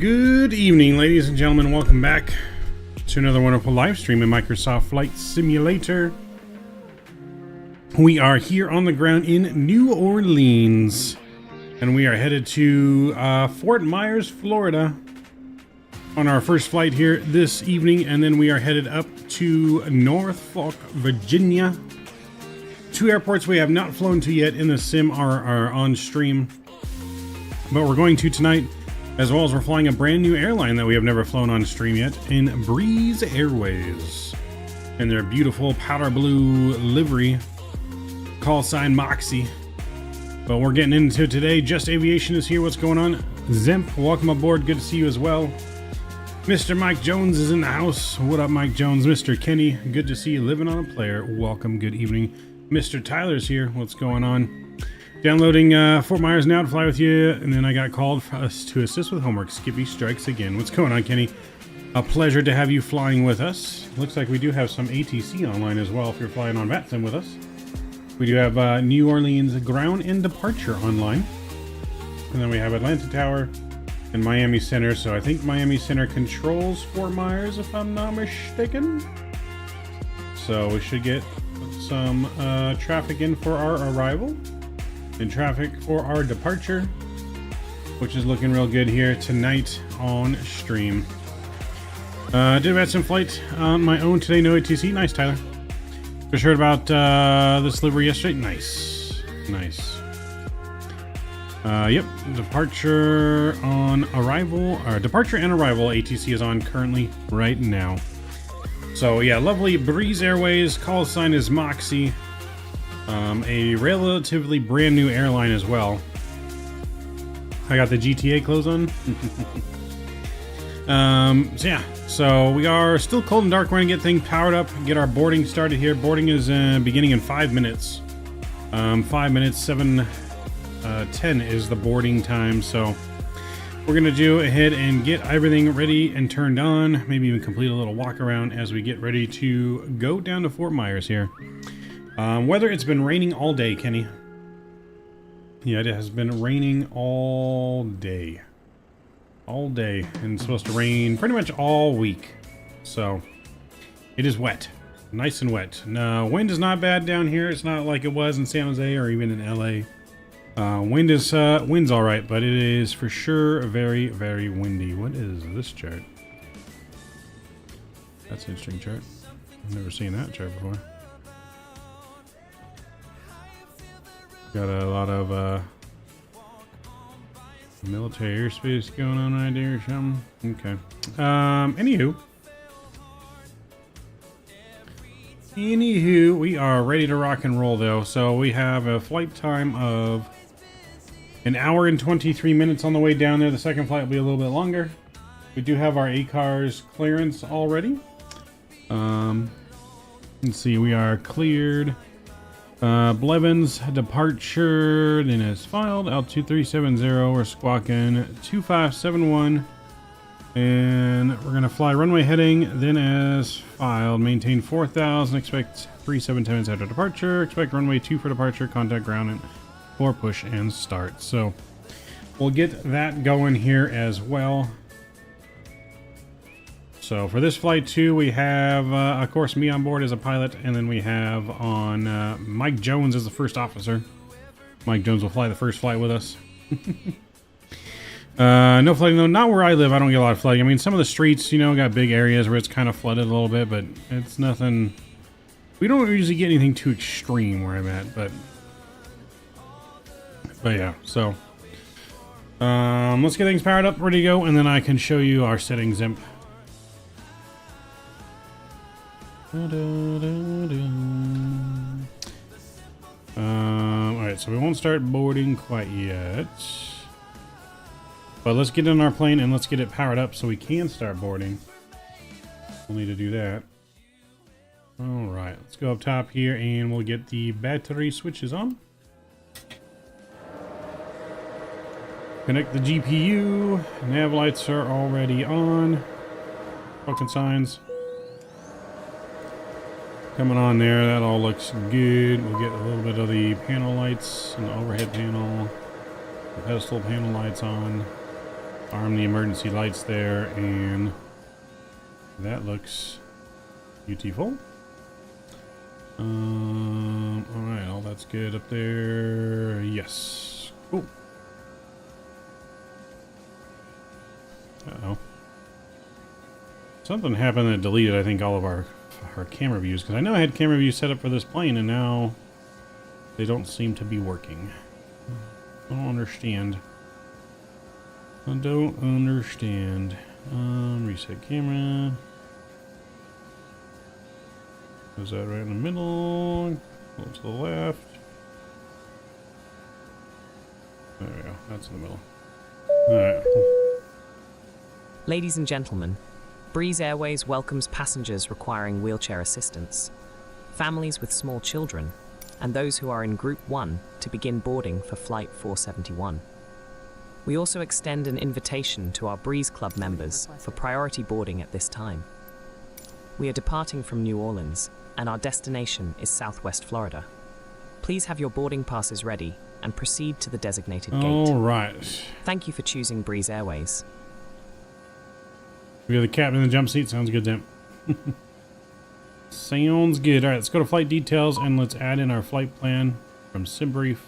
Good evening, ladies and gentlemen. Welcome back to another wonderful live stream in Microsoft Flight Simulator. We are here on the ground in New Orleans, and we are headed to Fort Myers, Florida on our first flight here this evening, and then we are headed up to Norfolk, Virginia. Two airports we have not flown to yet in the sim are on stream, but we're going to tonight, as well as we're flying a brand new airline that we have never flown on stream yet in Breeze Airways, and their beautiful powder blue livery, call sign Moxie. But we're getting into it today. Just Aviation is here. What's going on? Zemp, welcome aboard. Good to see you as well. Mr. Mike Jones is in the house. What up, Mike Jones? Mr. Kenny, good to see you. Living on a player. Welcome. Good evening. Mr. Tyler's here. What's going on? Downloading Fort Myers now to fly with you, and then I got called for us to assist with homework. Skippy strikes again. What's going on, Kenny? A pleasure to have you flying with us. Looks like we do have some ATC online as well if you're flying on Vatsim with us. We do have New Orleans ground and departure online. And then we have Atlanta Tower and Miami Center. So I think Miami Center controls Fort Myers, if I'm not mistaken. So we should get some traffic in for our arrival and traffic for our departure, which is looking real good here tonight on stream. Did have some flight on my own today. No ATC. Nice, Tyler. Just heard about this livery yesterday. Nice. Yep, departure on arrival, or departure and arrival ATC is on currently right now. So yeah, lovely Breeze Airways. Call sign is Moxie. A relatively brand new airline as well. I got the GTA clothes on. So yeah, so we are still cold and dark. We're gonna get things powered up, get our boarding started here. Boarding is beginning in 5 minutes. 5 minutes, 7:10 is the boarding time. So we're gonna do ahead and get everything ready and turned on. Maybe even complete a little walk around as we get ready to go down to Fort Myers here. Weather, it's been raining all day, Kenny. Yeah, it has been raining all day. All day. And it's supposed to rain pretty much all week. So, it is wet. Nice and wet. No, wind is not bad down here. It's not like it was in San Jose or even in LA. Wind's alright, but it is for sure very, very windy. What is this chart? That's an interesting chart. I've never seen that chart before. Got a lot of military airspace going on right there or something. Okay. Anywho, we are ready to rock and roll though. So we have a flight time of 1 hour and 23 minutes on the way down there. The second flight will be a little bit longer. We do have our ACARS clearance already. Let's see, we are cleared. Blevins departure then is filed. Altitude 370. We're squawking 2571. And we're going to fly runway heading, then as filed. Maintain 4000. Expect 3710 minutes after departure. Expect runway 2 for departure. Contact ground and for push and start. So we'll get that going here as well. So for this flight too, we have, of course, me on board as a pilot, and then we have on Mike Jones as the first officer. Mike Jones will fly the first flight with us. No flooding though, not where I live. I don't get a lot of flooding. I mean, some of the streets, you know, got big areas where it's kind of flooded a little bit, but it's nothing. We don't usually get anything too extreme where I'm at, but yeah. So let's get things powered up, ready to go, and then I can show you our settings. Imp. Alright, so we won't start boarding quite yet, but let's get in our plane and let's get it powered up so we can start boarding. We'll need to do that. Alright, let's go up top here and we'll get the battery switches on. Connect the GPU. Nav lights are already on. Fucking signs coming on there. That all looks good. We'll get a little bit of the panel lights and the overhead panel, the pedestal panel lights on. Arm the emergency lights there, and that looks beautiful. Alright, all that's good up there. Yes. Cool. Uh-oh. Something happened that deleted, I think, all of our camera views, because I know I had camera views set up for this plane, and now they don't seem to be working. I don't understand. I don't understand. Reset camera. Is that right in the middle? Go to the left. There we go. That's in the middle. Alright. Ladies and gentlemen, Breeze Airways welcomes passengers requiring wheelchair assistance, families with small children, and those who are in Group 1 to begin boarding for Flight 471. We also extend an invitation to our Breeze Club members for priority boarding at this time. We are departing from New Orleans, and our destination is Southwest Florida. Please have your boarding passes ready and proceed to the designated gate. All right. Thank you for choosing Breeze Airways. We have the captain in the jump seat. Sounds good, then. Sounds good. All right, let's go to flight details and let's add in our flight plan from SimBrief.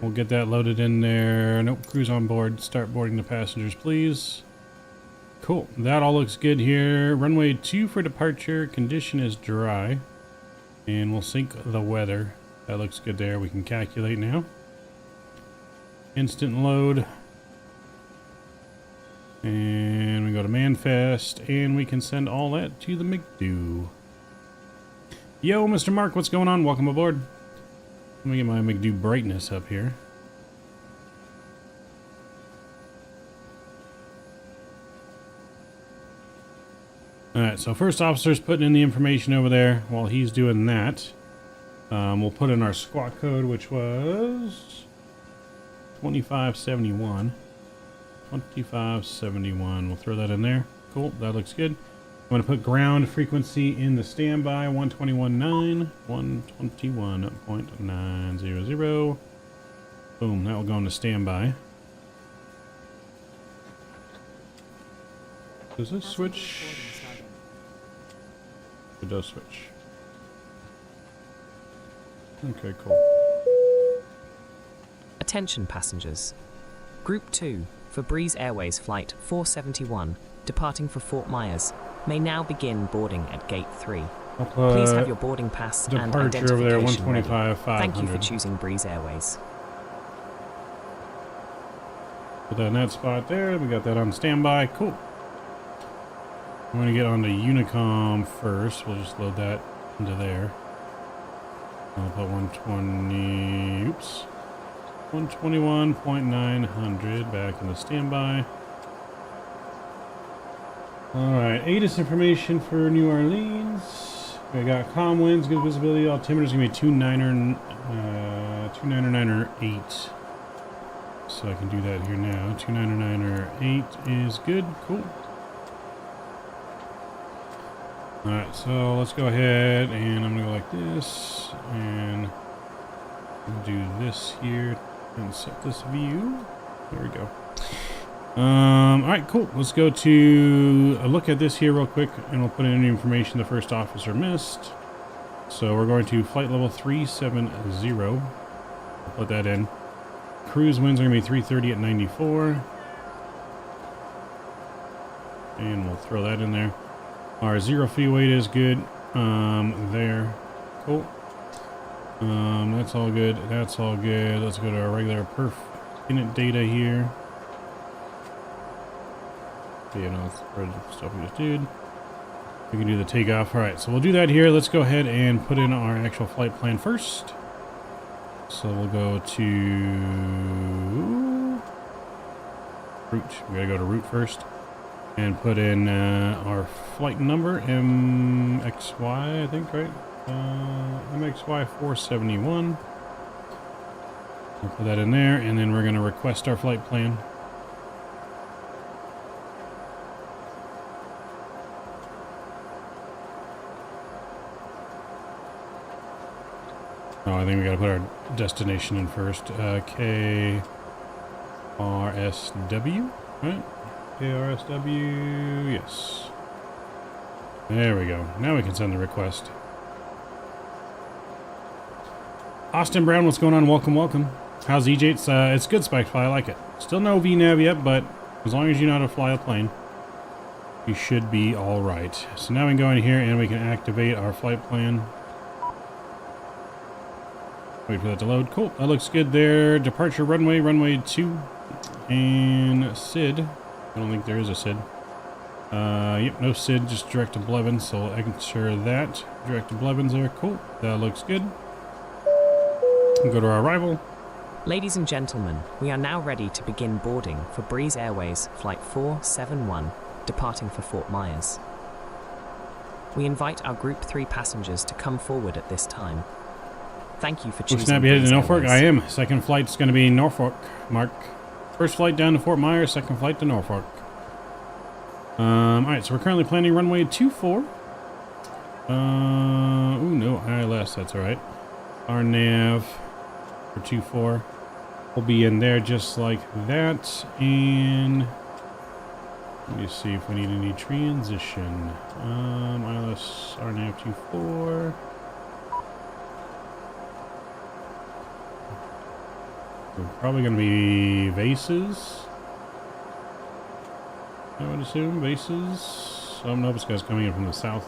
We'll get that loaded in there. Nope, cruise on board. Start boarding the passengers, please. Cool. That all looks good here. Runway 2 for departure. Condition is dry. And we'll sync the weather. That looks good there. We can calculate now. Instant load. And we go to Manifest. And we can send all that to the McDo. Yo, Mr. Mark, what's going on? Welcome aboard. Let me get my McDo brightness up here. Alright, so first officer's putting in the information over there. While he's doing that, we'll put in our squawk code, which was 2571. 2571. We'll throw that in there. Cool, that looks good. I'm going to put ground frequency in the standby, 121.9, 121.900. Boom, that will go into standby. Does this switch? It does switch. Okay, cool. Attention passengers. Group 2 for Breeze Airways Flight 471, departing for Fort Myers, may now begin boarding at Gate 3. Please have your boarding pass and identification over there, ready. 125.500. Thank you for choosing Breeze Airways. Put that in that spot there. We got that on standby. Cool. I'm going to get onto Unicom first. We'll just load that into there. I'll put 120. Oops. 121.900 back in the standby. Alright, ATIS information for New Orleans. We got comm winds, good visibility. Altimeter is going to be 299.8. So I can do that here now. 299.8 is good. Cool. Alright, so let's go ahead and I'm going to go like this. And do this here and set this view. There we go. Alright, cool. Let's go to a look at this here real quick, and we'll put in any information the first officer missed. So we're going to flight level 370. We'll put that in. Cruise winds are going to be 330 at 94. And we'll throw that in there. Our zero free weight is good. There. Cool. That's all good. That's all good. Let's go to our regular perf init data here. Yeah, no, that's the stuff we just did. We can do the takeoff. Alright, so we'll do that here. Let's go ahead and put in our actual flight plan first. So we'll go to route. We gotta go to route first. And put in our flight number, MXY, I think, right? MXY 471. We'll put that in there, and then we're gonna request our flight plan. Oh, I think we gotta put our destination in first. RSW, right? KRSW, yes. There we go. Now we can send the request. Austin Brown, what's going on? Welcome, welcome. How's EJ? It's good, Spikefly. I like it. Still no VNav yet, but as long as you know how to fly a plane, you should be all right. So now we can go in here and we can activate our flight plan. Wait for that to load. Cool. That looks good there. Departure runway, runway 2. And SID. I don't think there is a SID. Yep, no SID, just direct to Blevins, so I can ensure that. Direct to Blevins there. Cool. That looks good. Go to our arrival. Ladies and gentlemen, we are now ready to begin boarding for Breeze Airways Flight 471, departing for Fort Myers. We invite our Group 3 passengers to come forward at this time. Thank you for choosing Snap, you headed Breeze to Norfolk? Airways. I am. Second flight's going to be Norfolk, Mark. First flight down to Fort Myers, second flight to Norfolk. Alright, so we're currently planning runway 24. Ooh, no ILS, that's alright. Our nav for 24 will be in there just like that. And let me see if we need any transition. ILS, our nav 24. We're probably going to be bases. I would assume bases. Oh, no, this guy's coming in from the south.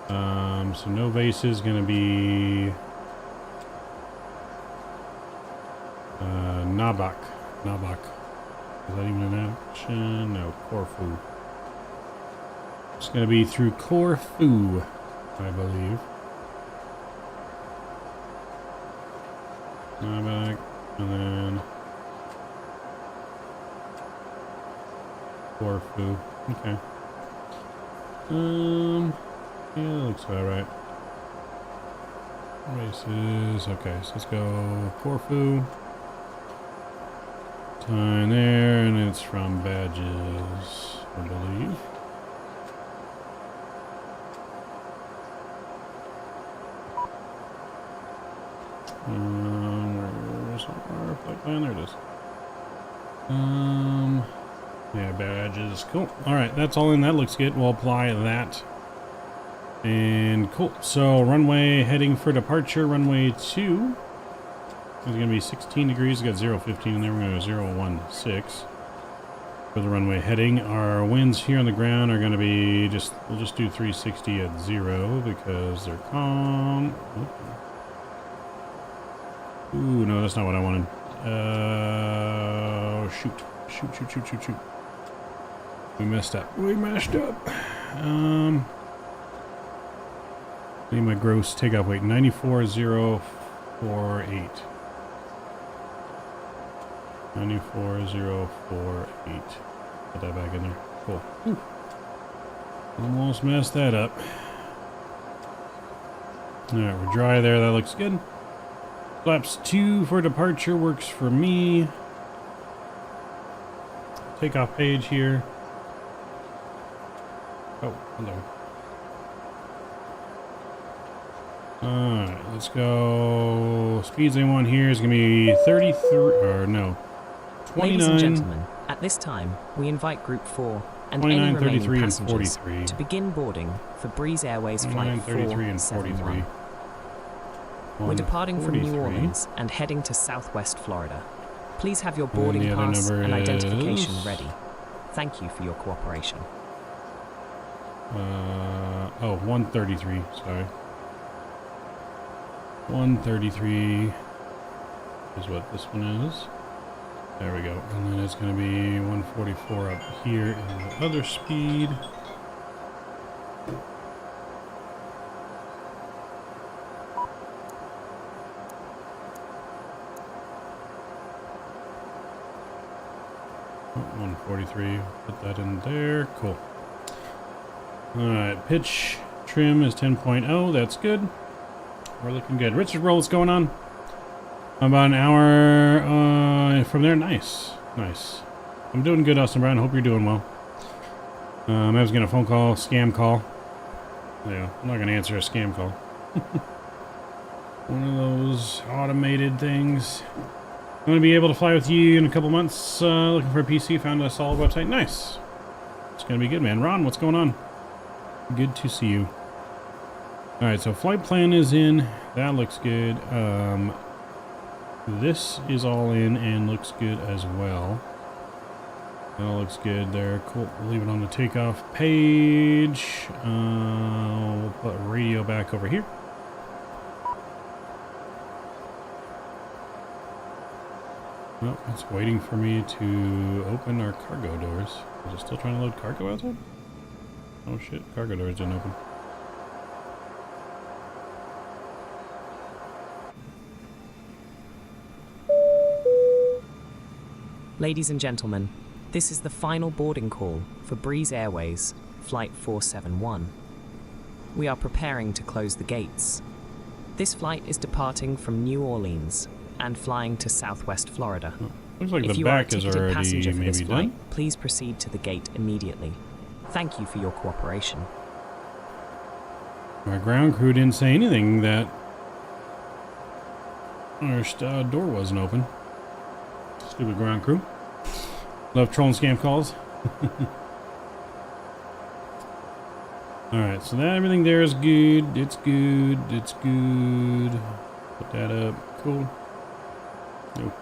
So no bases. Going to be Nabak. Nabak. Is that even an option? No, Corfu. It's going to be through Corfu, I believe. Nabak. And then Corfu. Okay. Yeah, that looks about right. Races. Okay, so let's go Corfu. Time there, and it's from badges, I believe. Where's our flight plan? There it is. Yeah, badges. Cool. Alright, that's all in. That looks good. We'll apply that. And cool. So, runway heading for departure. Runway 2 is going to be 16 degrees. We got 0.15 in there. We're going to go 0.16 for the runway heading. Our winds here on the ground are going to be we'll just do 360 at 0 because they're calm. Ooh, no, that's not what I wanted. Shoot. We messed up. Need my gross takeoff weight. 94,048. 94,048. Put that back in there. Cool. Whew. Almost messed that up. Alright, we're dry there. That looks good. Flaps 2 for departure works for me. Takeoff page here. Oh, hello. Alright, let's go. Speeds I want here is going to be 33, or no, 29. Ladies and gentlemen, at this time, we invite Group 4 and 29, any remaining 33, and passengers 43. to begin boarding for Breeze Airways 29, Flight 33, and 43. 471. We're departing from New 43. Orleans and heading to Southwest Florida. Please have your boarding the other pass number and identification is- ready. Thank you for your cooperation. 133, sorry. 133 is what this one is. There we go. And then it's going to be 144 up here in the other speed. Oh, 143. Put that in there. Cool. Alright, pitch trim is 10.0. That's good. We're looking good. Richard Roll, what's going on? About an hour from there. Nice. Nice. I'm doing good, Austin Brown. Hope you're doing well. I was getting a phone call, scam call. Yeah, I'm not going to answer a scam call. One of those automated things. I'm going to be able to fly with you in a couple months. Looking for a PC. Found a solid website. Nice. It's going to be good, man. Ron, what's going on? Good to see you. Alright, so flight plan is in. That looks good. This is all in and looks good as well. That all looks good there. Cool. We'll leave it on the takeoff page. We'll put radio back over here. Oh, it's waiting for me to open our cargo doors. Is it still trying to load cargo outside? Oh shit, cargo doors didn't open. Ladies and gentlemen, this is the final boarding call for Breeze Airways Flight 471. We are preparing to close the gates. This flight is departing from New Orleans and flying to Southwest Florida. Oh, looks like If the you are a back is ticketed already passenger for this maybe flight, done. please proceed to the gate immediately. Thank you for your cooperation. Our ground crew didn't say anything that our door wasn't open. Stupid ground crew. Love troll and scam calls. Alright, so that everything there is good. It's good. It's good. Put that up. Cool. Nope.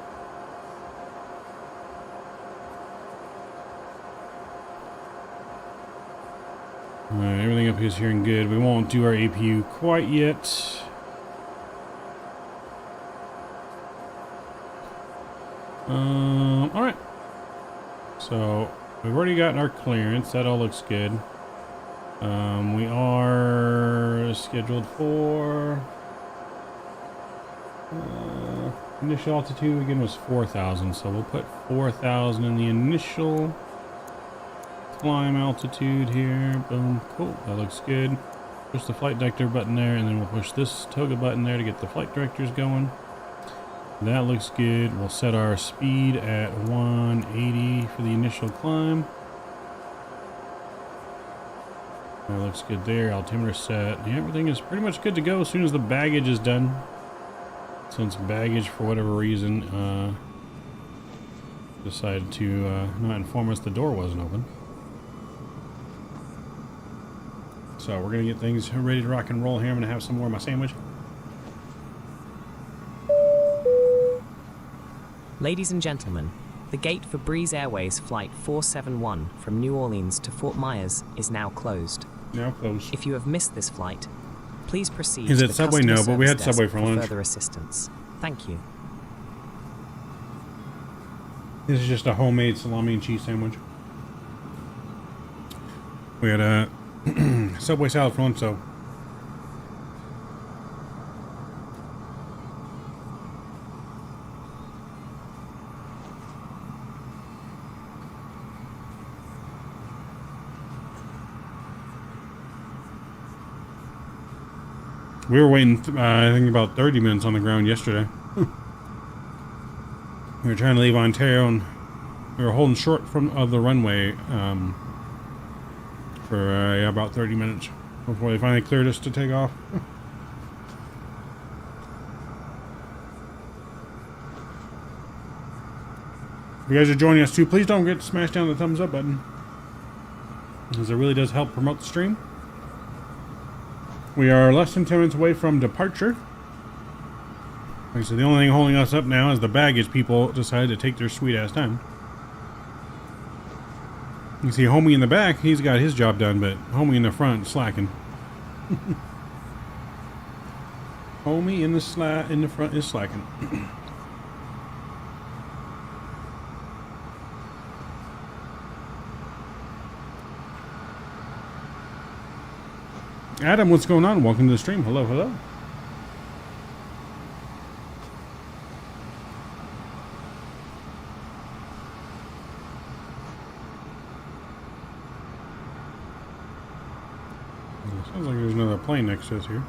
Alright, everything up here is here and good. We won't do our APU quite yet. Alright. So, we've already gotten our clearance. That all looks good. We are scheduled for initial altitude again was 4,000, so we'll put 4,000 in the initial climb altitude here. Boom, cool, that looks good. Push the flight director button there, and then we'll push this toga button there to get the flight directors going. That looks good. We'll set our speed at 180 for the initial climb. That looks good there. Altimeter set. Yeah, everything is pretty much good to go as soon as the baggage is done. Since baggage, for whatever reason, decided to not inform us the door wasn't open. So we're going to get things ready to rock and roll here. I'm going to have some more of my sandwich. Ladies and gentlemen, the gate for Breeze Airways Flight 471 from New Orleans to Fort Myers is now closed. Now closed. If you have missed this flight, please proceed Is to it the Subway? customer No, but we had service Subway desk for lunch. further assistance. Thank you. This is just a homemade salami and cheese sandwich. We had a Subway salad for lunch, so. We were waiting, I think, about 30 minutes on the ground yesterday. We were trying to leave Ontario, and we were holding short of the runway for about 30 minutes before they finally cleared us to take off. If you guys are joining us too, please don't forget to smash down the thumbs up button, because it really does help promote the stream. We are less than 10 minutes away from departure. Like I said, the only thing holding us up now is the baggage people decided to take their sweet ass time. You see homie in the back, he's got his job done, but homie in the front slacking. Homie in the front is slacking. Adam, what's going on? Welcome to the stream. Hello, hello. Sounds like there's another plane next to us here.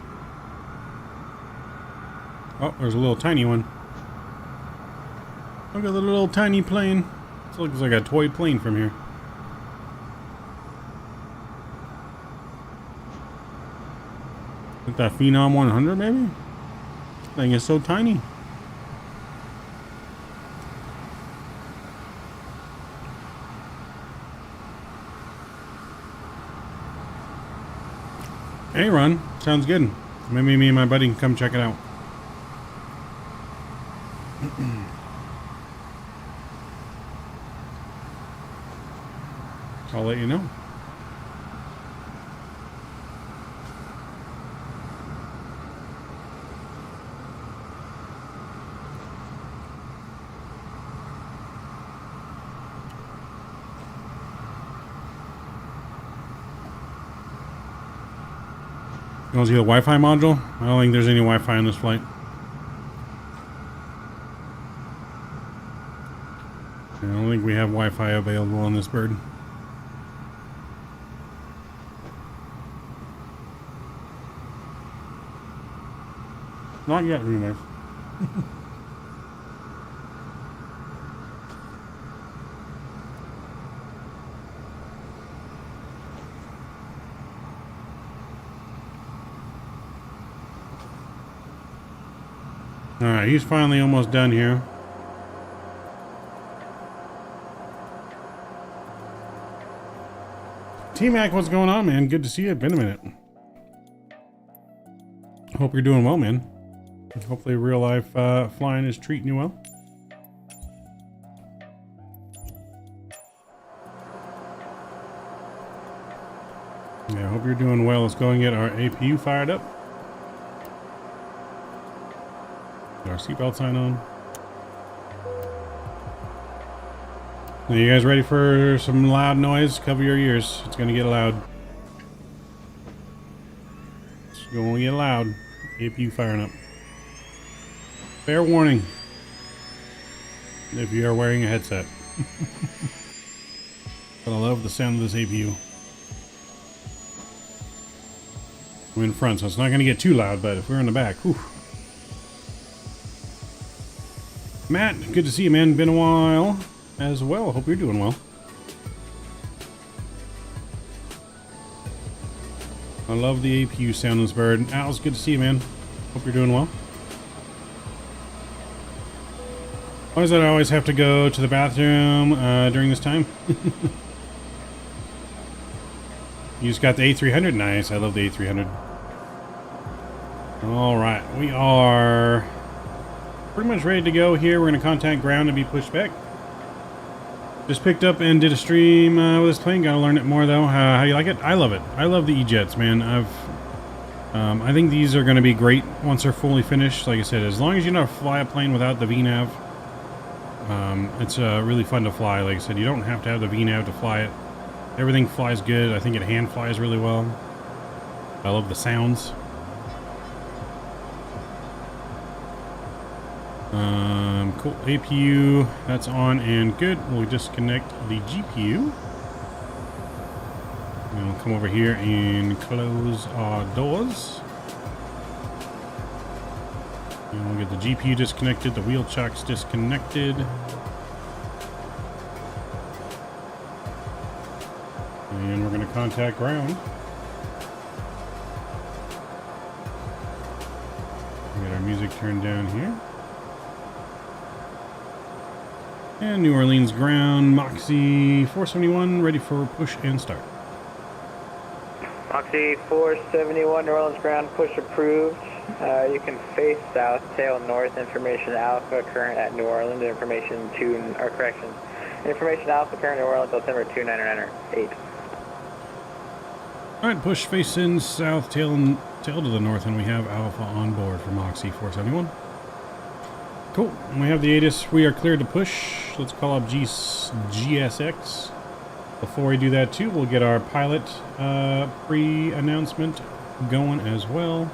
Oh, there's a little tiny one. Look at the little tiny plane. This looks like a toy plane from here. Is that Phenom 100 maybe? This thing is so tiny. Hey, Ron. Sounds good. Maybe me and my buddy can come check it out. I'll let you know. You want to see the Wi-Fi module? I don't think there's any Wi-Fi on this flight. I don't think we have Wi-Fi available on this bird. Not yet, anyways. Alright, he's finally almost done here. T-Mac, what's going on, man? Good to see you. Been a minute. Hope you're doing well, man. Hopefully real life flying is treating you well. Yeah, I hope you're doing well. Let's go and get our APU fired up. Get our seatbelt sign on. Are you guys ready for some loud noise? Cover your ears. It's going to get loud. It's going to get loud. APU firing up. Fair warning if you are wearing a headset. But I love the sound of this APU. I'm in front, so it's not going to get too loud, but if we're in the back, whew. Matt, good to see you, man. Been a while as well. Hope you're doing well. I love the APU sound in this bird. Al's good to see you, man. Hope you're doing well. Why does that always have to go to the bathroom during this time? You just got the A300. Nice. I love the A300. All right. We are pretty much ready to go here. We're going to contact ground and be pushed back. Just picked up and did a stream with this plane. Got to learn it more, though. How do you like it? I love it. I love the E-Jets, man. I think these are going to be great once they're fully finished. Like I said, as long as you know how to fly a plane without the VNAV, it's really fun to fly. Like I said, you don't have to have the VNAV to fly it. Everything flies good. I think it hand flies really well. I love the sounds. Cool. APU, that's on and good. We'll disconnect the GPU. And we'll come over here and close our doors. And we'll get the GPU disconnected, the wheel chocks disconnected. And we're going to contact ground. We got our music turned down here. And New Orleans ground, Moxie 471, ready for push and start. Moxie 471, New Orleans ground, push approved. You can face south, tail north, information alpha, current at New Orleans, information alpha, current New Orleans, altimeter 29908. Alright, push facing south, tail to the north, and we have alpha on board for Moxie 471. Cool, and we have the ATIS. We are cleared to push. Let's call up GSX. Before we do that too, we'll get our pilot pre-announcement going as well.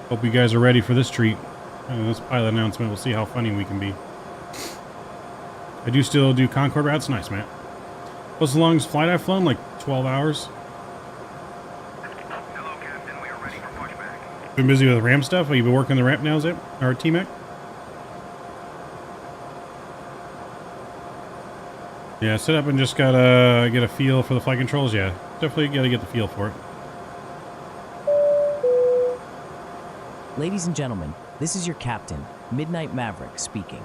Hope you guys are ready for this treat. This pilot announcement, we'll see how funny we can be. I do still do Concorde routes. Nice, man. What's the longest flight I've flown? Like 12 hours? Hello, Captain. We are ready for pushback. Been busy with ramp stuff? Have you been working the ramp now, is it? Or T-Mac? Yeah, sit up and just gotta get a feel for the flight controls. Yeah, definitely gotta get the feel for it. Ladies and gentlemen, this is your captain, Midnight Maverick, speaking.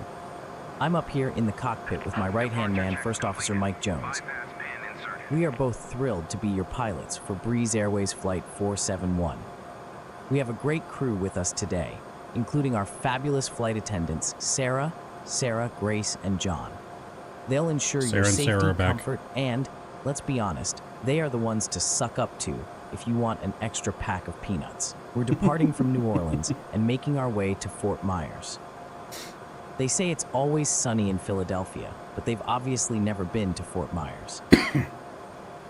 I'm up here in the cockpit with my right-hand man, First Officer Mike Jones. Bypass band inserted. We are both thrilled to be your pilots for Breeze Airways Flight 471. We have a great crew with us today, including our fabulous flight attendants, Sarah, Grace, and John. They'll ensure Sarah your and safety, Sarah are back. comfort, and, let's be honest, they are the ones to suck up to if you want an extra pack of peanuts. We're departing from New Orleans and making our way to Fort Myers. They say it's always sunny in Philadelphia, but they've obviously never been to Fort Myers.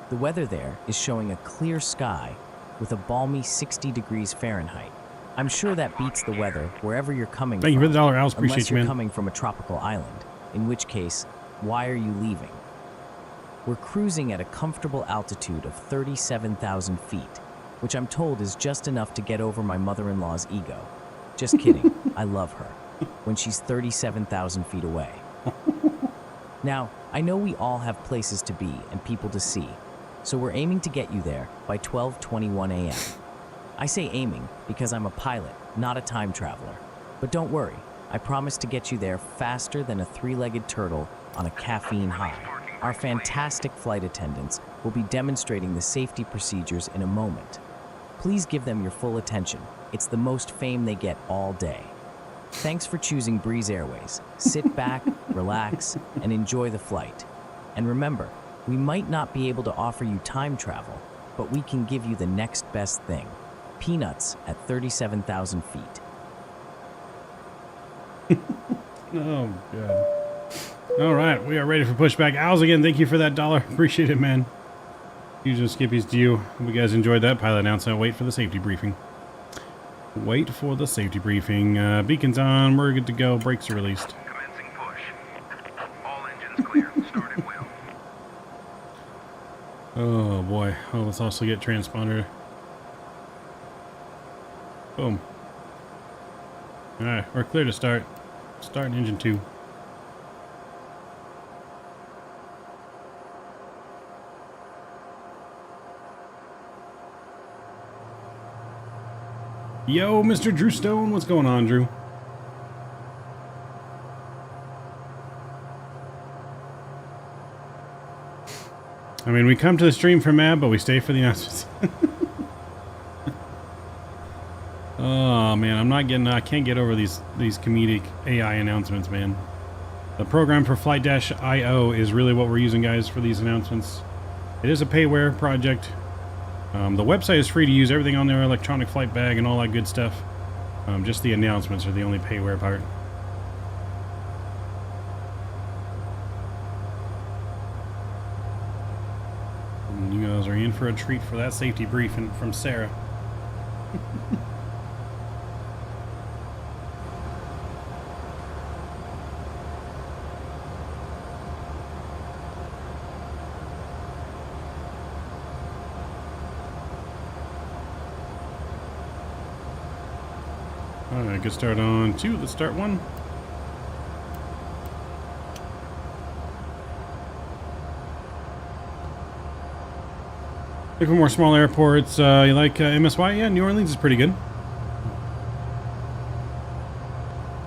The weather there is showing a clear sky with a balmy 60 degrees Fahrenheit. I'm sure that beats the weather wherever you're coming from. Thank you for the $1, Alice. Appreciate Unless you, you're man. coming from a tropical island, in which case, why are you leaving? We're cruising at a comfortable altitude of 37,000 feet, which I'm told is just enough to get over my mother-in-law's ego. Just kidding, I love her, when she's 37,000 feet away. Now, I know we all have places to be and people to see, so we're aiming to get you there by 12:21 a.m. I say aiming because I'm a pilot, not a time traveler. But don't worry, I promise to get you there faster than a three-legged turtle on a caffeine high. Our fantastic flight attendants will be demonstrating the safety procedures in a moment. Please give them your full attention. It's the most fame they get all day. Thanks for choosing Breeze Airways. Sit back, relax, and enjoy the flight. And remember, we might not be able to offer you time travel, but we can give you the next best thing. Peanuts at 37,000 feet. Oh, God. All right, we are ready for pushback. Owls, again, thank you for that $1. Appreciate it, man. Usual skippies to you. Hope you guys enjoyed that pilot announcement. Wait for the safety briefing. Wait for the safety briefing. Beacon's on. We're good to go. Brakes are released. Commencing push. All engines clear. Started well. Oh, boy. Oh, let's also get transponder. Boom. All right, we're clear to start. Start in engine 2. Yo, Mr. Drew Stone, what's going on, Drew? I mean, we come to the stream for Mab, but we stay for the announcements. Oh man, I can't get over these comedic AI announcements, man. The program for Flight-IO is really what we're using, guys, for these announcements. It is a payware project. The website is free to use, everything on their electronic flight bag and all that good stuff. Just the announcements are the only payware part. And you guys are in for a treat for that safety briefing from Sarah. Alright, good start on 2. Let's start 1. Look for more small airports. You like MSY? Yeah, New Orleans is pretty good.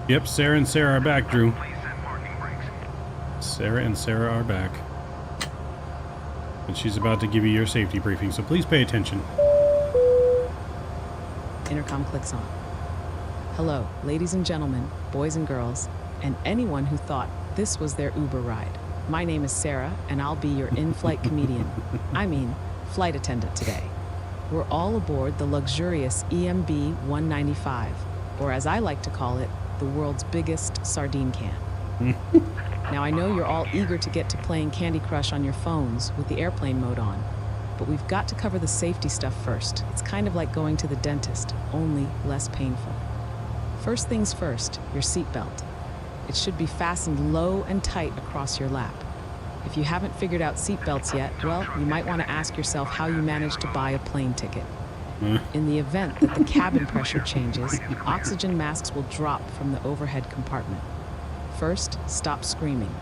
Yep, Sarah and Sarah are back, Drew. Please set parking brakes. Sarah and Sarah are back. And she's about to give you your safety briefing, so please pay attention. Intercom clicks on. Hello, ladies and gentlemen, boys and girls, and anyone who thought this was their Uber ride. My name is Sarah, and I'll be your in-flight comedian. I mean, flight attendant today. We're all aboard the luxurious EMB-195, or as I like to call it, the world's biggest sardine can. Now, I know you're all eager to get to playing Candy Crush on your phones with the airplane mode on, but we've got to cover the safety stuff first. It's kind of like going to the dentist, only less painful. First things first, your seatbelt. It should be fastened low and tight across your lap. If you haven't figured out seatbelts yet, well, you might want to ask yourself how you managed to buy a plane ticket. In the event that the cabin pressure changes, oxygen masks will drop from the overhead compartment. First, stop screaming.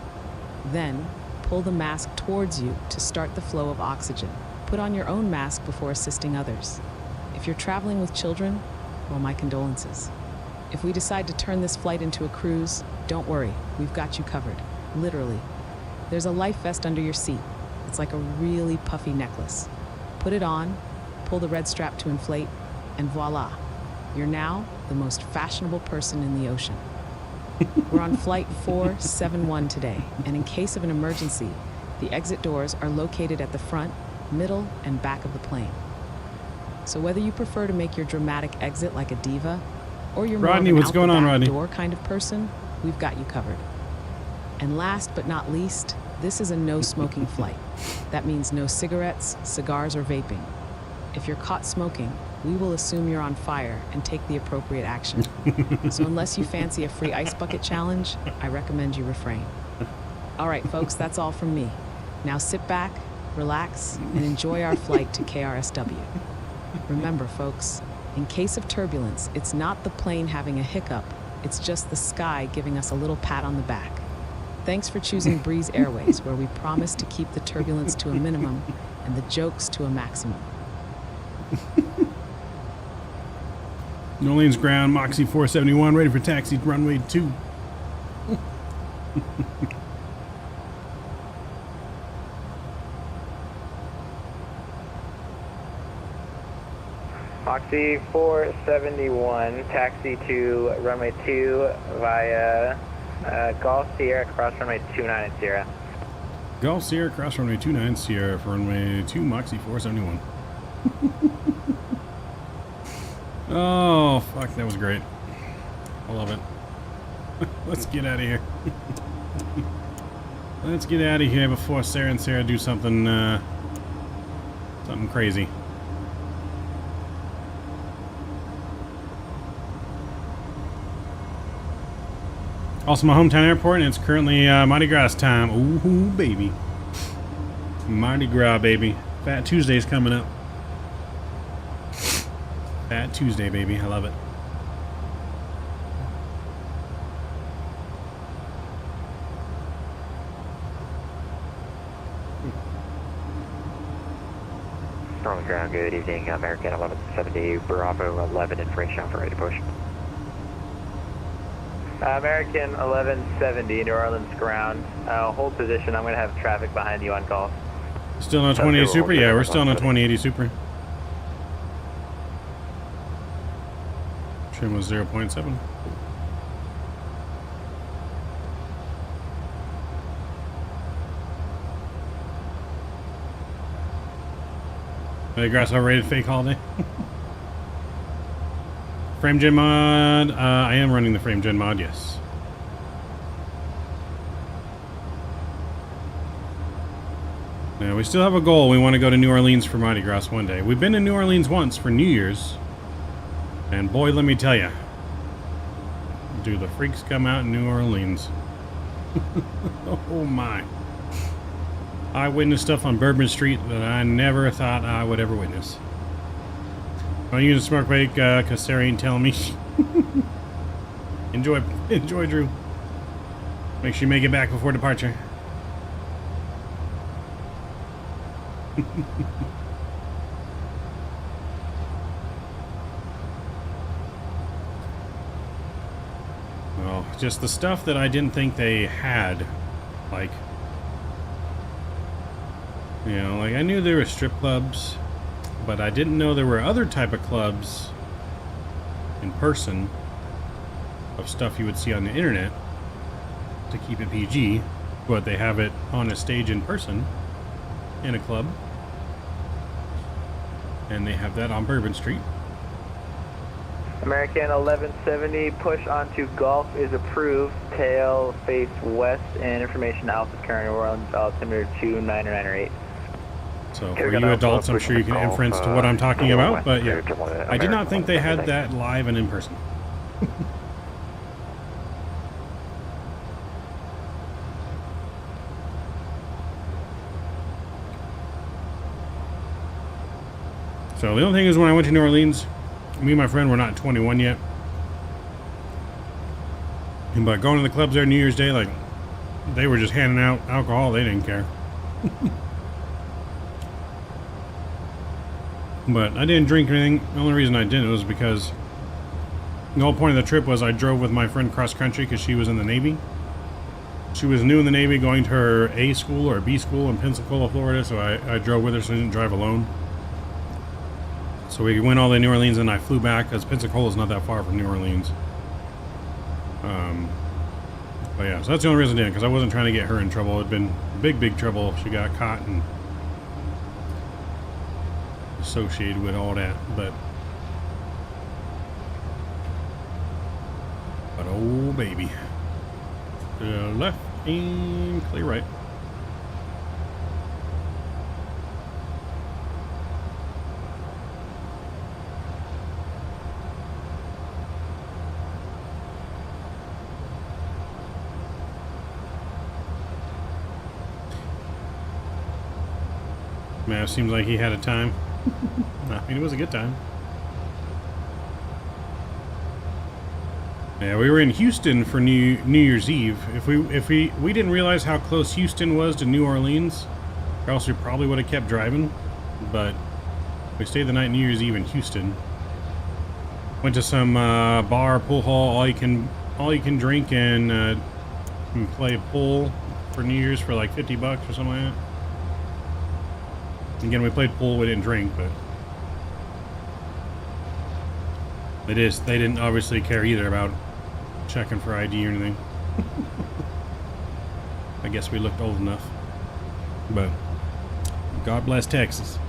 Then, pull the mask towards you to start the flow of oxygen. Put on your own mask before assisting others. If you're traveling with children, well, my condolences. If we decide to turn this flight into a cruise, don't worry, we've got you covered. Literally. There's a life vest under your seat. It's like a really puffy necklace. Put it on, pull the red strap to inflate, and voila, you're now the most fashionable person in the ocean. We're on flight 471 today, and in case of an emergency, the exit doors are located at the front, middle, and back of the plane. So whether you prefer to make your dramatic exit like a diva, or you're more Rodney, of an what's going on, Rodney? out-the-back door kind of person, we've got you covered. And last but not least, this is a no-smoking flight. That means no cigarettes, cigars, or vaping. If you're caught smoking, we will assume you're on fire and take the appropriate action. So unless you fancy a free ice bucket challenge, I recommend you refrain. All right, folks, that's all from me. Now sit back, relax, and enjoy our flight to KRSW. Remember, folks, in case of turbulence, it's not the plane having a hiccup, it's just the sky giving us a little pat on the back. Thanks for choosing Breeze Airways, where we promise to keep the turbulence to a minimum and the jokes to a maximum. New Orleans ground, Moxie 471, ready for taxi, runway 2. Moxie 471, taxi to runway 2 via Golf Sierra, cross runway 29 Sierra. Golf Sierra, cross runway 29 Sierra for runway 2, Moxie 471. Oh, fuck, that was great. I love it. Let's get out of here. Let's get out of here before Sarah and Sarah do something, something crazy. Also, my hometown airport, and it's currently Mardi Gras time. Ooh, baby. Mardi Gras, baby. Fat Tuesday's coming up. Fat Tuesday, baby. I love it. Northern ground, good evening. American 1170, Bravo 11, information out for ready to push. American 1170, New Orleans ground. Hold position. I'm going to have traffic behind you on call. Still on a 2080 Super? Yeah, we're still on a 2080 Super. Trim was 0.7. Grasshopper rated fake holiday. Frame gen mod. I am running the frame gen mod, yes. Now, we still have a goal. We want to go to New Orleans for Mardi Gras one day. We've been to New Orleans once for New Year's. And boy, let me tell you. Do the freaks come out in New Orleans. Oh my. I witnessed stuff on Bourbon Street that I never thought I would ever witness. I'll use a smoke break because Sarah ain't telling me. Enjoy, Drew. Make sure you make it back before departure. Well, just the stuff that I didn't think they had, like, you know, like I knew there were strip clubs, but I didn't know there were other type of clubs in person of stuff you would see on the internet to keep it PG, but they have it on a stage in person in a club, and they have that on Bourbon Street. American 1170, push onto Gulf is approved. Tail face west and information Alpha current New Orleans altimeter 29908. So for you adults, I'm sure you can inference to what I'm talking about, but yeah, I did not think they had that live and in person. So the only thing is when I went to New Orleans, me and my friend were not 21 yet. And by going to the clubs there New Year's Day, like, they were just handing out alcohol. They didn't care. But I didn't drink anything. The only reason I didn't was because the whole point of the trip was I drove with my friend cross country because she was in the Navy. She was new in the Navy, going to her A school or B school in Pensacola, Florida, so I drove with her, so I didn't drive alone. So we went all the way to New Orleans, and I flew back, because Pensacola is not that far from New Orleans. But yeah, so that's the only reason I didn't, because I wasn't trying to get her in trouble. It had been big trouble if she got caught and associated with all that, but oh baby. Clear left and clear right. Man, it seems like he had a time. I mean, it was a good time. Yeah, we were in Houston for New Year's Eve. If we didn't realize how close Houston was to New Orleans, or else we probably would have kept driving. But we stayed the night New Year's Eve in Houston. Went to some bar, pool hall, all you can drink, and play pool for New Year's for like $50 or something like that. Again, we played pool, we didn't drink, but they didn't obviously care either about checking for ID or anything. I guess we looked old enough. But God bless Texas.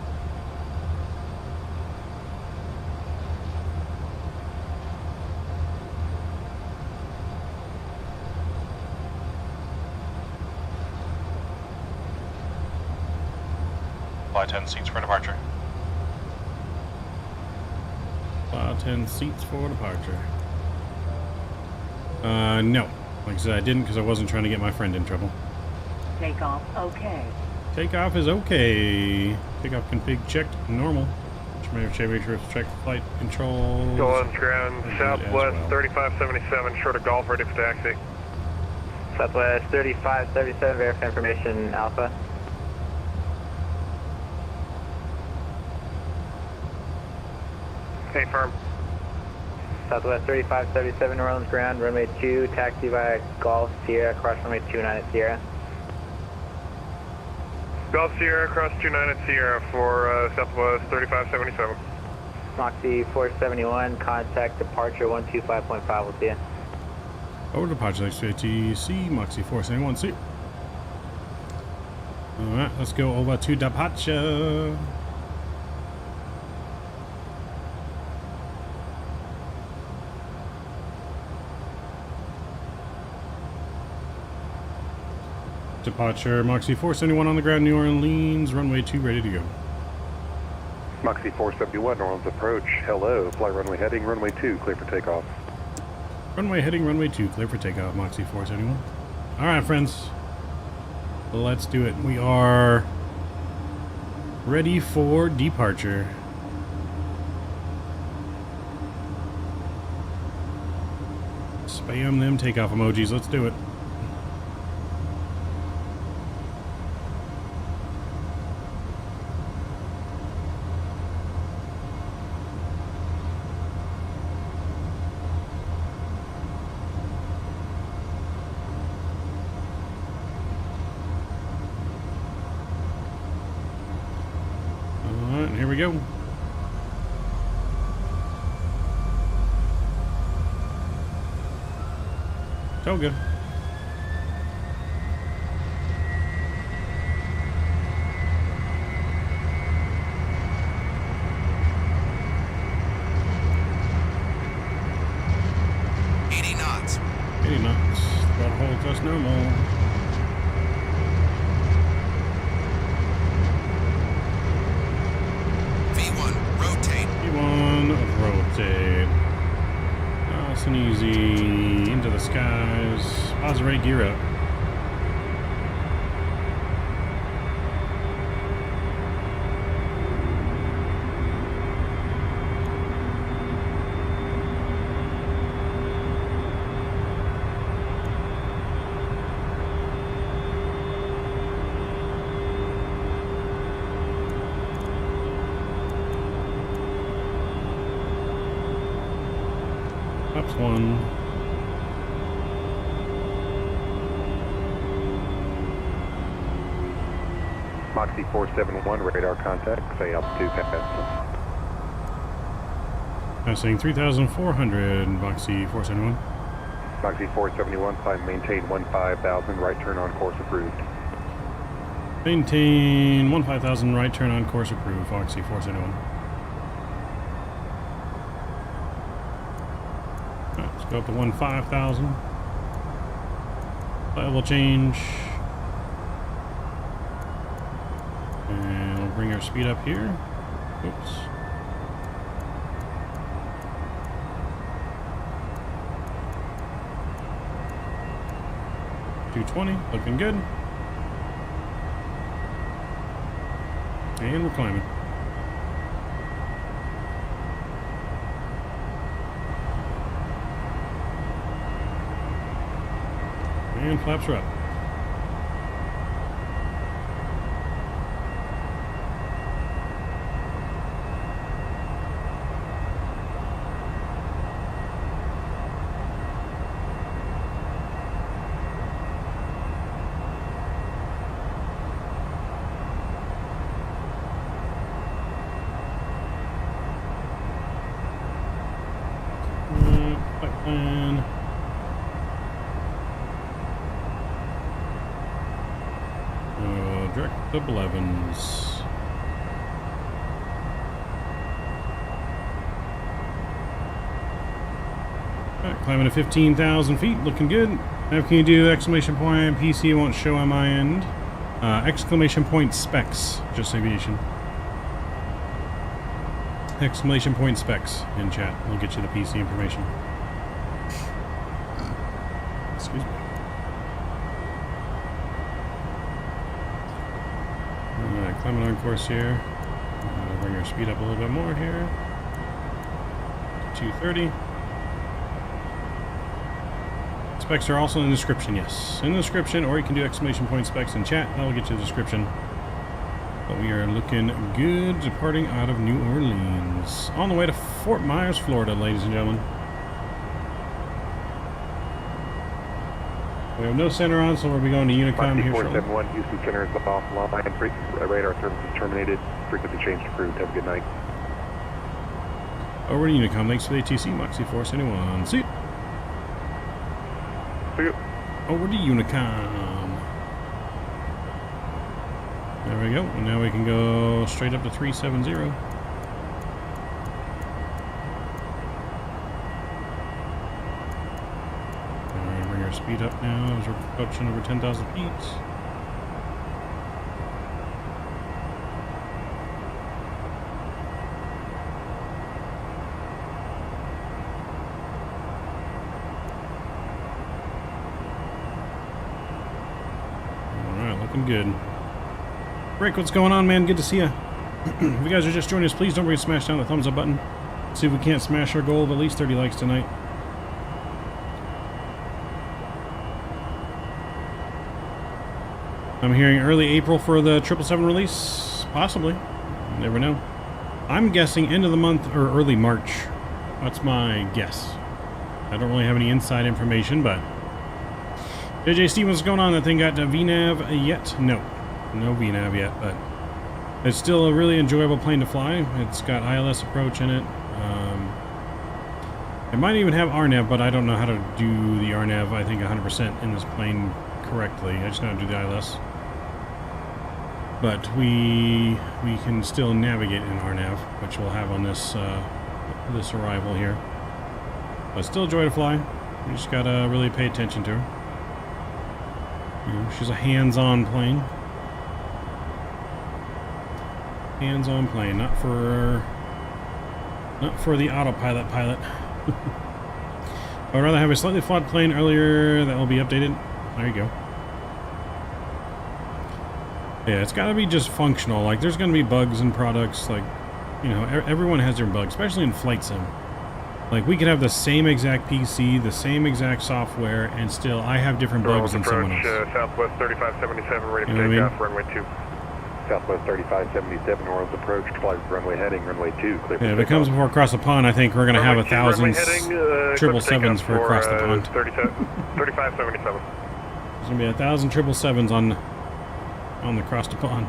Fly 10 seats for departure. Fly 10 seats for departure. No. Like I said, I didn't because I wasn't trying to get my friend in trouble. Takeoff okay. Takeoff is okay. Takeoff config checked. Normal. Chevy check flight control. Go on ground, southwest well. 3577, short of Golf, ready for taxi. Southwest 3577, verify information, Alpha. Hey, firm. Southwest 3577, New Orleans ground, runway 2, taxi via Golf Sierra, cross runway 29 at Sierra. Golf Sierra, cross 29 at Sierra for southwest 3577. Moxie 471, contact departure 125.5, we'll see you. Over departure, TC, Moxie 471, see. Alright, let's go over to departure. Departure, Moxie 471 on the ground, New Orleans, runway 2 ready to go. Moxie 471, New Orleans approach. Hello, flight runway heading, runway 2, clear for takeoff. Runway heading, runway 2, clear for takeoff, Moxie 471. Alright, friends. Let's do it. We are ready for departure. Spam them takeoff emojis. Let's do it. Here we go. Toga. knots. 80 knots. Throttle hold just normal. Rotate. Nice and easy. Into the skies. Positive rate, gear up. Ups one. Moxie 471, radar contact, say altitude pass. Passing 3,400, Moxie 471. Moxie 471, climb maintain 15,000, right turn on course approved. Maintain 15,000, right turn on course approved, Moxie 471. Alright, let's go up to 15,000. Level change. And we'll bring our speed up here. Oops. $220, looking good. And we're climbing. And flaps are up. Flight plan. Direct to Blevins. Alright, climbing to 15,000 feet, looking good. Now can you do exclamation point, PC won't show on my end. Exclamation point specs, just aviation. Exclamation point specs in chat. We'll get you the PC information. Excuse me. Alright, climbing on course here. Bring our speed up a little bit more here. 230. Specs are also in the description, yes. In the description, or you can do exclamation point specs in chat. That will get you the description. But we are looking good, departing out of New Orleans. On the way to Fort Myers, Florida, ladies and gentlemen. We have no center on, so we'll be going to Unicom here shortly. 471, Houston Center is offline. Radar service is terminated. Frequency change approved. Have a good night. Over to Unicom. Thanks for the ATC, Moxie 471. See you. See you. Over to Unicom. There we go. And now we can go straight up to 370. And bring our speed up now as we're approaching over 10,000 feet. Alright, looking good. Rick, what's going on, man? Good to see you. If you guys are just joining us, please don't forget to smash down the thumbs up button. See if we can't smash our goal of at least 30 likes tonight. I'm hearing early April for the 777 release. Possibly. You never know. I'm guessing end of the month or early March. That's my guess. I don't really have any inside information, but... JJ Stevens, what's going on? That thing got VNAV yet? No. No VNAV yet, but it's still a really enjoyable plane to fly. It's got ILS approach in it. It might even have RNAV, but I don't know how to do the RNAV, I think 100% in this plane correctly. I just know how to do the ILS. But we can still navigate in RNAV, which we'll have on this this arrival here. But still a joy to fly. You just gotta really pay attention to her. You know, she's a hands-on plane. Hands-on plane, not for the autopilot pilot. I'd rather have a slightly flawed plane earlier that will be updated. There you go. Yeah, it's got to be just functional. Like, there's going to be bugs in products. Like, you know, everyone has their bugs, especially in flight sim. Like, we could have the same exact PC, the same exact software, and still I have different bugs than someone else. Southwest 3577, ready You for know takeoff, what I mean? runway 2. Southwest 3577, Orleans approach, flight runway heading, runway 2, clear for Yeah, if it comes before across the pond, I think we're going to have 1,000 777s for across the pond. 3577. There's going to be 1,000 777s on the across the pond.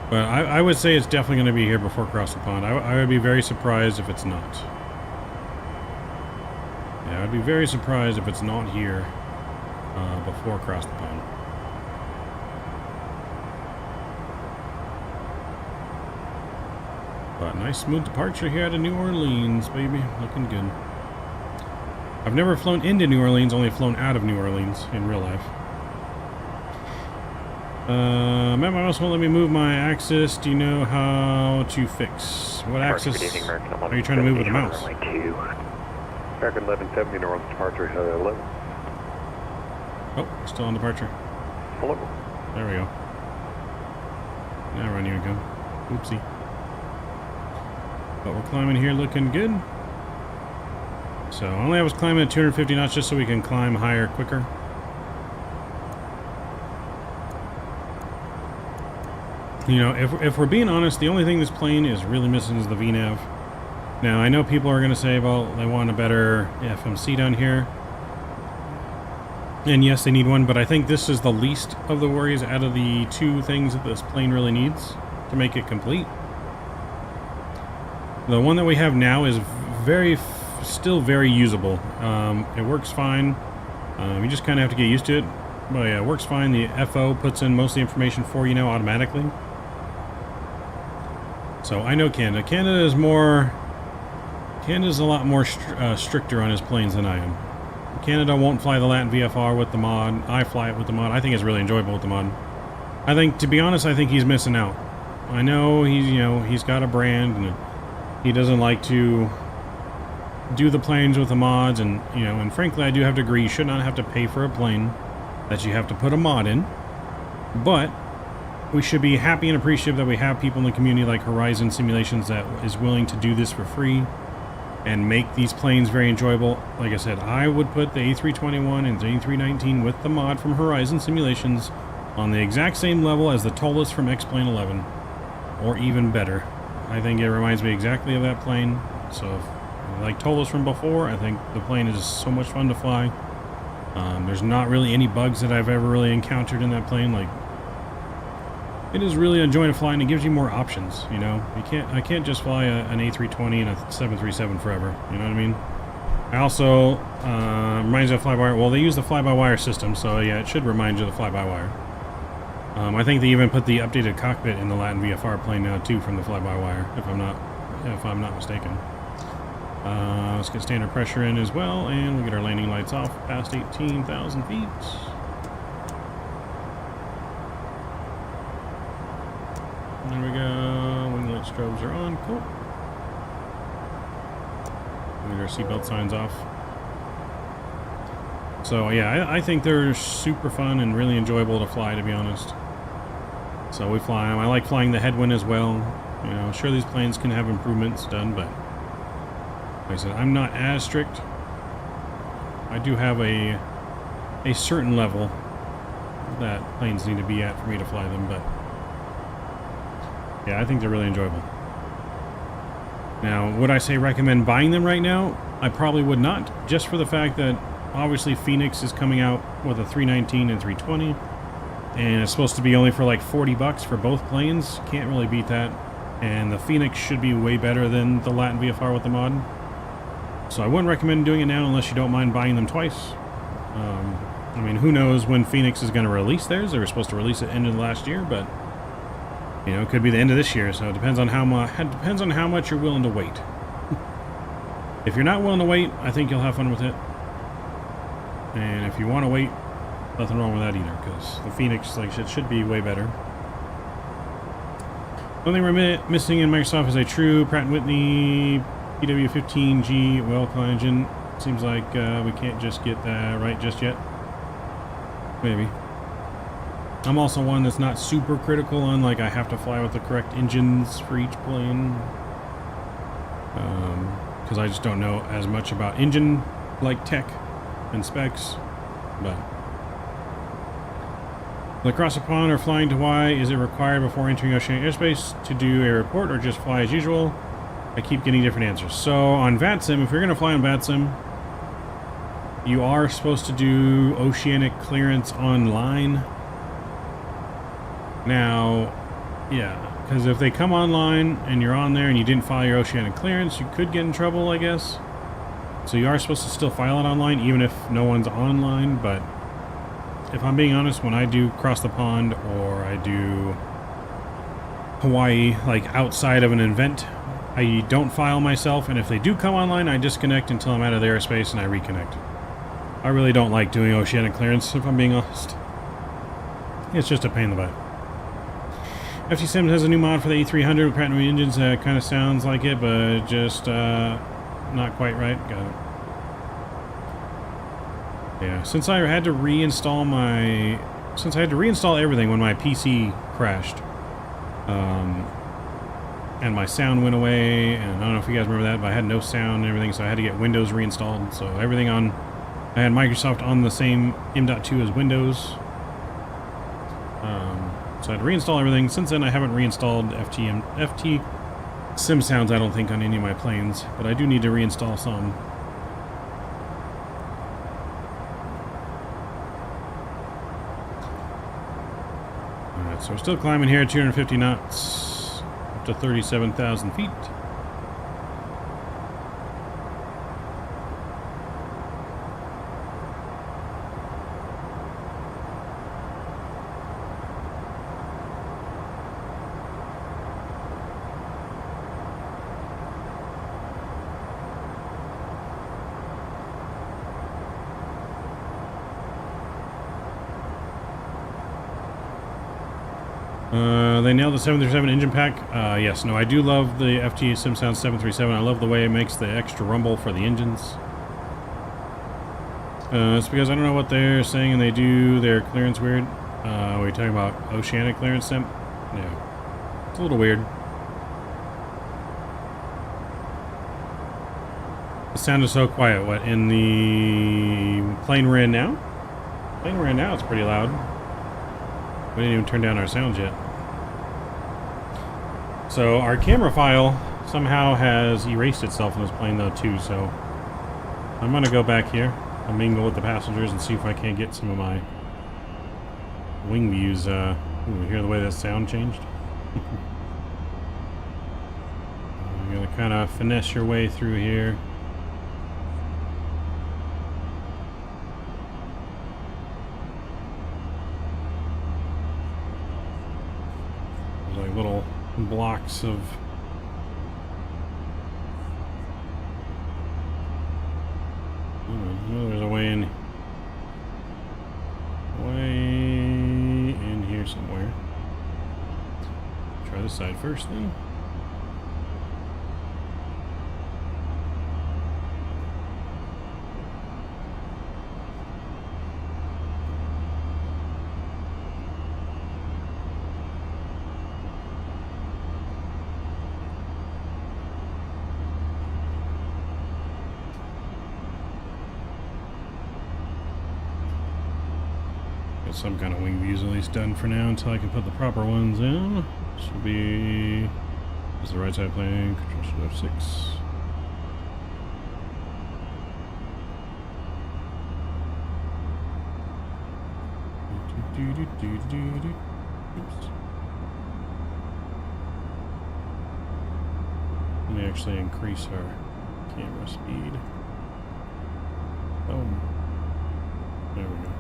But I would say it's definitely going to be here before across the pond. I would be very surprised if it's not. Yeah, I'd be very surprised if it's not here before across the pond. But nice smooth departure here out of New Orleans, baby. Looking good. I've never flown into New Orleans, only flown out of New Orleans in real life. Map mouse won't let me move my axis. Do you know how to fix? What axis are you trying to move with the mouse? American 1170 New Orleans departure, hello. Oh, still on departure. Hello. There we go. Now we're on you go. Oopsie. But we're climbing here looking good. So I only was climbing at 250 knots just so we can climb higher quicker. You know, if we're being honest, the only thing this plane is really missing is the VNAV. Now, I know people are going to say, well, they want a better FMC down here. And yes, they need one, but I think this is the least of the worries out of the two things that this plane really needs to make it complete. The one that we have now is still very usable. It works fine. You just kind of have to get used to it. But yeah, it works fine. The FO puts in most of the information for you now automatically. So I know Canada. Canada's a lot more stricter on his planes than I am. Canada won't fly the Latin VFR with the mod. I fly it with the mod. I think it's really enjoyable with the mod. I think, to be honest, I think he's missing out. I know he's got a brand and he doesn't like to do the planes with the mods, and and frankly, I do have to agree. You should not have to pay for a plane that you have to put a mod in. But we should be happy and appreciative that we have people in the community like Horizon Simulations that is willing to do this for free and make these planes very enjoyable. Like I said, I would put the A321 and the A319 with the mod from Horizon Simulations on the exact same level as the Tolus from X-Plane 11, or even better. I think it reminds me exactly of that plane. So if you like Tolus from before, I think the plane is so much fun to fly. There's not really any bugs that I've ever really encountered in that plane. Like, it is really a joy to fly, and it gives you more options. I can't just fly an A320 and a 737 forever. You know what I mean? I also reminds you of fly-by-wire. Well, they use the fly-by-wire system, so yeah, it should remind you of the fly-by-wire. I think they even put the updated cockpit in the Latin VFR plane now too, from the fly-by-wire, if I'm not mistaken. Let's get standard pressure in as well, and we'll get our landing lights off past 18,000 feet. There we go. Winglet strobes are on. Cool. We'll get our seatbelt signs off. So yeah, I think they're super fun and really enjoyable to fly, to be honest. So we fly them. I like flying the headwind as well. Sure, these planes can have improvements done, but like I said, I'm not as strict. I do have a certain level that planes need to be at for me to fly them, but yeah, I think they're really enjoyable. Now, would I say recommend buying them right now? I probably would not, just for the fact that obviously Phoenix is coming out with a 319 and 320, and it's supposed to be only for like $40 for both planes. Can't really beat that. And the Phoenix should be way better than the Latin VFR with the mod. So I wouldn't recommend doing it now unless you don't mind buying them twice. I mean, who knows when Phoenix is going to release theirs. They were supposed to release it end of last year, but it could be the end of this year. So it depends on how much you're willing to wait. If you're not willing to wait, I think you'll have fun with it. And if you want to wait, nothing wrong with that either, because the Phoenix, like I said, should be way better. One thing we're missing in Microsoft is a true Pratt & Whitney PW15G well engine. Seems like we can't just get that right just yet. Maybe. I'm also one that's not super critical on, like, I have to fly with the correct engines for each plane. Because I just don't know as much about engine, like, tech and specs. But across the pond or flying to Hawaii, is it required before entering oceanic airspace to do a report or just fly as usual? I keep getting different answers. So on Vatsim, if you're going to fly on Vatsim, you are supposed to do oceanic clearance online. Now, yeah, Because if they come online and you're on there and you didn't file your oceanic clearance, you could get in trouble, I guess. So you are supposed to still file it online, even if no one's online. But if I'm being honest, when I do cross the pond or I do Hawaii, like outside of an event, I don't file myself. And if they do come online, I disconnect until I'm out of the airspace and I reconnect. I really don't like doing oceanic clearance, if I'm being honest. It's just a pain in the butt. FT Sims has a new mod for the E300 with brand new engines. Kind of sounds like it, but just not quite right. Got it. Yeah, since I had to reinstall everything when my PC crashed, and my sound went away, and I don't know if you guys remember that, but I had no sound and everything, so I had to get Windows reinstalled. So everything on, I had Microsoft on the same M.2 as Windows. So I had to reinstall everything. Since then, I haven't reinstalled FT Sim sounds, I don't think, on any of my planes, but I do need to reinstall some. Alright, so we're still climbing here at 250 knots, up to 37,000 feet. They nailed the 737 engine pack. Yes, no, I do love the FT SimSound 737. I love the way it makes the extra rumble for the engines. It's because I don't know what they're saying and they do their clearance weird. Are we talking about oceanic clearance sim? Yeah. It's a little weird. The sound is so quiet. What, in the plane we're in now? Plane we're in now, it's pretty loud. We didn't even turn down our sounds yet. So our camera file somehow has erased itself in this plane though too, so I'm gonna go back here and mingle with the passengers and see if I can't get some of my wing views. Ooh, hear the way that sound changed? You're gonna kind of finesse your way through here. There's like little blocks of there's a way in here somewhere. Try this side first then. Some kind of wing views at least done for now until I can put the proper ones in. This will be... This is the right side plane, control F6. Oops. Let me actually increase our camera speed. Oh. There we go.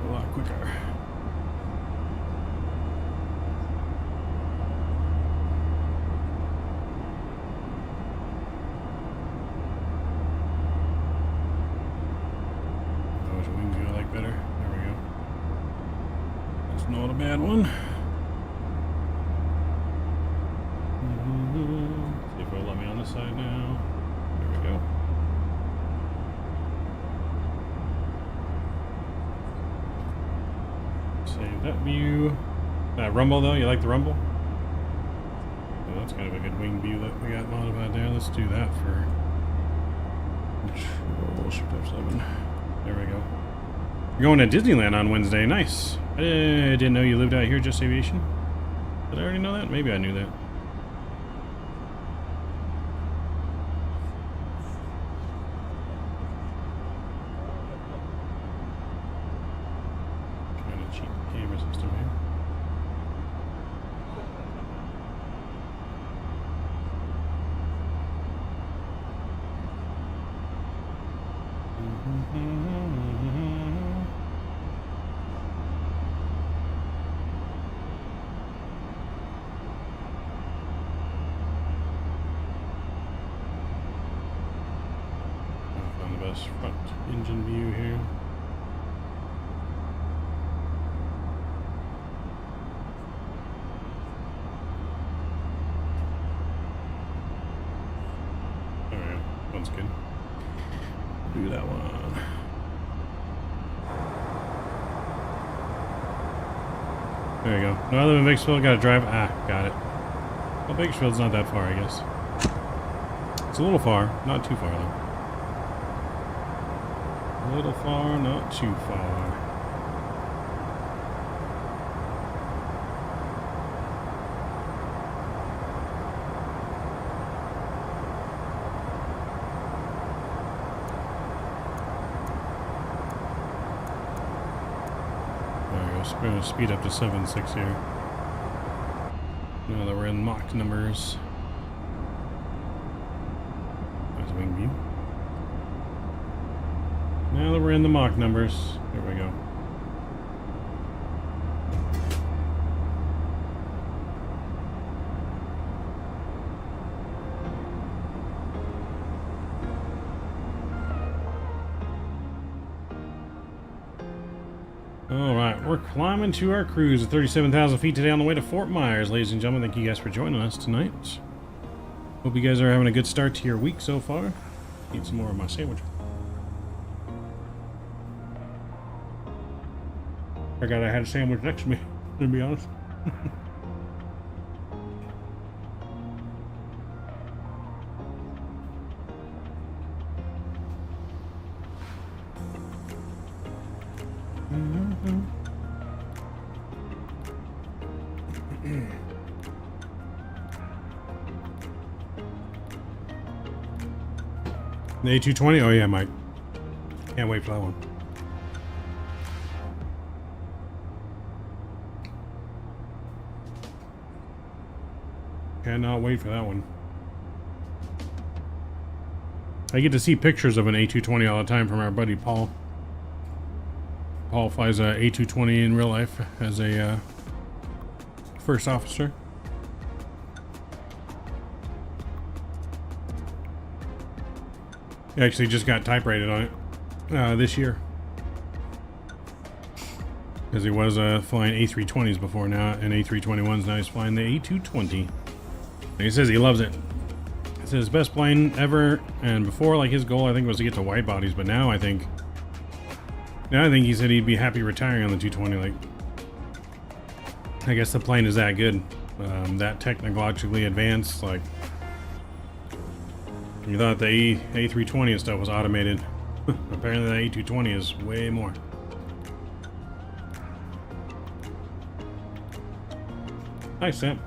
A lot quicker. Which wing do I like better? There we go. That's not a bad one. See if it'll let me on this side now. There we go. Save that view. That rumble though, you like the rumble? Oh, that's kind of a good wing view that we got modified there. Let's do that for Control Shift F7. There we go. You're going to Disneyland on Wednesday. Nice. I didn't know you lived out here, Just Aviation. Did I already know that? Maybe I knew that. Kind of cheap camera system here. one's good. Do that one. There you go. No other than Bakersfield, gotta drive. Ah, got it. Well, Bakersfield's not that far, I guess. It's a little far, not too far though. A little far, not too far. We're going to speed up to 7.6 here. Now that we're in Mach numbers. There's wing view. Now that we're in the Mach numbers, here we go. Alright, we're climbing to our cruise at 37,000 feet today on the way to Fort Myers. Ladies and gentlemen, thank you guys for joining us tonight. Hope you guys are having a good start to your week so far. Eat some more of my sandwich. I forgot I had a sandwich next to me, to be honest. The A220? Oh yeah, Mike. Can't wait for that one. Cannot wait for that one. I get to see pictures of an A220 all the time from our buddy Paul. Paul flies a A220 in real life as a first officer. He actually just got type rated on it this year. Because he was flying A320s before now, and A321s, now he's flying the A220. And he says he loves it. It's his best plane ever, and before, like, his goal I think was to get to wide bodies, but now I think he said he'd be happy retiring on the 220. Like, I guess the plane is that good, that technologically advanced. Like, you thought the A320 and stuff was automated. Apparently the A220 is way more. Hi, Sam.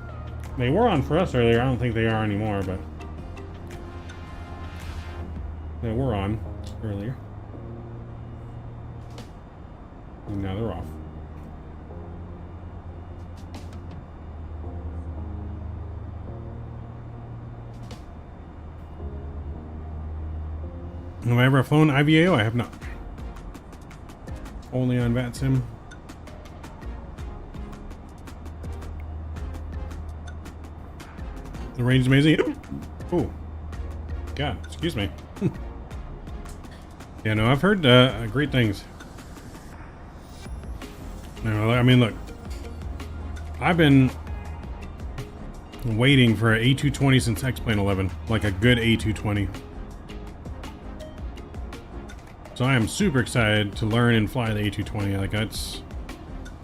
They were on for us earlier. I don't think they are anymore, but they were on earlier. And now they're off. Have I ever flown IVAO? I have not. Only on Vatsim. The range is amazing. Oh, God, excuse me. Yeah, no, I've heard great things. No, I mean, look, I've been waiting for an A220 since X-Plane 11, like a good A220. So I am super excited to learn and fly the A220. Like, that's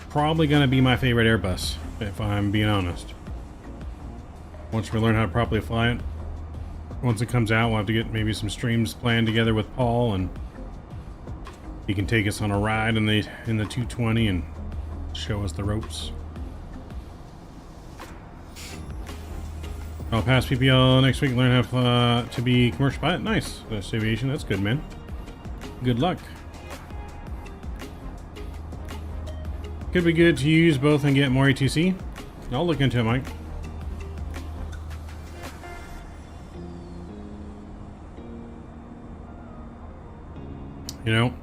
probably going to be my favorite Airbus, if I'm being honest. Once we learn how to properly fly it, once it comes out, we'll have to get maybe some streams planned together with Paul, and he can take us on a ride in the 220 and show us the ropes. I'll pass PPL next week and learn how to be commercial pilot. Nice. That's aviation. That's good, man. Good luck. Could be good to use both and get more ATC. I'll look into it, Mike. You know,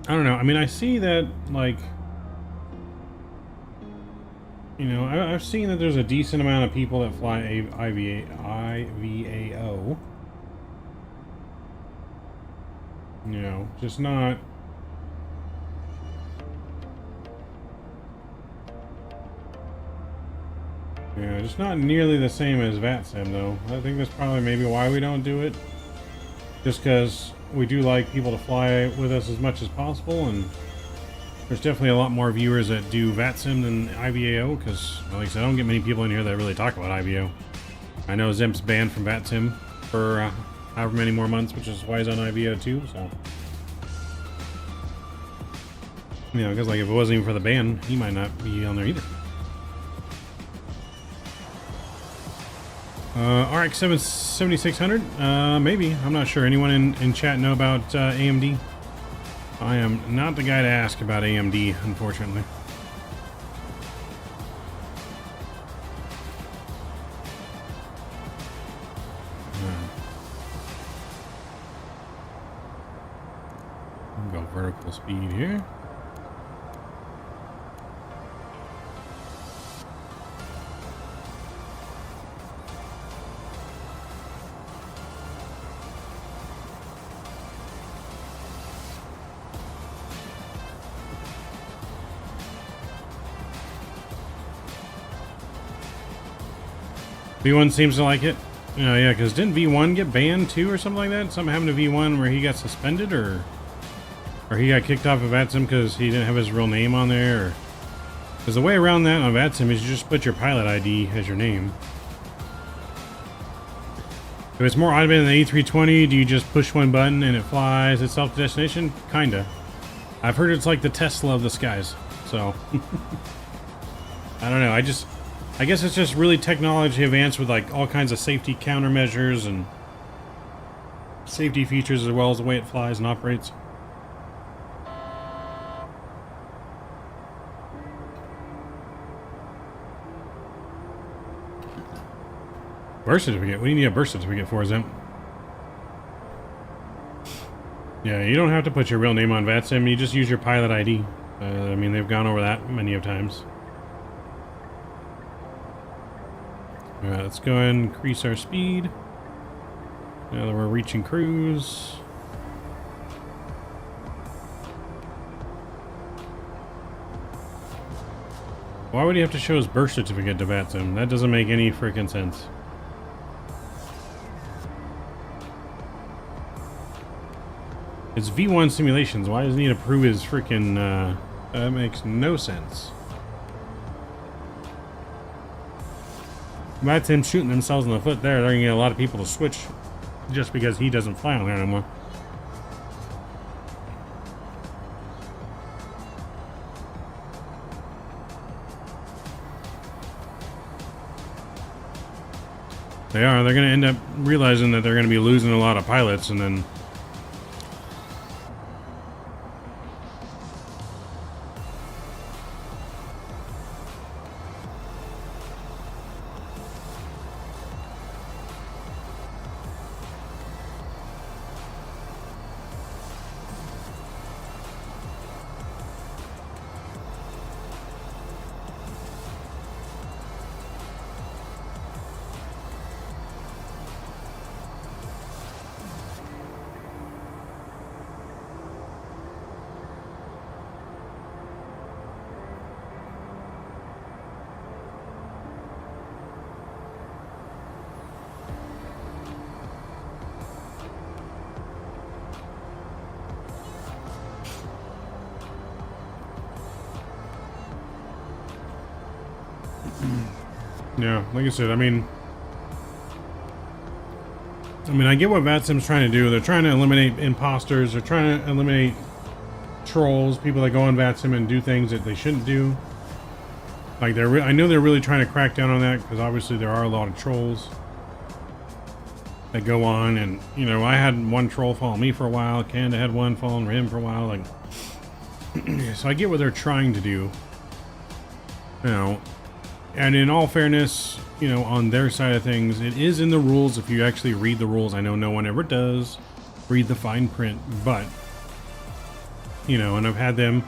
I don't know. I mean, I see that, like, you know, I've seen that there's a decent amount of people that fly IVAO. You know, just not... Yeah, just not nearly the same as Vatsim, though. I think that's probably maybe why we don't do it. just because we do like people to fly with us as much as possible, and there's definitely a lot more viewers that do Vatsim than IVAO, because, like I said, I don't get many people in here that really talk about IVAO. I know Zemp's banned from Vatsim for however many more months, which is why he's on IVAO too, so... You know, because like if it wasn't even for the ban, he might not be on there either. RX 7600, maybe. I'm not sure. Anyone in chat know about AMD? I am not the guy to ask about AMD, unfortunately. Go vertical speed here. V1 seems to like it. Yeah, because didn't V1 get banned too or something like that? Something happened to V1 where he got suspended or he got kicked off of Vatsim because he didn't have his real name on there? Because the way around that on Vatsim is you just put your pilot ID as your name. If it's more automated than the A320, do you just push one button and it flies itself to destination? Kinda. I've heard it's like the Tesla of the skies, so... I don't know, I guess it's just really technology advanced with like all kinds of safety countermeasures and safety features as well as the way it flies and operates. Birth certificate? What do you need a birth certificate for, Zim? Yeah, you don't have to put your real name on Vatsim, you just use your pilot ID. I mean, they've gone over that many of times. Alright, let's go ahead and increase our speed. Now that we're reaching cruise. Why would he have to show his birth certificate to Vatsim? That doesn't make any freaking sense. It's V1 simulations. Why doesn't he need to prove his freaking, that makes no sense. That's him shooting themselves in the foot there. They're gonna get a lot of people to switch just because he doesn't fly on there anymore. They are. They're gonna end up realizing that they're gonna be losing a lot of pilots, and then yeah, like I said, I mean, I get what Vatsim's trying to do. They're trying to eliminate imposters. They're trying to eliminate trolls, people that go on Vatsim and do things that they shouldn't do. Like, I know they're really trying to crack down on that, because obviously there are a lot of trolls that go on, and, you know, I had one troll follow me for a while. Canada had one following him for a while, like, so I get what they're trying to do, you know. And in all fairness, you know, on their side of things, it is in the rules if you actually read the rules. I know no one ever does read the fine print, but, you know, and I've had them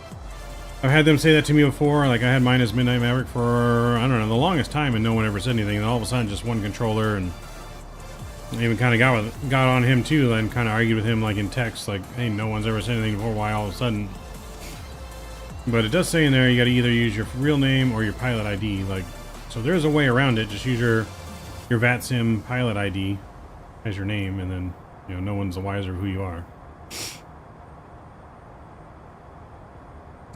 say that to me before. Like, I had mine as Midnight Maverick for, I don't know, the longest time, and no one ever said anything. And all of a sudden, just one controller, and I even kind of got on him too, and kind of argued with him, like, in text, like, hey, no one's ever said anything before, why all of a sudden? But it does say in there you got to either use your real name or your pilot ID, like, so there's a way around it. Just use your Vatsim pilot ID as your name, and then you know, no one's the wiser of who you are.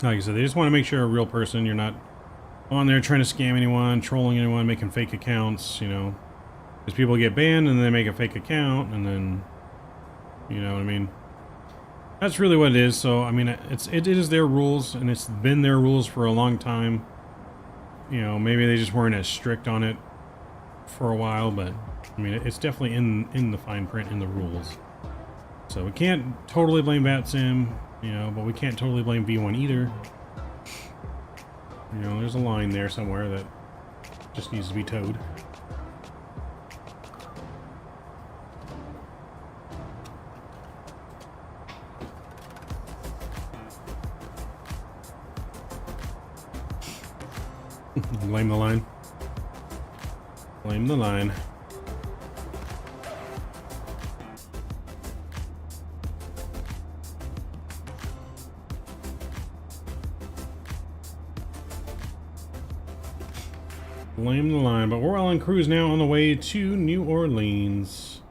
Like I said, they just want to make sure you're a real person. You're not on there trying to scam anyone, trolling anyone, making fake accounts, you know. Because people get banned and they make a fake account and then, you know what I mean? That's really what it is. So, I mean, it is their rules, and it's been their rules for a long time. You know, maybe they just weren't as strict on it for a while, but I mean, it's definitely in the fine print, in the rules. So we can't totally blame Vatsim, you know, but we can't totally blame V1 either. You know, there's a line there somewhere that just needs to be towed. Blame the line. Blame the line. Blame the line, but we're all on cruise now on the way to New Orleans.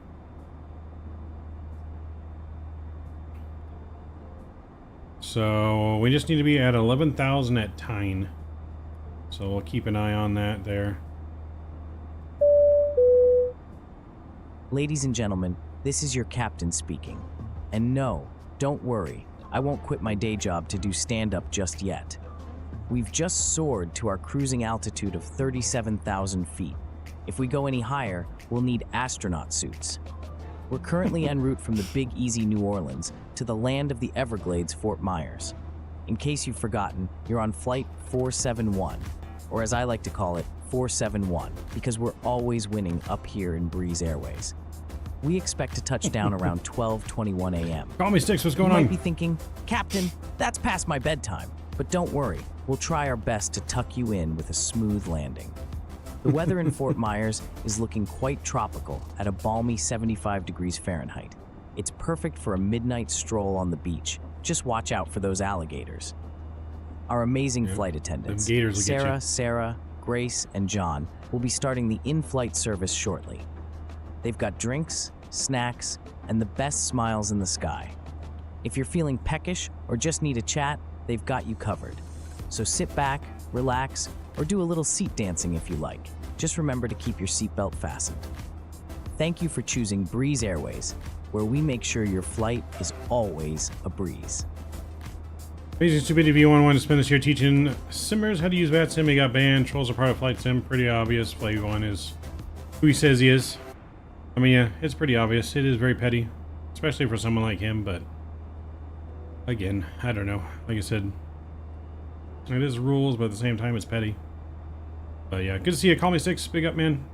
So we just need to be at 11,000 at Tyne. So we'll keep an eye on that there. Ladies and gentlemen, this is your captain speaking. And no, don't worry, I won't quit my day job to do stand-up just yet. We've just soared to our cruising altitude of 37,000 feet. If we go any higher, we'll need astronaut suits. We're currently en route from the Big Easy New Orleans to the land of the Everglades, Fort Myers. In case you've forgotten, you're on flight 471, or as I like to call it, 471, because we're always winning up here in Breeze Airways. We expect to touch down around 12:21 a.m. Call me Sticks, what's going You on? might be thinking, Captain, that's past my bedtime. But don't worry, we'll try our best to tuck you in with a smooth landing. The weather in Fort Myers is looking quite tropical at a balmy 75 degrees Fahrenheit. It's perfect for a midnight stroll on the beach. Just watch out for those alligators. Our amazing flight attendants, Sarah, Grace, and John, will be starting the in-flight service shortly. They've got drinks, snacks, and the best smiles in the sky. If you're feeling peckish or just need a chat, they've got you covered. So sit back, relax, or do a little seat dancing if you like. Just remember to keep your seatbelt fastened. Thank you for choosing Breeze Airways, where we make sure your flight is always a breeze. Amazing Stupidity V1 wanted to spend this year teaching simmers how to use Vatsim. He got banned. Trolls are part of Flight Sim. Pretty obvious. Flight V1 is who he says he is. I mean, yeah, it's pretty obvious. It is very petty, especially for someone like him, but again, I don't know. Like I said, it is rules, but at the same time, it's petty. But yeah, good to see you. Call me Six. Big up, man.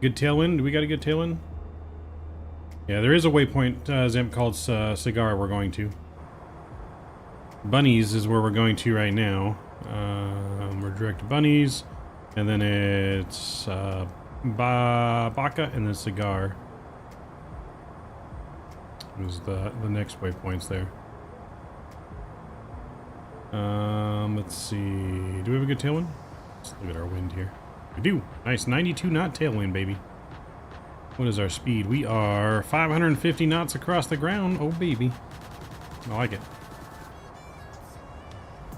Good tailwind. Do we got a good tailwind? Yeah, there is a waypoint, Zemp, called Cigar we're going to. Bunnies is where we're going to right now. We're direct to Bunnies, and then it's Baca and then Cigar. Is the next waypoints there. Let's see. Do we have a good tailwind? Let's look at our wind here. We do. Nice 92 knot tailwind, baby. What is our speed? We are 550 knots across the ground. Oh, baby. I like it.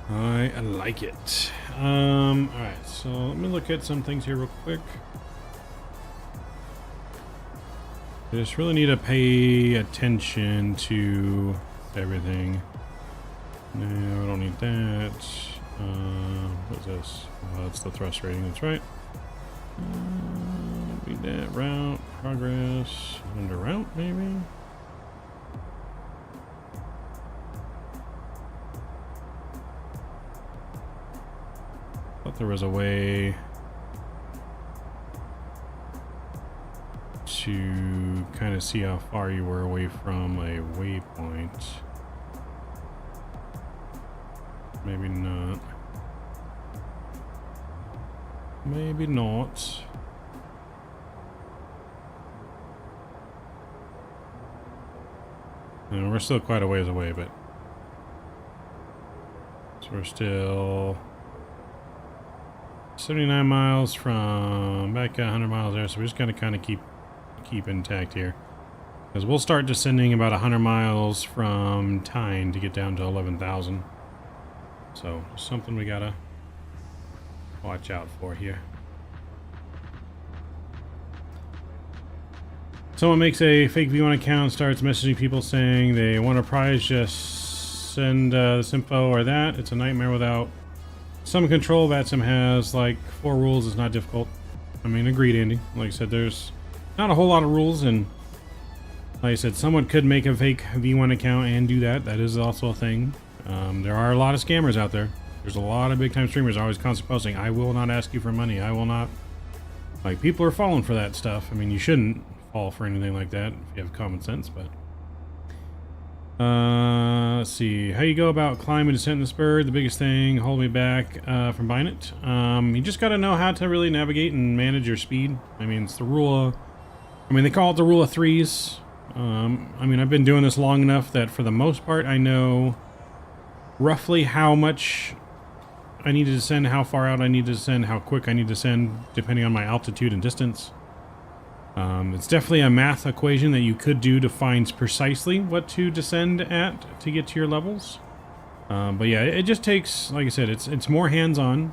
I like it. Alright, so let me look at some things here real quick. I just really need to pay attention to everything. No, I don't need that. What's this? Oh, that's the thrust rating, that's right. Need that. Route, progress, under route, maybe? Thought there was a way to kind of see how far you were away from a waypoint. Maybe not. Maybe not. And we're still quite a ways away, but so we're still 79 miles from back at 100 miles there, so we're just gonna kind of keep intact here. Because we'll start descending about 100 miles from Tyne to get down to 11,000. So, something we gotta watch out for here. Someone makes a fake V1 account, starts messaging people saying they want a prize, just send this info or that. It's a nightmare without some control. Vatsim has like 4 rules. It's not difficult. I mean, agreed, Andy. Like I said, there's not a whole lot of rules, and like I said, someone could make a fake V1 account and do that. That is also a thing. There are a lot of scammers out there. There's a lot of big time streamers always constantly posting, I will not ask you for money. I will not. Like, people are falling for that stuff. I mean, you shouldn't fall for anything like that if you have common sense, but let's see how you go about climbing descent in this bird. The biggest thing holding me back from buying it, you just got to know how to really navigate and manage your speed. I mean, it's the rule of, I mean, they call it the rule of threes. I mean, I've been doing this long enough that for the most part I know roughly how much I need to descend, how far out I need to descend, how quick I need to descend, depending on my altitude and distance. It's definitely a math equation that you could do to find precisely what to descend at to get to your levels. But yeah, it just takes, like I said, it's more hands-on.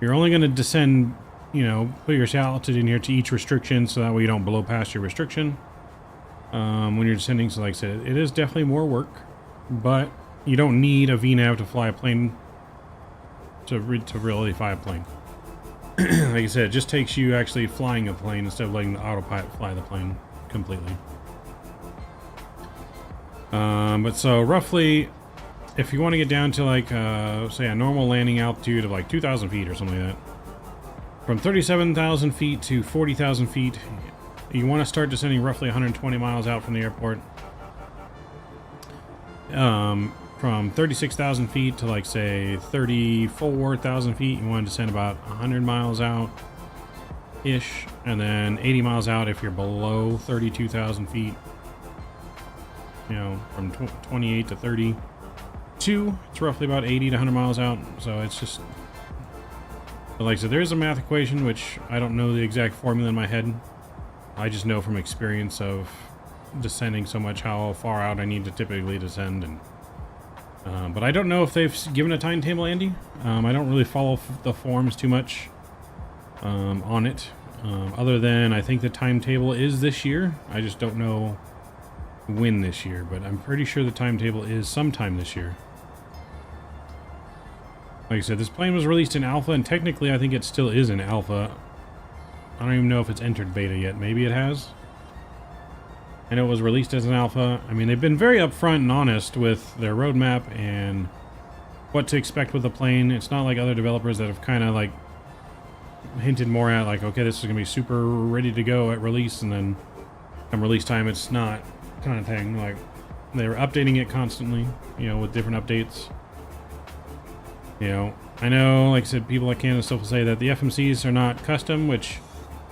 You're only going to descend, you know, put your altitude in here to each restriction, so that way you don't blow past your restriction when you're descending. So like I said, it is definitely more work, but you don't need a VNAV to fly a plane, to really fly a plane. Like I said, it just takes you actually flying a plane instead of letting the autopilot fly the plane completely. But so roughly, if you want to get down to like, say a normal landing altitude of like 2,000 feet or something like that, from 37,000 feet to 40,000 feet, you want to start descending roughly 120 miles out from the airport. From 36,000 feet to like say 34,000 feet, you want to descend about 100 miles out ish, and then 80 miles out if you're below 32,000 feet. You know, from 28 to 32, it's roughly about 80 to 100 miles out. So it's just, but like I said, there's a math equation which I don't know the exact formula in my head. I just know from experience of descending so much how far out I need to typically descend. And but I don't know if they've given a timetable, Andy. I don't really follow the forums too much on it, other than I think the timetable is this year. I just don't know when this year, but I'm pretty sure the timetable is sometime this year. Like I said, this plane was released in alpha, and technically I think it still is in alpha. I don't even know if it's entered beta yet. Maybe it has. I know it was released as an alpha. I mean, they've been very upfront and honest with their roadmap and what to expect with the plane. It's not like other developers that have kind of like hinted more at like, okay, this is going to be super ready to go at release, and then come release time, it's not, kind of thing. Like, they were updating it constantly, you know, with different updates. You know, I know, like I said, people like Canada still say that the FMCs are not custom, which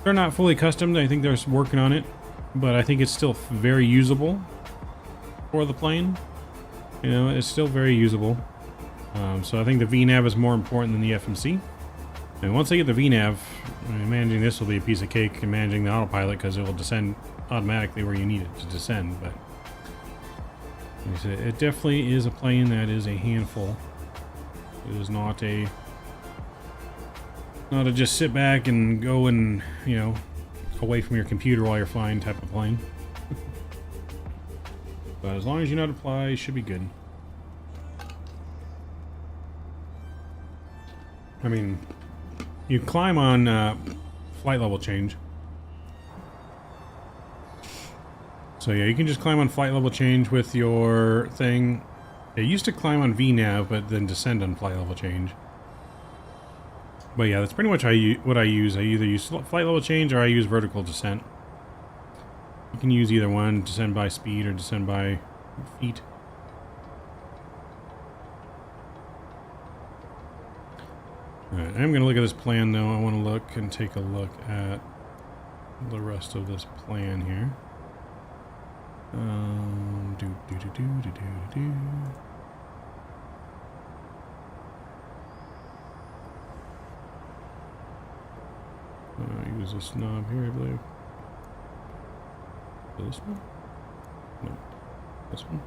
they're not fully custom. I think they're working on it. But I think it's still very usable for the plane. You know, it's still very usable. So I think the VNAV is more important than the FMC. And once I get the VNAV, managing this will be a piece of cake, and managing the autopilot, because it will descend automatically where you need it to descend. But like I said, it definitely is a plane that is a handful. It is not a just sit back and go and, you know, away from your computer while you're flying type of plane. But as long as you know how to fly, you should be good. I mean, you climb on flight level change. So yeah, you can just climb on flight level change with your thing. It used to climb on VNAV, but then descend on flight level change. But yeah, that's pretty much what I use. I either use flight level change or I use vertical descent. You can use either one, descend by speed or descend by feet. Alright, I'm going to look at this plan though. I want to look and take a look at the rest of this plan here. Use this knob here, I believe. This one? No, this one.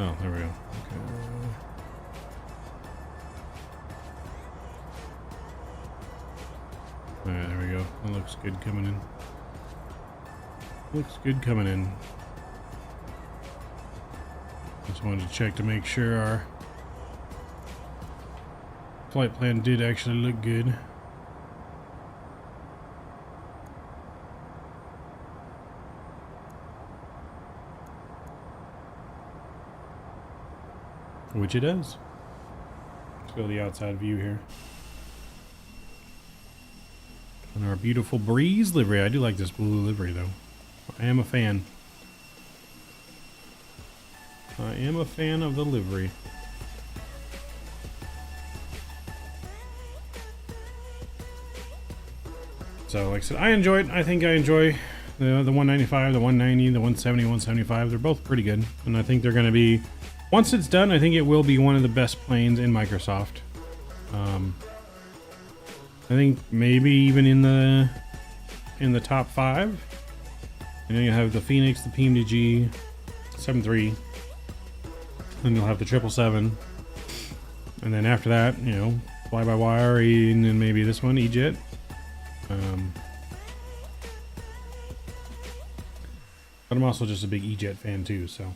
Oh, there we go. Okay. Alright, there we go. That looks good coming in. Looks good coming in. Just wanted to check to make sure our flight plan did actually look good. Which it does. Let's go to the outside view here. And our beautiful Breeze livery. I do like this blue livery though. I am a fan. I am a fan of the livery. So like I said, I enjoy it. I think I enjoy the 195, the 190, the 170, 175. They're both pretty good. And I think they're going to be, once it's done, I think it will be one of the best planes in Microsoft. I think maybe even in the top 5. And then you have the Phoenix, the PMDG, 7.3. Then you'll have the 777. And then after that, you know, fly-by-wire, and then maybe this one, E-Jet. But I'm also just a big E-Jet fan too, so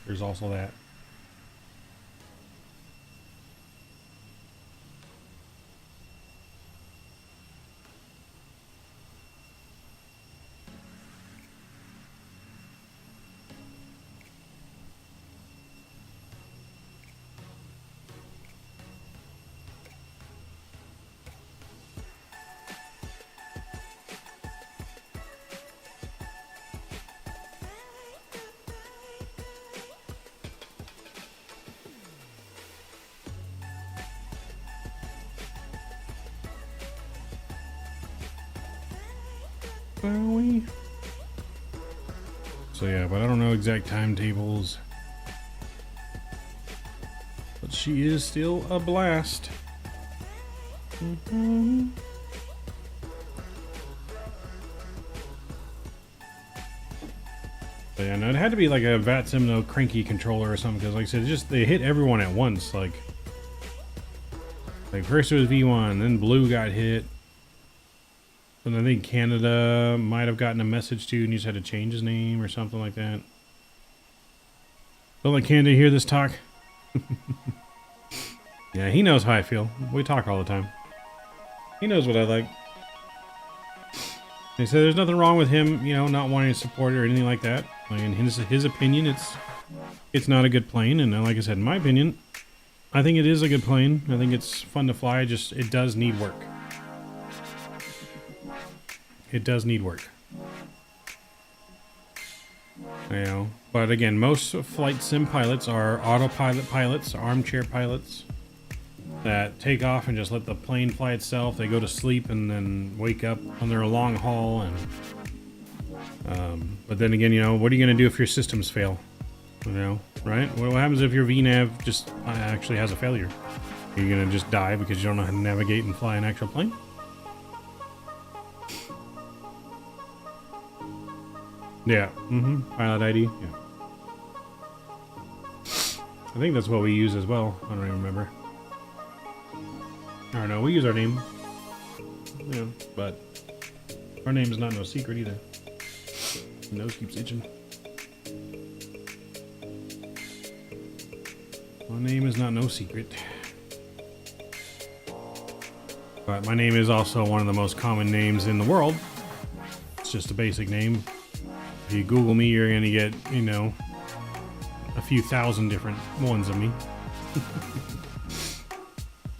there's also that. So yeah, but I don't know exact timetables. But she is still a blast. But yeah, no, it had to be like a Vatsim no cranky controller or something, because like I said, just they hit everyone at once. Like first it was V1, then Blue got hit. And I think Canada might have gotten a message too, and you just had to change his name or something like that. Don't let Canada hear this talk. Yeah, he knows how I feel. We talk all the time. He knows what I like. They said there's nothing wrong with him, you know, not wanting to support it or anything like that. Like in his opinion, it's not a good plane, and like I said, in my opinion, I think it is a good plane. I think it's fun to fly. Just it does need work. It does need work. You know, but again, most flight sim pilots are autopilot pilots, armchair pilots that take off and just let the plane fly itself. They go to sleep and then wake up on their long haul. And but then again, you know, what are you going to do if your systems fail? You know, right? What happens if your VNav just actually has a failure? Are you going to just die because you don't know how to navigate and fly an actual plane? Yeah, pilot ID, yeah. I think that's what we use as well. I don't even remember. I don't know, we use our name. Yeah, but our name is not no secret either. My nose keeps itching. My name is not no secret. But my name is also one of the most common names in the world. It's just a basic name. If you Google me, you're gonna get, you know, a few thousand different ones of me.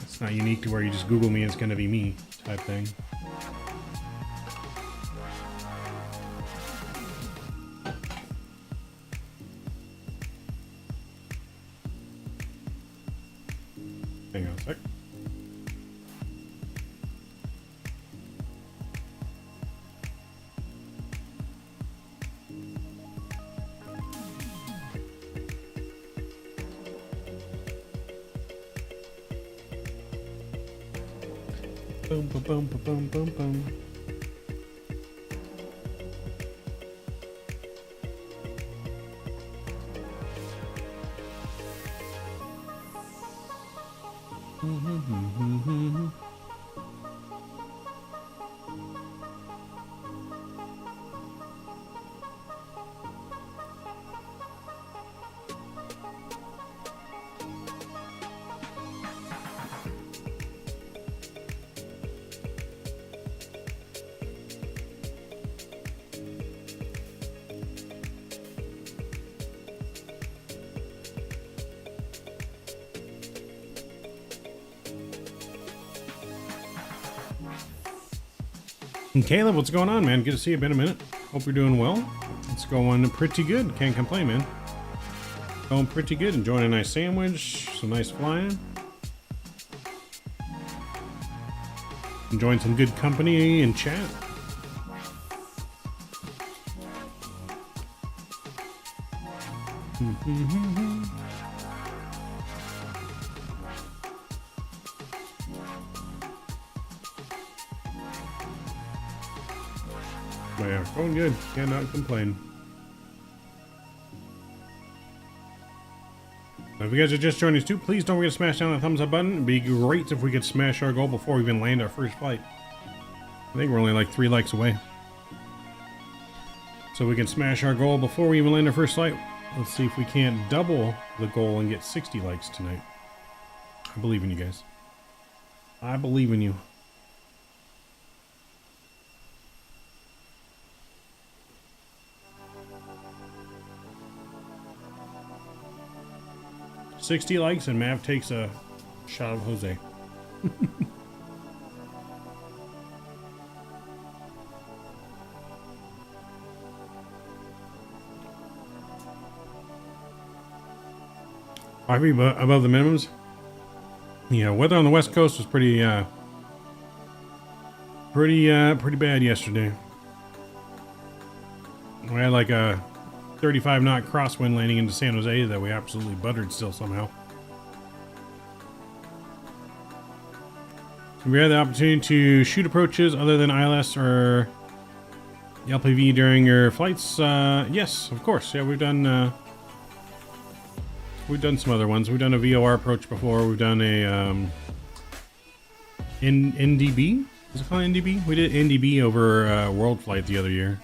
It's not unique to where you just Google me and it's gonna be me type thing. Hang on a sec. Boom, boom, boom, boom, boom, boom, boom. And Caleb, what's going on, man? Good to see you. Been a minute. Hope you're doing well. It's going pretty good. Can't complain, man. Going pretty good. Enjoying a nice sandwich. Some nice flying. Enjoying some good company and chat. But yeah, going good. Cannot complain. Now, if you guys are just joining us too, please don't forget to smash down the thumbs up button. It'd be great if we could smash our goal before we even land our first flight. I think we're only like 3 likes away. So we can smash our goal before we even land our first flight. Let's see if we can't double the goal and get 60 likes tonight. I believe in you guys. I believe in you. $60 likes and Mav takes a shot of Jose. Above the minimums. Yeah, weather on the west coast was pretty bad yesterday. We had like a 35 knot crosswind landing into San Jose that we absolutely buttered still somehow. We had the opportunity to shoot approaches other than ILS or LPV during your flights. Yes, of course. Yeah, we've done some other ones. We've done a VOR approach before. We've done a NDB. Is it called NDB? We did NDB over World Flight the other year.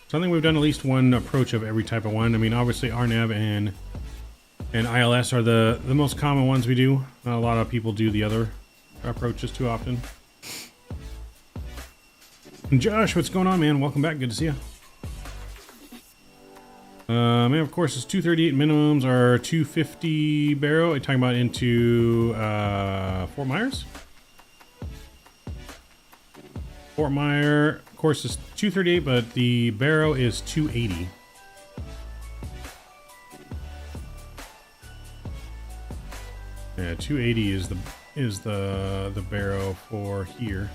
So I think we've done at least one approach of every type of one. I mean, obviously RNAV and ILS are the most common ones we do. Not a lot of people do the other approaches too often. And Josh, what's going on, man? Welcome back. Good to see you. And of course, it's 238 minimums are 250 Barrow. Are you talking about into Fort Myers? Fort Myers, of course, is 238, but the Barrow is 280. Yeah, 280 is the Barrow for here.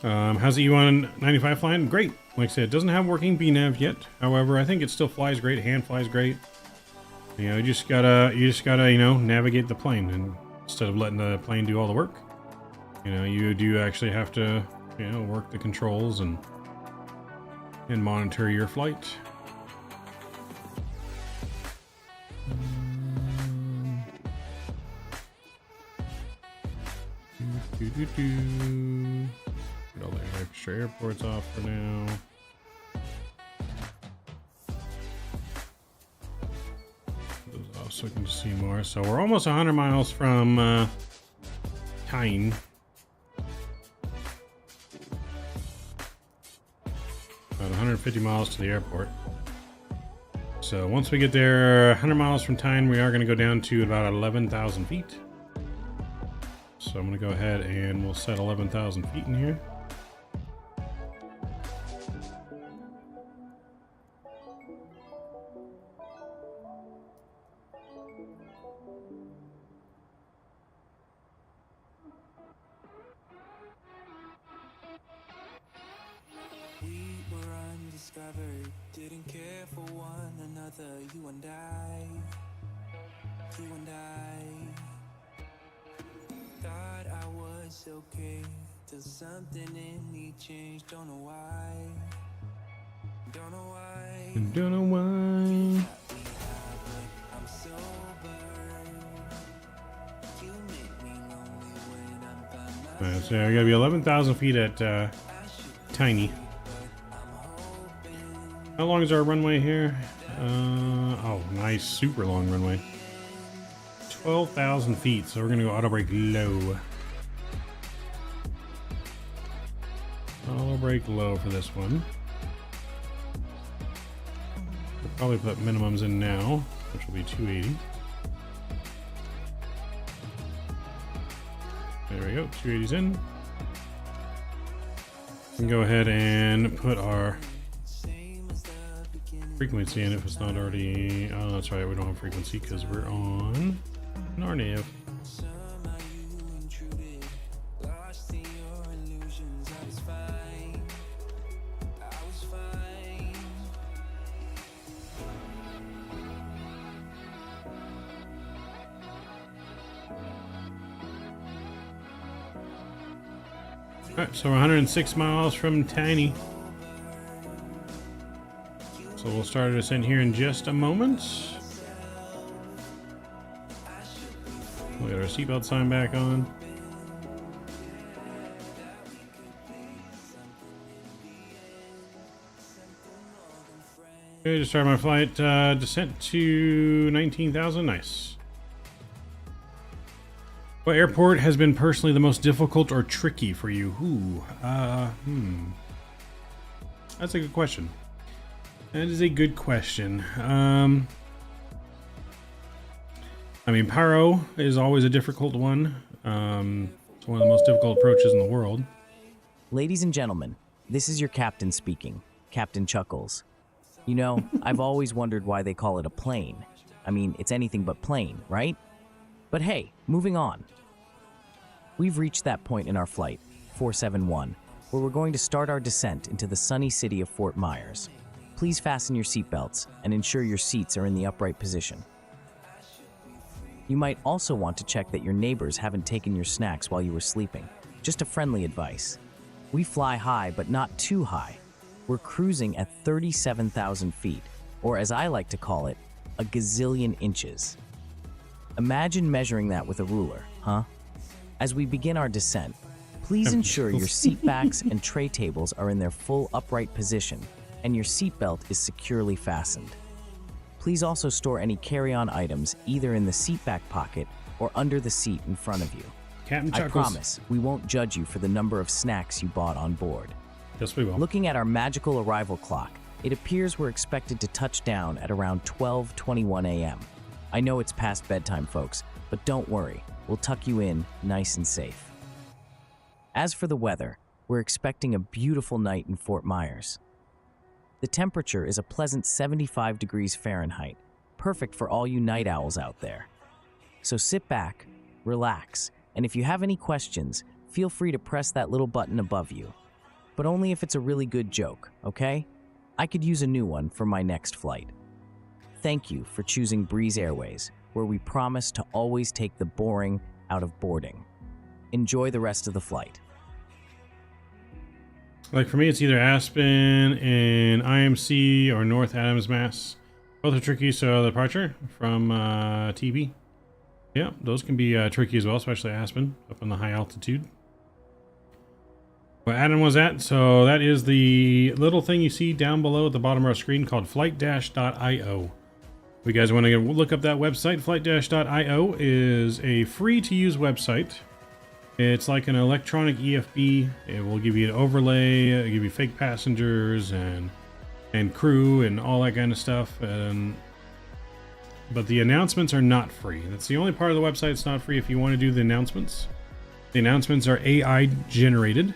How's the E-195 flying? Great. Like I said, it doesn't have working BNAV yet. However, I think it still flies great. Hand flies great. You know, you just gotta, you know, navigate the plane, and instead of letting the plane do all the work, you know, you do actually have to, you know, work the controls and monitor your flight. Get all the extra airports off for now. Those off so we can see more. So we're almost 100 miles from Tyne. About 150 miles to the airport. So once we get there, 100 miles from Tyne, we are going to go down to about 11,000 feet. So I'm going to go ahead and we'll set 11,000 feet in here. didn't care for one another, you and I. Thought I was okay till something in me changed. Don't know why. Don't know why. Don't know why. I'm sober. You make me lonely when I'm by myself. Alright, so I gotta be 11,000 feet at Tiny. How long is our runway here? Oh, nice, super long runway. 12,000 feet, so we're gonna go auto brake low. Auto brake low for this one. We'll probably put minimums in now, which will be 280. There we go, 280's in. We can go ahead and put our frequency in if it's not already. Oh, that's right, we don't have frequency because we're on Narnia. Alright, so we're 106 miles from Tiny. So we'll start our descent here in just a moment. We'll get our seatbelt sign back on. Okay, just start my flight. Descent to 19,000. Nice. What airport has been personally the most difficult or tricky for you? Ooh, that's a good question. That is a good question. I mean, Pyro is always a difficult one. It's one of the most difficult approaches in the world. Ladies and gentlemen, this is your captain speaking, Captain Chuckles. You know, I've always wondered why they call it a plane. I mean, it's anything but plane, right? But hey, moving on. We've reached that point in our flight, 471, where we're going to start our descent into the sunny city of Fort Myers. Please fasten your seatbelts and ensure your seats are in the upright position. You might also want to check that your neighbors haven't taken your snacks while you were sleeping. Just a friendly advice. We fly high, but not too high. We're cruising at 37,000 feet, or as I like to call it, a gazillion inches. Imagine measuring that with a ruler, huh? As we begin our descent, please ensure your seat backs and tray tables are in their full upright position and your seatbelt is securely fastened. Please also store any carry-on items either in the seat back pocket or under the seat in front of you. Captain I Chuckles. promise we won't judge you for the number of snacks you bought on board. Yes, we will. Looking at our magical arrival clock, it appears we're expected to touch down at around 12:21 a.m. I know it's past bedtime, folks, but don't worry. We'll tuck you in nice and safe. As for the weather, we're expecting a beautiful night in Fort Myers. The temperature is a pleasant 75 degrees Fahrenheit, perfect for all you night owls out there. So sit back, relax, and if you have any questions, feel free to press that little button above you. But only if it's a really good joke, okay? I could use a new one for my next flight. Thank you for choosing Breeze Airways, where we promise to always take the boring out of boarding. Enjoy the rest of the flight. Like for me, it's either Aspen and IMC or North Adams, Mass. Both are tricky, so the departure from TB. Yeah, those can be tricky as well, especially Aspen, up in the high altitude. Where Adam was at, so that is the little thing you see down below at the bottom of our screen called flightdash.io. If you guys want to look up that website, flightdash.io is a free-to-use website. It's like an electronic EFB. It will give you an overlay, it'll give you fake passengers and crew and all that kind of stuff. But the announcements are not free. That's the only part of the website that's not free if you want to do the announcements. The announcements are AI generated.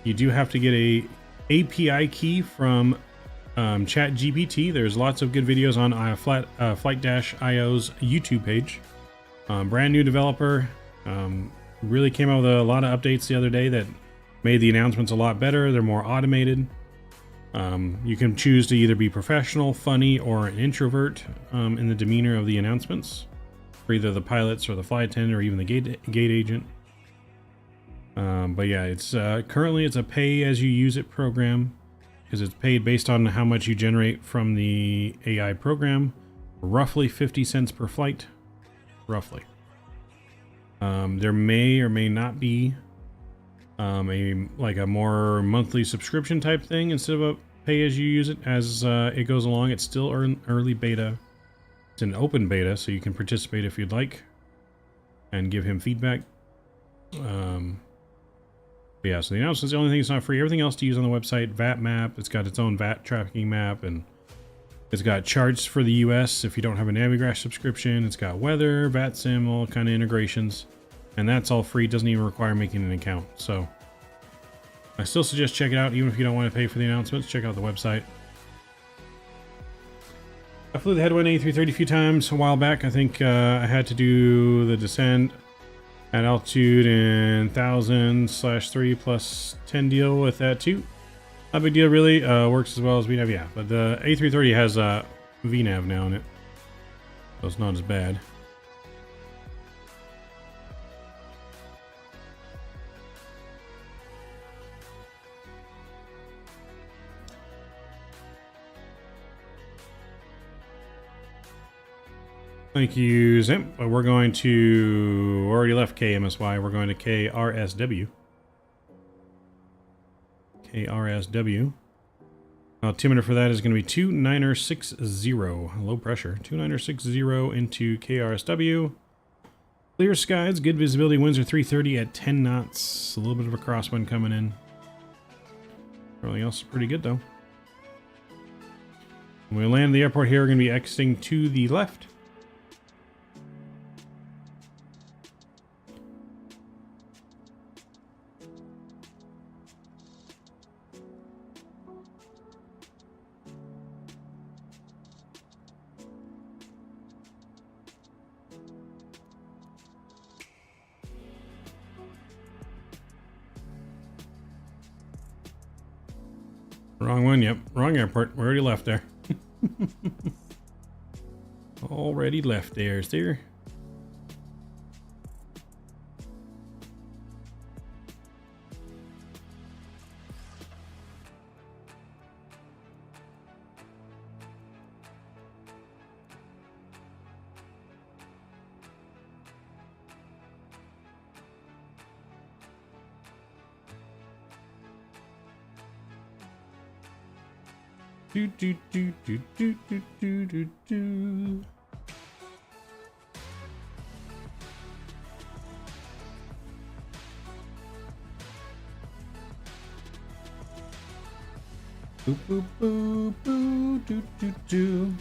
You do have to get a API key from ChatGPT. There's lots of good videos on Flight-IO's YouTube page. Brand new developer. Really came out with a lot of updates the other day that made the announcements a lot better. They're more automated. You can choose to either be professional, funny, or an introvert in the demeanor of the announcements for either the pilots or the flight attendant or even the gate agent. But yeah, it's currently it's a pay-as-you-use-it program because it's paid based on how much you generate from the AI program. Roughly 50 cents per flight, roughly. There may or may not be a more monthly subscription type thing instead of a pay-as-you-use-it as it goes along. It's still early beta. It's an open beta, so you can participate if you'd like and give him feedback. But yeah, so the announcement's the only thing that's not free. Everything else to use on the website, VAT map, it's got its own VAT tracking map, and it's got charts for the US if you don't have a Navigrash subscription. It's got weather, Vatsim, all kind of integrations. And that's all free, doesn't even require making an account. So I still suggest check it out, even if you don't want to pay for the announcements. Check out the website. I flew the Headwind A330 a few times a while back. I think I had to do the descent at altitude and 1000/3 plus 10 deal with that too. Not a big deal really. Works as well as VNAV, yeah. But the A330 has VNAV now in it, so it's not as bad. Thank you, Zimp. But we're going to already left KMSY. We're going to KRSW. KRSW. Altimeter for that is going to be 2960. Low pressure. 2960 into KRSW. Clear skies, good visibility. Winds are 330 at 10 knots. A little bit of a crosswind coming in. Everything else is pretty good though. When we land at the airport here, we're going to be exiting to the left. Wrong one, yep. Wrong airport. We already left there. Already left there, sir. Do do do do do do do do do. Boo boo boo boo do do do.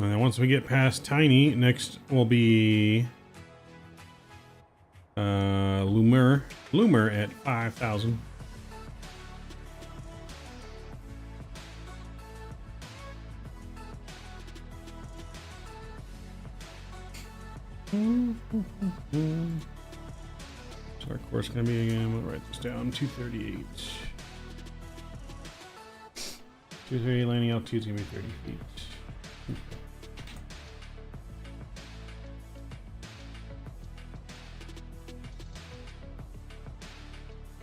And then once we get past Tiny, next will be Loomer at 5,000. So our course going to be again, we'll write this down, 238. 238 landing altitude is going to be 30 feet.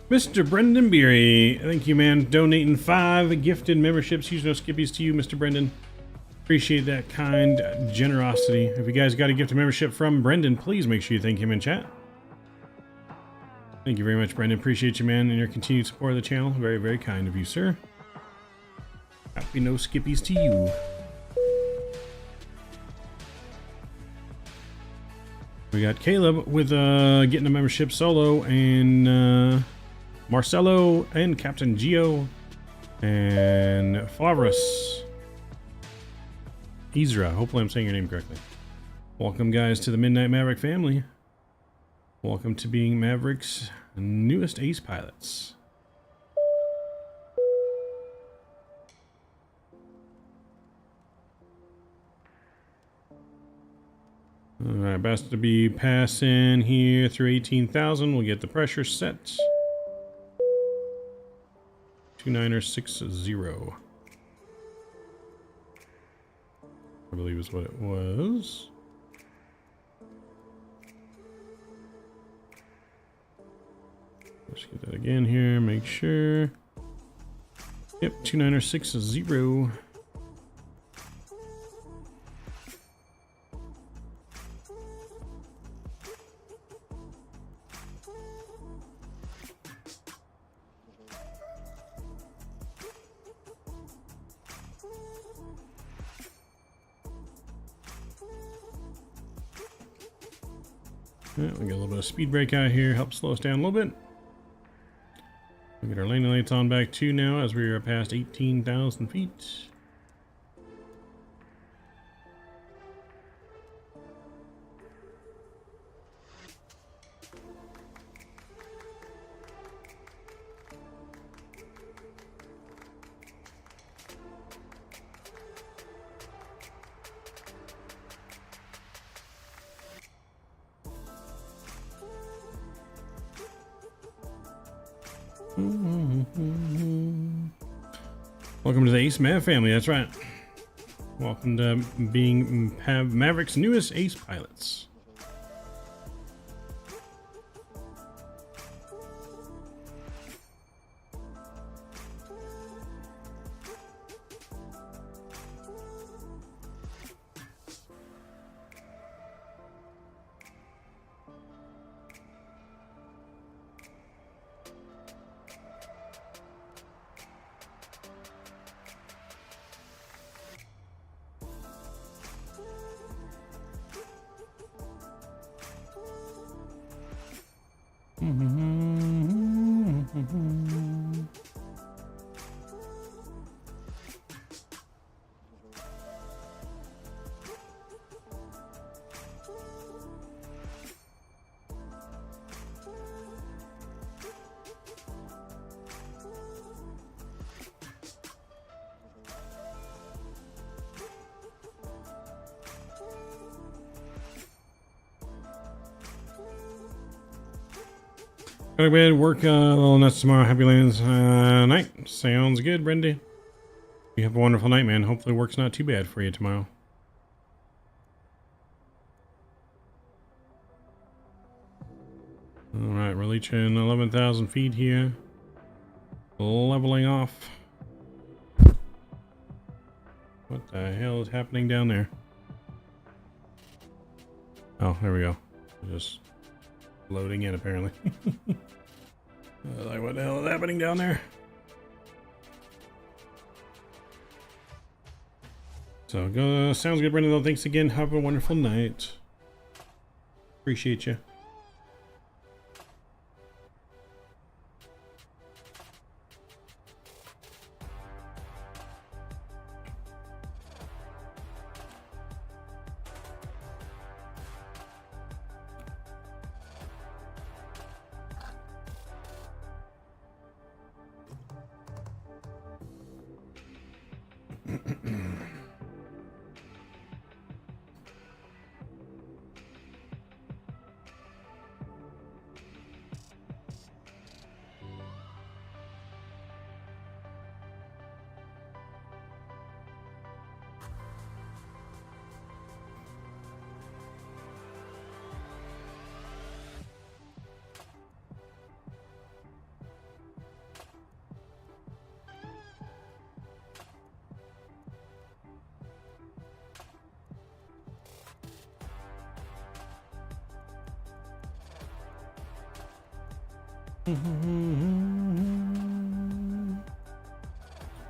Mr. Brendan Beery, thank you, man. Donating 5 gifted memberships. Use no skippies to you, Mr. Brendan. Appreciate that kind generosity. If you guys got a gifted membership from Brendan, please make sure you thank him in chat. Thank you very much, Brendan. Appreciate you, man, and your continued support of the channel. Very, very kind of you, sir. Happy no skippies to you. We got Caleb with getting a membership solo, and Marcelo and Captain Geo and Flavros. Ezra, hopefully I'm saying your name correctly. Welcome guys to the Midnight Maverick family. Welcome to being Maverick's newest ace pilots. Alright, best to be passing here through 18,000. We'll get the pressure set. 2960. I believe is what it was. Let's get that again here, make sure. Yep, 2960. Yeah, we get a little bit of speed brake out here, help slow us down a little bit. We get our landing lights on back too now as we are past 18,000 feet. Welcome to the Ace Mav family, that's right. Welcome to being Maverick's newest ace pilots. Gotta go to bed, work a little nuts tomorrow. Happy lands night. Sounds good, Brendy. You have a wonderful night, man. Hopefully work's not too bad for you tomorrow. Alright, we're reaching 11,000 feet here. Leveling off. What the hell is happening down there? Oh, there we go. Just loading in, apparently. Like, what the hell is happening down there? So, sounds good, Brendan, though. Thanks again. Have a wonderful night. Appreciate you.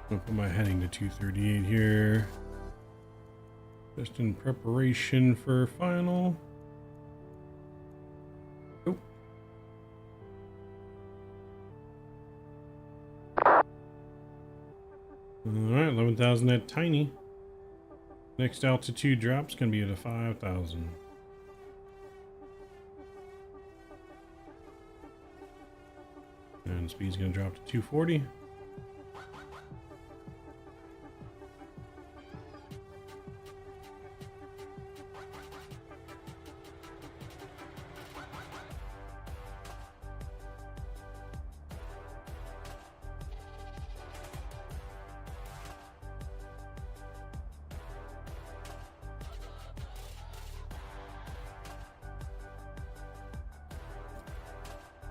I'll put my heading to 238 here. Just in preparation for final. Alright, 11,000 at tiny. Next altitude drop's gonna be at 5,000. And speed's gonna drop to 240.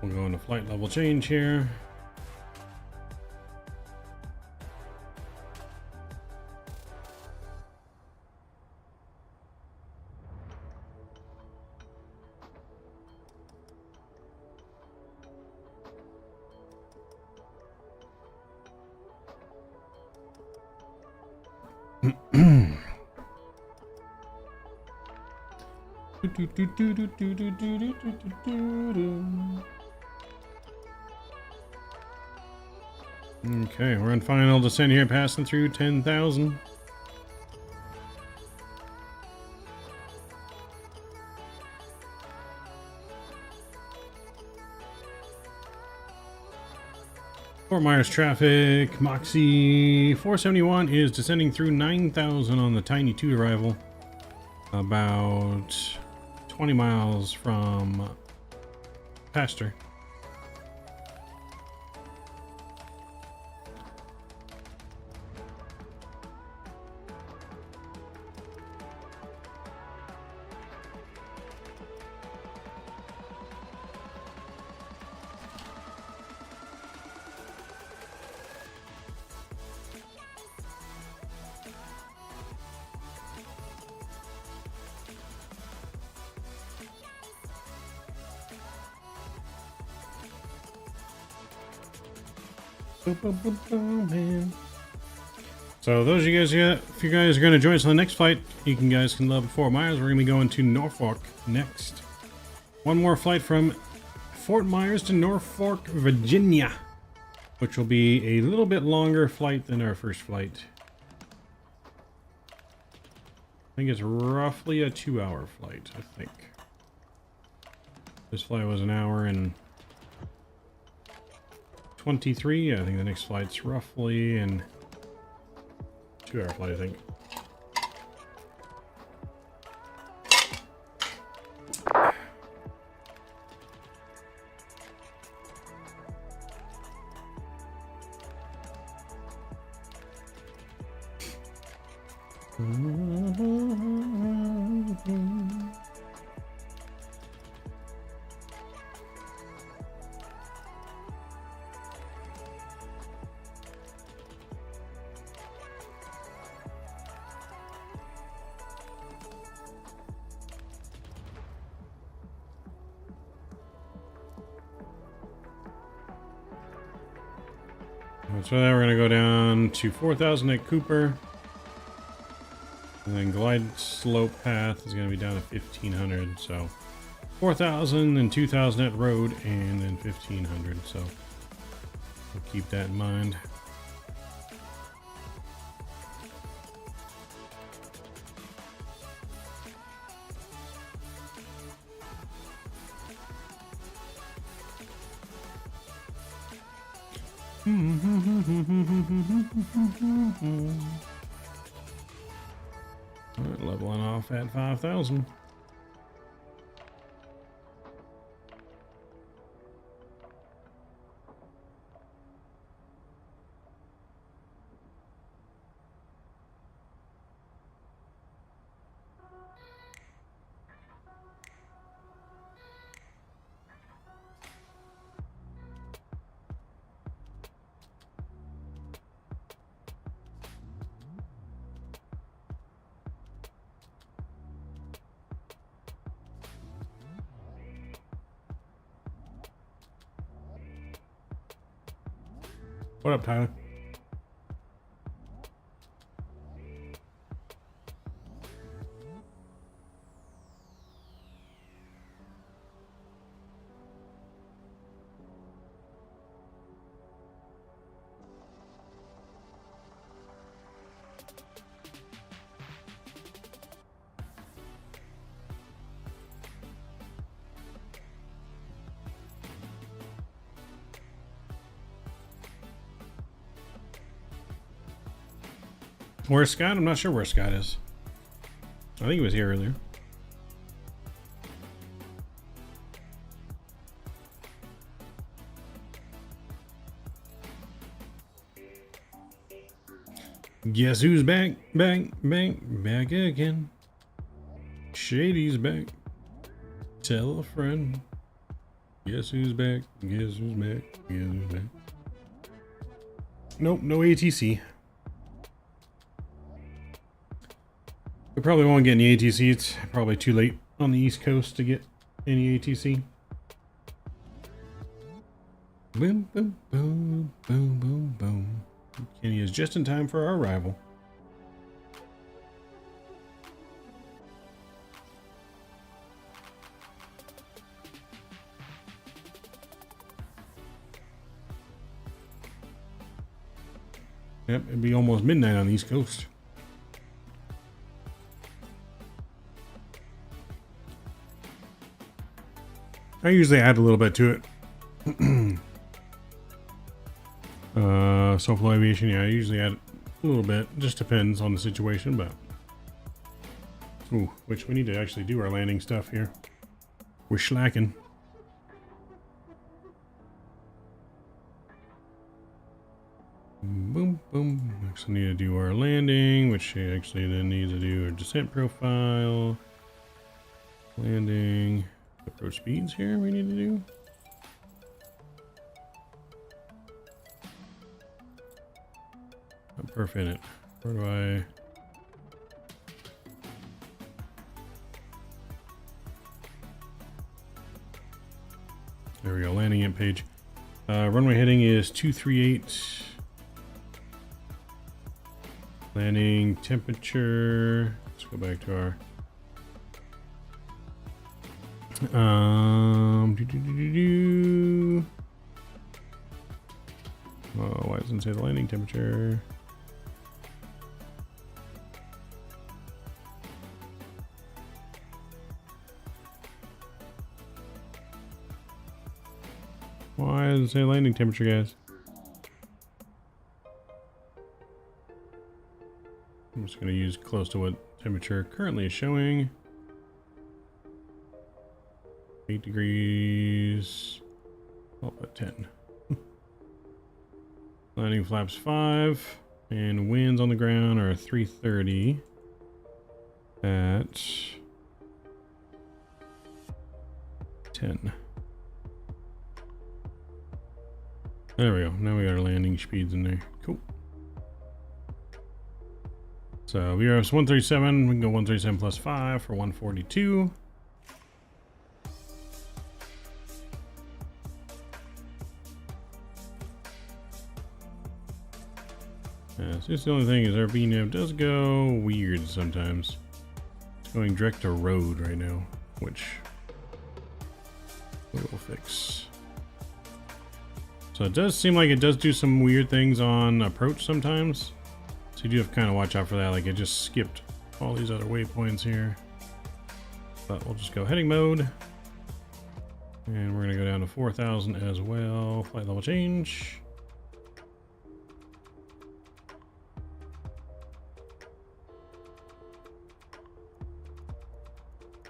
We'll go into flight level change here. Okay, we're on final descent here, passing through 10,000. Fort Myers traffic, Moxie 471 is descending through 9,000 on the Tiny 2 arrival. About 20 miles from Pastor. So those of you guys, if you guys are going to join us on the next flight, you guys can love Fort Myers. We're going to be going to Norfolk next. One more flight from Fort Myers to Norfolk, Virginia, which will be a little bit longer flight than our first flight. I think it's roughly a 2-hour flight, I think. This flight was an hour and 23. I think the next flight's roughly an 2-hour flight, I think. So now we're going to go down to 4,000 at Cooper. And then glide slope path is going to be down to 1,500. So 4,000 and 2,000 at road and then 1,500. So we'll keep that in mind. Alright, leveling off at 5,000. What up, Tyler? Where's Scott? I'm not sure where Scott is. I think he was here earlier. Guess who's back, back again? Shady's back. Tell a friend. Guess who's back? Guess who's back? Guess who's back? Nope, no ATC. We probably won't get any ATC. It's probably too late on the East Coast to get any ATC. Boom, boom, boom, boom, boom, boom. Kenny is just in time for our arrival. Yep, it'd be almost midnight on the East Coast. I usually add a little bit to it. Self-flight aviation, yeah, I usually add a little bit. Just depends on the situation, but... Ooh, which we need to actually do our landing stuff here. We're slacking. Boom, boom. Next we need to do our landing, which we actually then need to do our descent profile. Landing. Approach speeds here we need to do. Perf in it. Where do I... There we go, landing in page. Runway heading is 238. Landing temperature. Let's go back to our... Oh, why doesn't it say the landing temperature? Why doesn't it say landing temperature, guys? I'm just going to use close to what temperature currently is showing. 8 degrees. Oh, at 10. Landing flaps 5. And winds on the ground are 330 at 10. There we go. Now we got our landing speeds in there. Cool. So VRF's 137. We can go 137 plus 5 for 142. So this is the only thing is our VNAV does go weird sometimes. It's going direct to road right now, which we will fix. So it does seem like it does do some weird things on approach sometimes. So you do have to kind of watch out for that. Like it just skipped all these other waypoints here. But we'll just go heading mode. And we're going to go down to 4,000 as well. Flight level change.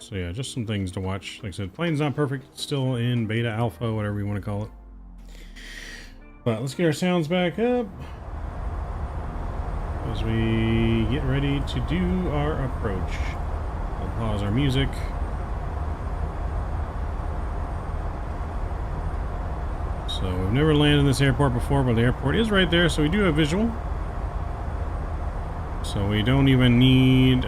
So yeah, just some things to watch. Like I said, plane's not perfect. It's still in beta, alpha, whatever you want to call it. But let's get our sounds back up as we get ready to do our approach. I'll pause our music. So we've never landed in this airport before, but the airport is right there, so we do have visual. So we don't even need,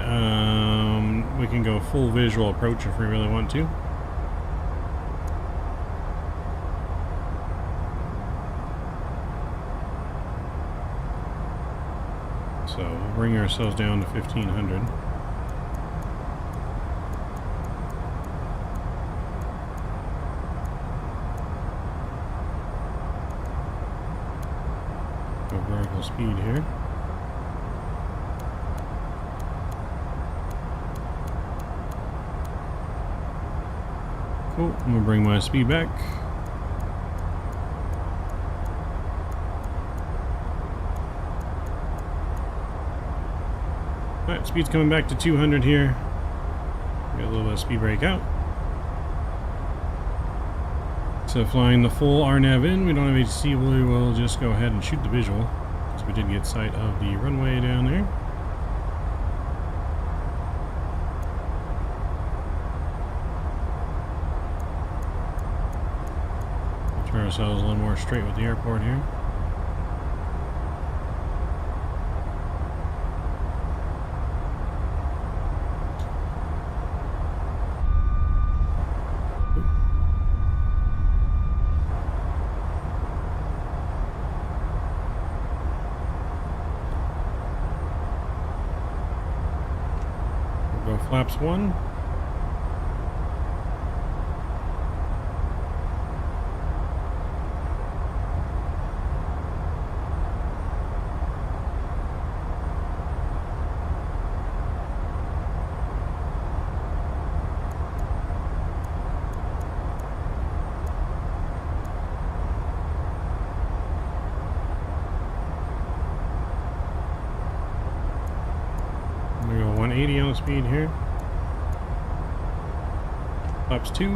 we can go full visual approach if we really want to. So we'll bring ourselves down to 1500. Go vertical speed here. Cool, I'm gonna bring my speed back. Alright, speed's coming back to 200 here. Got a little bit of speed brake out. So flying the full RNAV in, we don't have HC, we will just go ahead and shoot the visual. So we did get sight of the runway down there. Turn ourselves a little more straight with the airport here. We'll go flaps 1. We go 180 on the speed here. Flaps 2.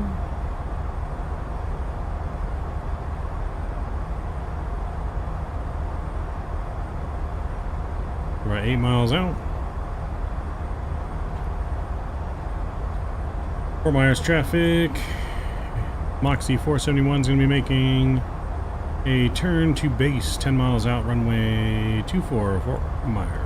We're at 8 miles out. Fort Myers traffic. Moxie 471 is going to be making a turn to base 10 miles out, runway 24 Fort Myers.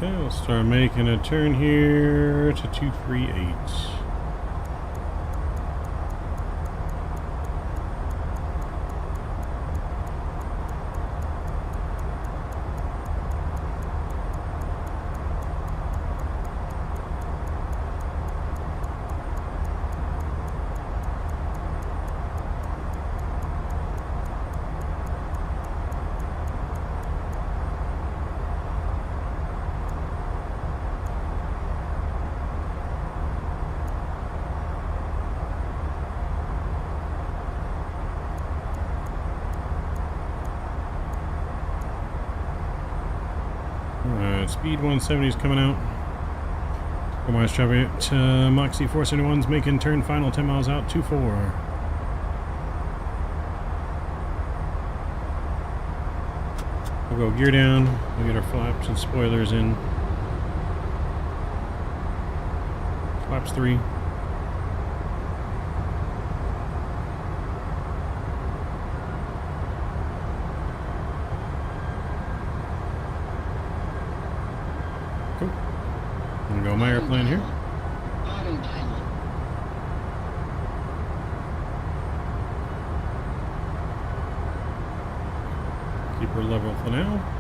Okay, we'll start making a turn here to 238. Speed 170 is coming out. Fort Myers traffic. Moxie 471's making turn final 10 miles out, 24. We'll go gear down. We'll get our flaps and spoilers in. Flaps 3. Cool. I'm gonna go my airplane here. Keep her level for now.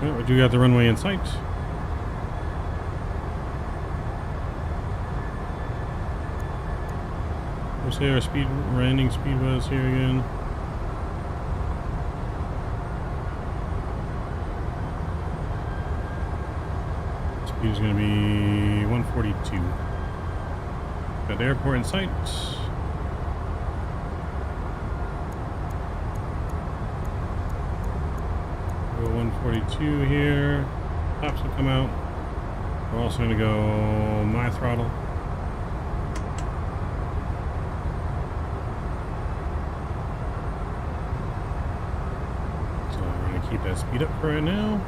Well, we do got the runway in sight. We'll say our speed, landing speed was here again. Speed is going to be 142. Got the airport in sight. Go 142 here. Tops will come out. We're also going to go my throttle. So we're going to keep that speed up for right now.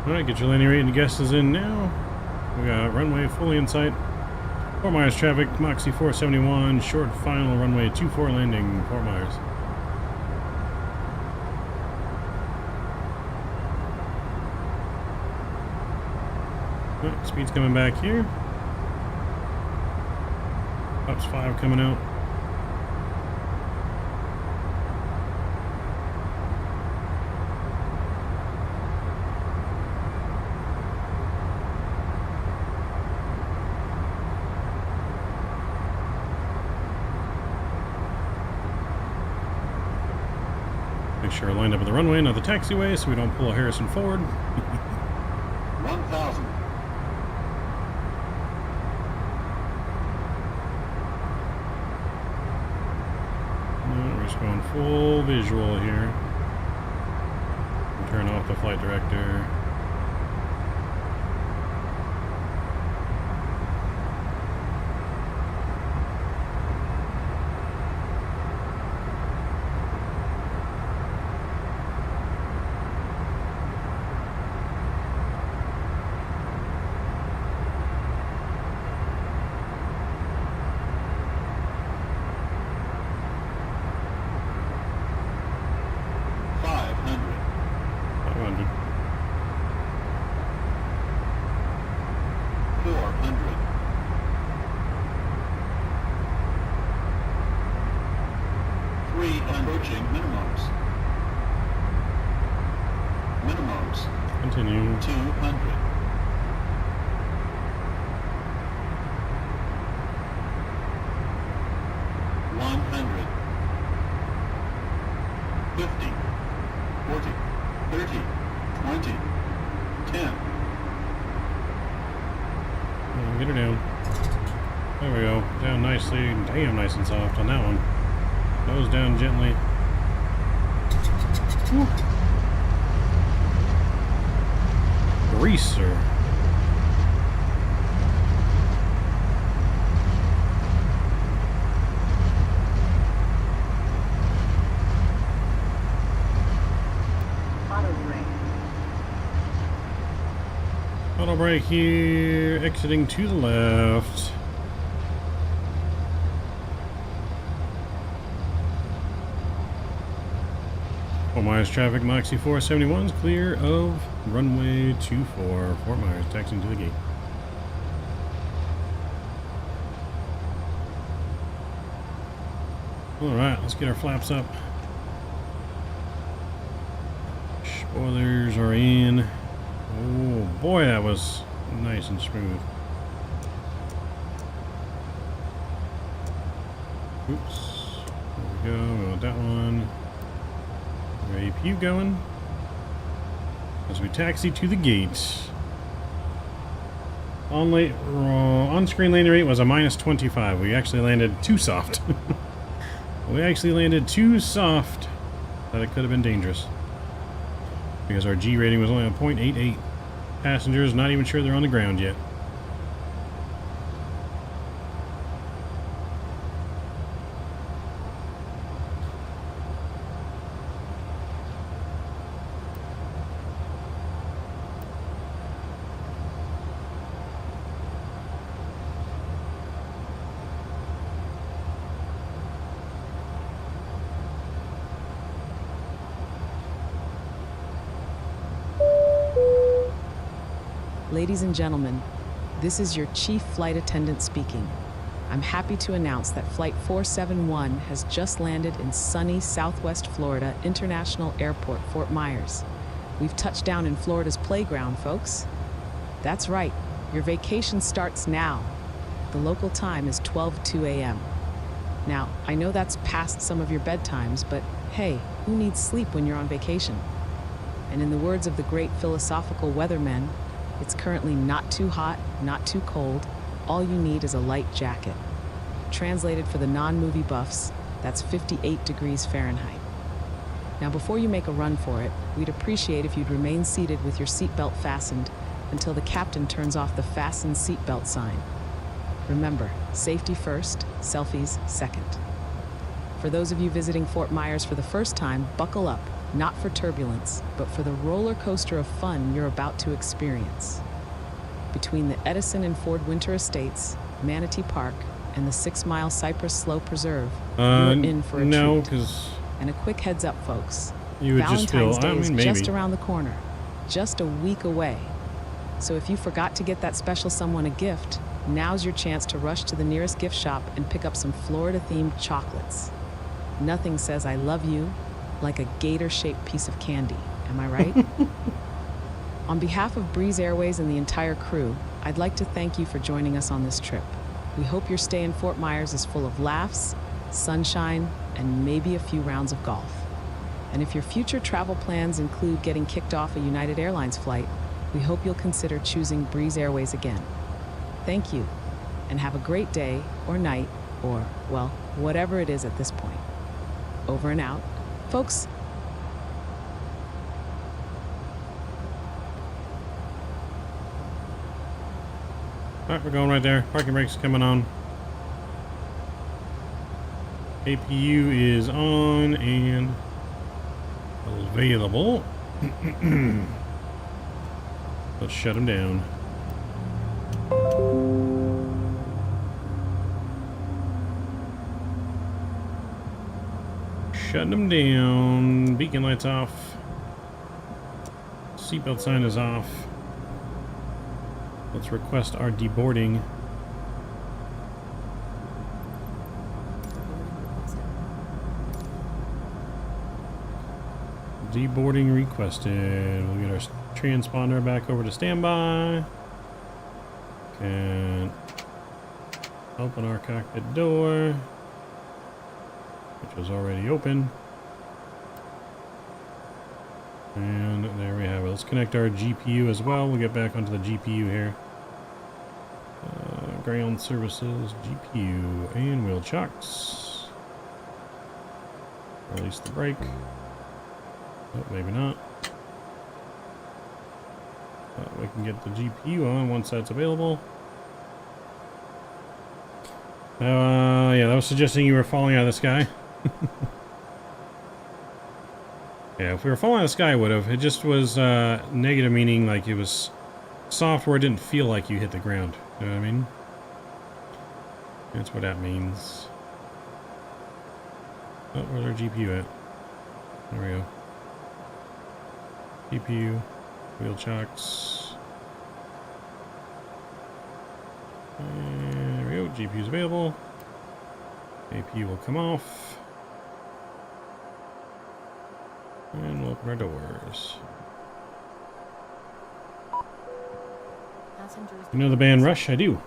Alright, get your landing rate and guesses in now. We got runway fully in sight. Fort Myers traffic, Moxie 471, short final runway 24 landing, Fort Myers. Alright, speed's coming back here. Ups 5 coming out. Make sure we're lined up with the runway, not the taxiway, so we don't pull a Harrison forward. 1,000. No, we're just going full visual here. Turn off the flight director. Approaching minimums. Minimums. Continue. 200. 100. 50. 40. 30. 20. 10. Get her down. There we go. Down nicely. Damn, nice and soft on that one. Nose down gently. Woo. Greaser. Auto brake here, exiting to the left. Fort Myers traffic, Moxie 471 is clear of runway 24. Fort Myers, taxiing to the gate. Alright, let's get our flaps up. Spoilers are in. Oh boy, that was nice and smooth. Oops. There we go. We want that one. APU going. As we taxi to the gate. On-screen landing rate was a -25. We actually landed too soft. We actually landed too soft that it could have been dangerous. Because our G rating was only a 0.88. Passengers not even sure they're on the ground yet. Ladies and gentlemen, this is your chief flight attendant speaking. I'm happy to announce that Flight 471 has just landed in sunny Southwest Florida International Airport, Fort Myers. We've touched down in Florida's playground, folks. That's right, your vacation starts now. The local time is 12:02 a.m. Now, I know that's past some of your bedtimes, but hey, who needs sleep when you're on vacation? And in the words of the great philosophical weathermen, it's currently not too hot, not too cold. All you need is a light jacket. Translated for the non-movie buffs, that's 58 degrees Fahrenheit. Now, before you make a run for it, we'd appreciate if you'd remain seated with your seatbelt fastened until the captain turns off the fasten seatbelt sign. Remember, safety first, selfies second. For those of you visiting Fort Myers for the first time, buckle up. not for turbulence, but for the roller coaster of fun you're about to experience. Between the Edison and Ford Winter Estates, Manatee Park, and the 6-mile Cypress Slough Preserve, you're in for a no, treat. because And a quick heads up, folks. you would Valentine's just feel, Day I is mean, maybe. just around the corner, just a week away. So if you forgot to get that special someone a gift, now's your chance to rush to the nearest gift shop and pick up some Florida-themed chocolates. Nothing says I love you like a gator-shaped piece of candy. Am I right? On behalf of Breeze Airways and the entire crew, I'd like to thank you for joining us on this trip. We hope your stay in Fort Myers is full of laughs, sunshine, and maybe a few rounds of golf. And if your future travel plans include getting kicked off a United Airlines flight, we hope you'll consider choosing Breeze Airways again. Thank you, and have a great day or night, or, well, whatever it is at this point. Over and out. Folks, Alright, we're going right there. Parking brake's coming on. APU is on and available. Let's shut him down. Shutting them down. Beacon lights off. Seatbelt sign is off. Let's request our deboarding. Deboarding requested. We'll get our transponder back over to standby. And open our cockpit door, which was already open. And there we have it. Let's connect our GPU as well. We'll get back onto the GPU here. Ground services, GPU, and wheel chocks. Release the brake. Oh, maybe not. We can get the GPU on once that's available. Yeah, that was suggesting you were falling out of the sky. Yeah, if we were falling out of the sky, I would have. It just was negative, meaning like it was soft where it didn't feel like you hit the ground. You know what I mean? That's what that means. Oh, where's our GPU at? There we go. GPU, wheel chocks. And there we go. GPU's available. APU will come off. And we'll open our doors. You know the band Rush? I do.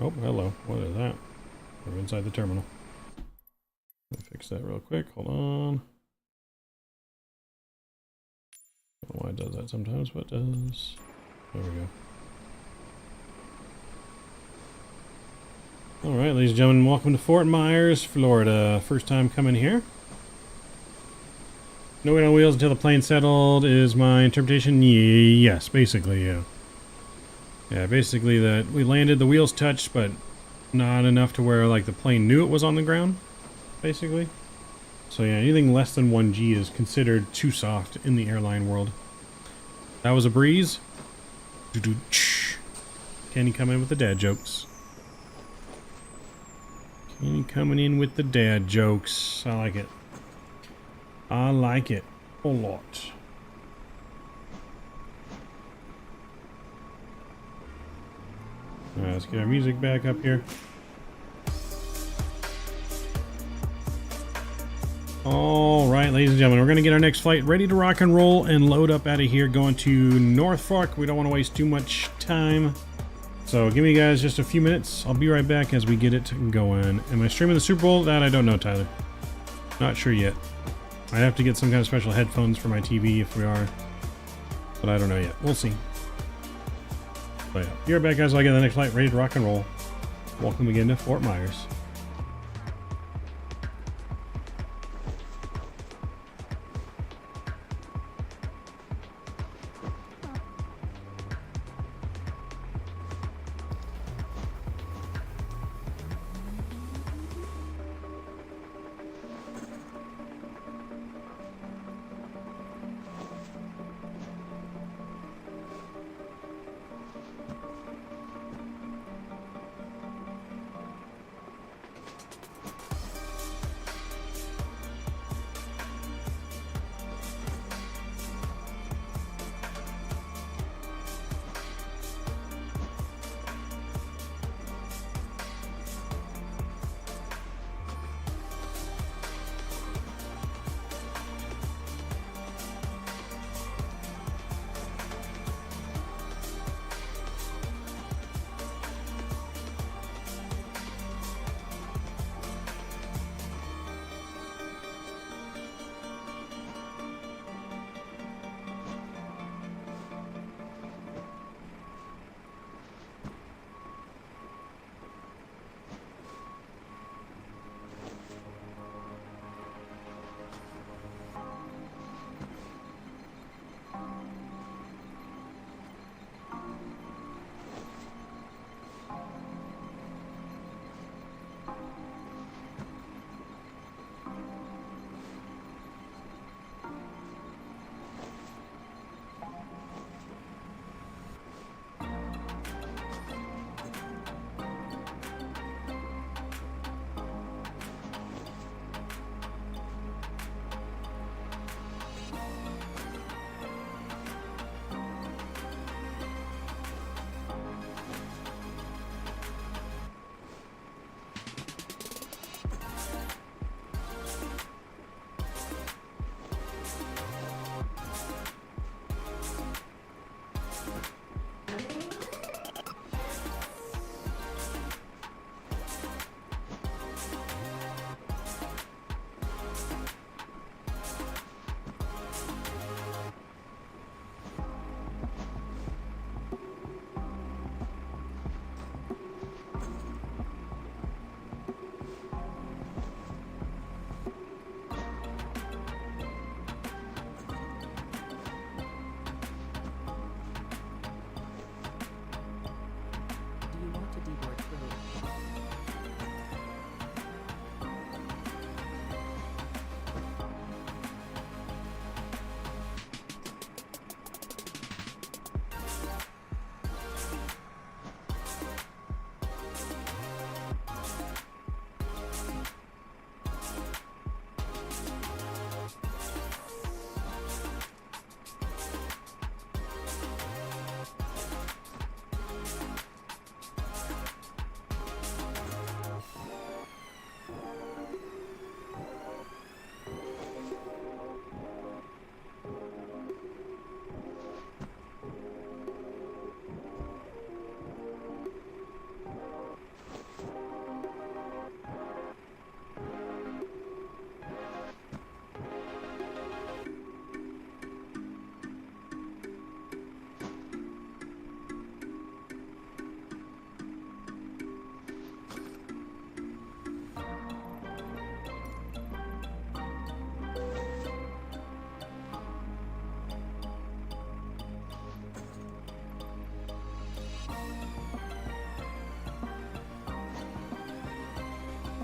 Oh, hello. What is that? We're inside the terminal. Let me fix that real quick. Hold on. I don't know why it does that sometimes, but it does. There we go. Alright, ladies and gentlemen, welcome to Fort Myers, Florida. First time coming here. No weight on wheels until the plane settled is my interpretation. Yes, basically, yeah. Yeah, basically that we landed, the wheels touched, but not enough to where like the plane knew it was on the ground, basically. So yeah, anything less than 1G is considered too soft in the airline world. That was a breeze. Kenny coming in with the dad jokes. Kenny coming in with the dad jokes. I like it. I like it a lot. Alright, let's get our music back up here. Alright, ladies and gentlemen, we're going to get our next flight ready to rock and roll and load up out of here, going to Norfolk. We don't want to waste too much time. So give me guys just a few minutes. I'll be right back as we get it going. Am I streaming the Super Bowl? That I don't know, Tyler. Not sure yet. I have to get some kind of special headphones for my TV if we are. But I don't know yet. We'll see. But yeah, be right back guys while I get the next flight ready to rock and roll. Welcome again to Fort Myers.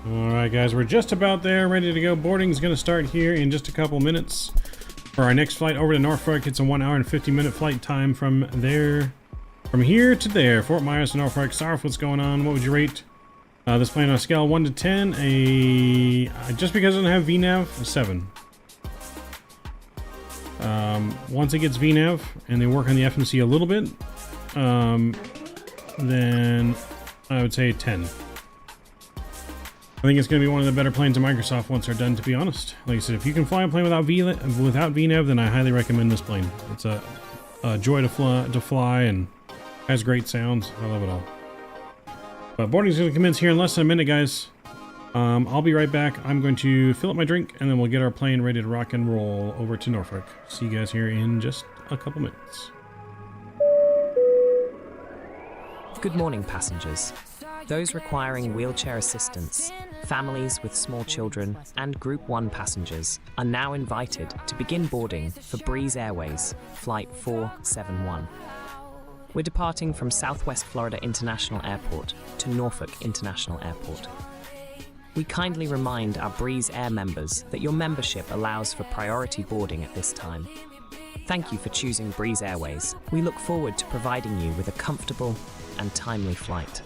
Alright guys, we're just about there, ready to go. Boarding's going to start here in just a couple minutes. For our next flight over to Norfolk, it's a 1 hour and 50-minute flight time from there. From here to there, Fort Myers to Norfolk. Sarf, what's going on? What would you rate this plane on a scale of 1 to 10? Just because it doesn't have VNAV, a 7. Once it gets VNAV and they work on the FMC a little bit, then I would say 10. I think it's going to be one of the better planes in Microsoft once they're done, to be honest. Like I said, if you can fly a plane without VNAV, then I highly recommend this plane. It's a joy to fly and has great sounds. I love it all. But boarding's going to commence here in less than a minute, guys. I'll be right back. I'm going to fill up my drink, and then we'll get our plane ready to rock and roll over to Norfolk. See you guys here in just a couple minutes. Good morning, passengers. Those requiring wheelchair assistance, families with small children, and Group 1 passengers are now invited to begin boarding for Breeze Airways Flight 471. We're departing from Southwest Florida International Airport to Norfolk International Airport. We kindly remind our Breeze Air members that your membership allows for priority boarding at this time. Thank you for choosing Breeze Airways. We look forward to providing you with a comfortable and timely flight.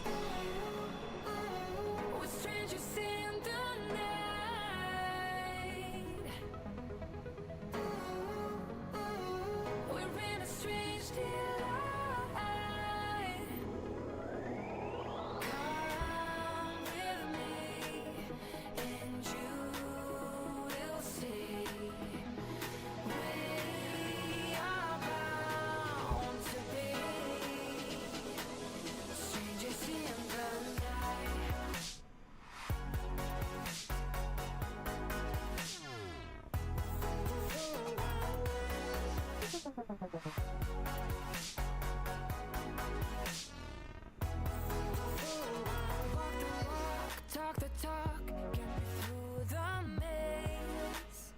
Talk the talk, get me through the maze.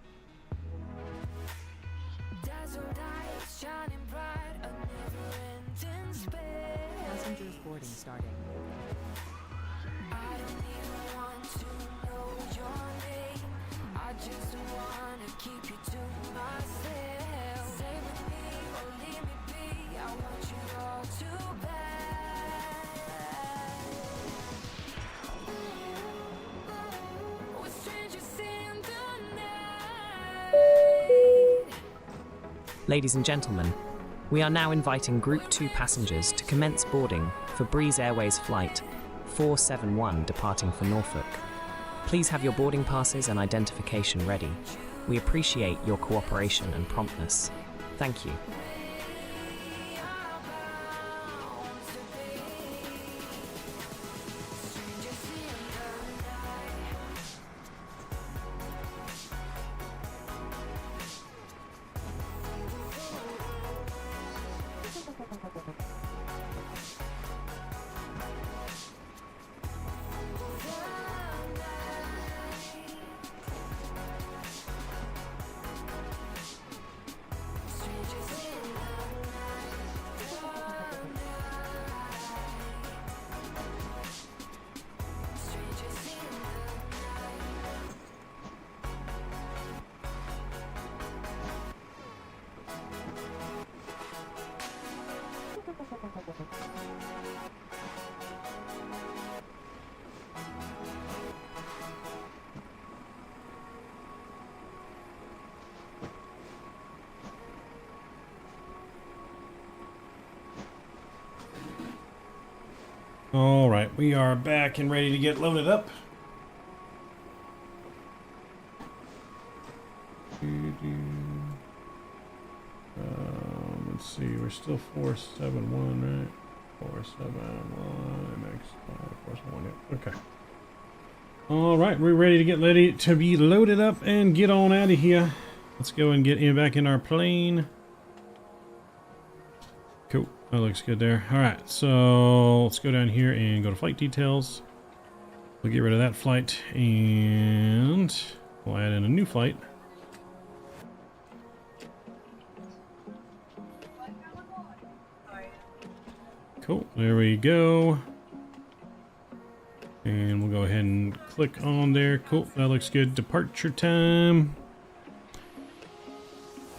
Dazzled eyes shining bright, a never-ending space. Passengers boarding starting. I don't even want to know your name. I just wanna keep you to myself. Stay with me or leave me be. I want you all to bad. Ladies and gentlemen, we are now inviting Group 2 passengers to commence boarding for Breeze Airways Flight 471 departing for Norfolk. Please have your boarding passes and identification ready. We appreciate your cooperation and promptness. Thank you. All right, we are back and ready to get loaded up. Let's see, we're still 471, right? 471, next 471, okay. All right, we're ready to get ready to be loaded up and get on out of here. Let's go and get back in our plane. Cool, that looks good there. All right, so let's go down here and go to flight details. We'll get rid of that flight and we'll add in a new flight. Cool, there we go. And we'll go ahead and click on there. Cool, that looks good. Departure time.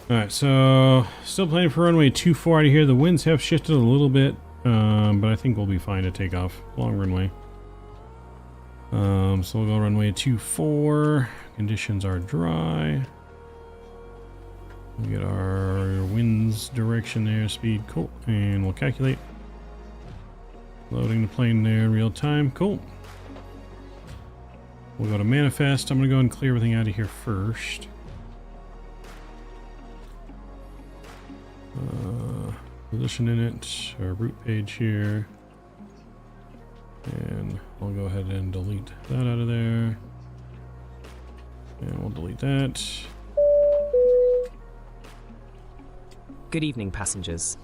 Alright, so still planning for runway 24 out of here. The winds have shifted a little bit, but I think we'll be fine to take off. Long runway. So we'll go runway 24. Conditions are dry. We'll get our winds direction there, speed, cool. And we'll calculate. Loading the plane there in real time, cool. We'll go to manifest. I'm going to go and clear everything out of here first. Position in it, our route page here. And I'll go ahead and delete that out of there. And we'll delete that. Good evening, passengers.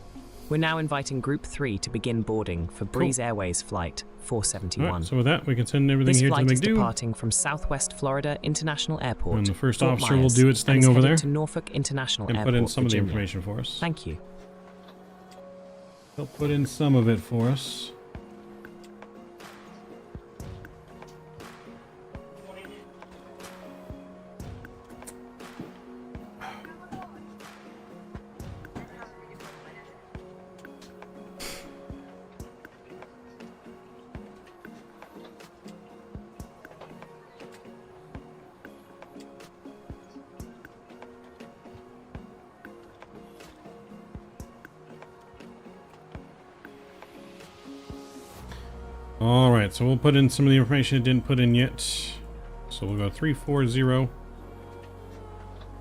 We're now inviting Group 3 to begin boarding for Breeze Airways Flight 471. Alright, so with that, we can send everything This here to the flight is McDo. departing from Southwest Florida International Airport. And the first Fort officer will Myers, do its and thing is over headed there to Norfolk International and Airport, put in some Virginia. of the information for us. Thank you. He'll put in some of it for us. Alright, so we'll put in some of the information it didn't put in yet. So we'll go 340.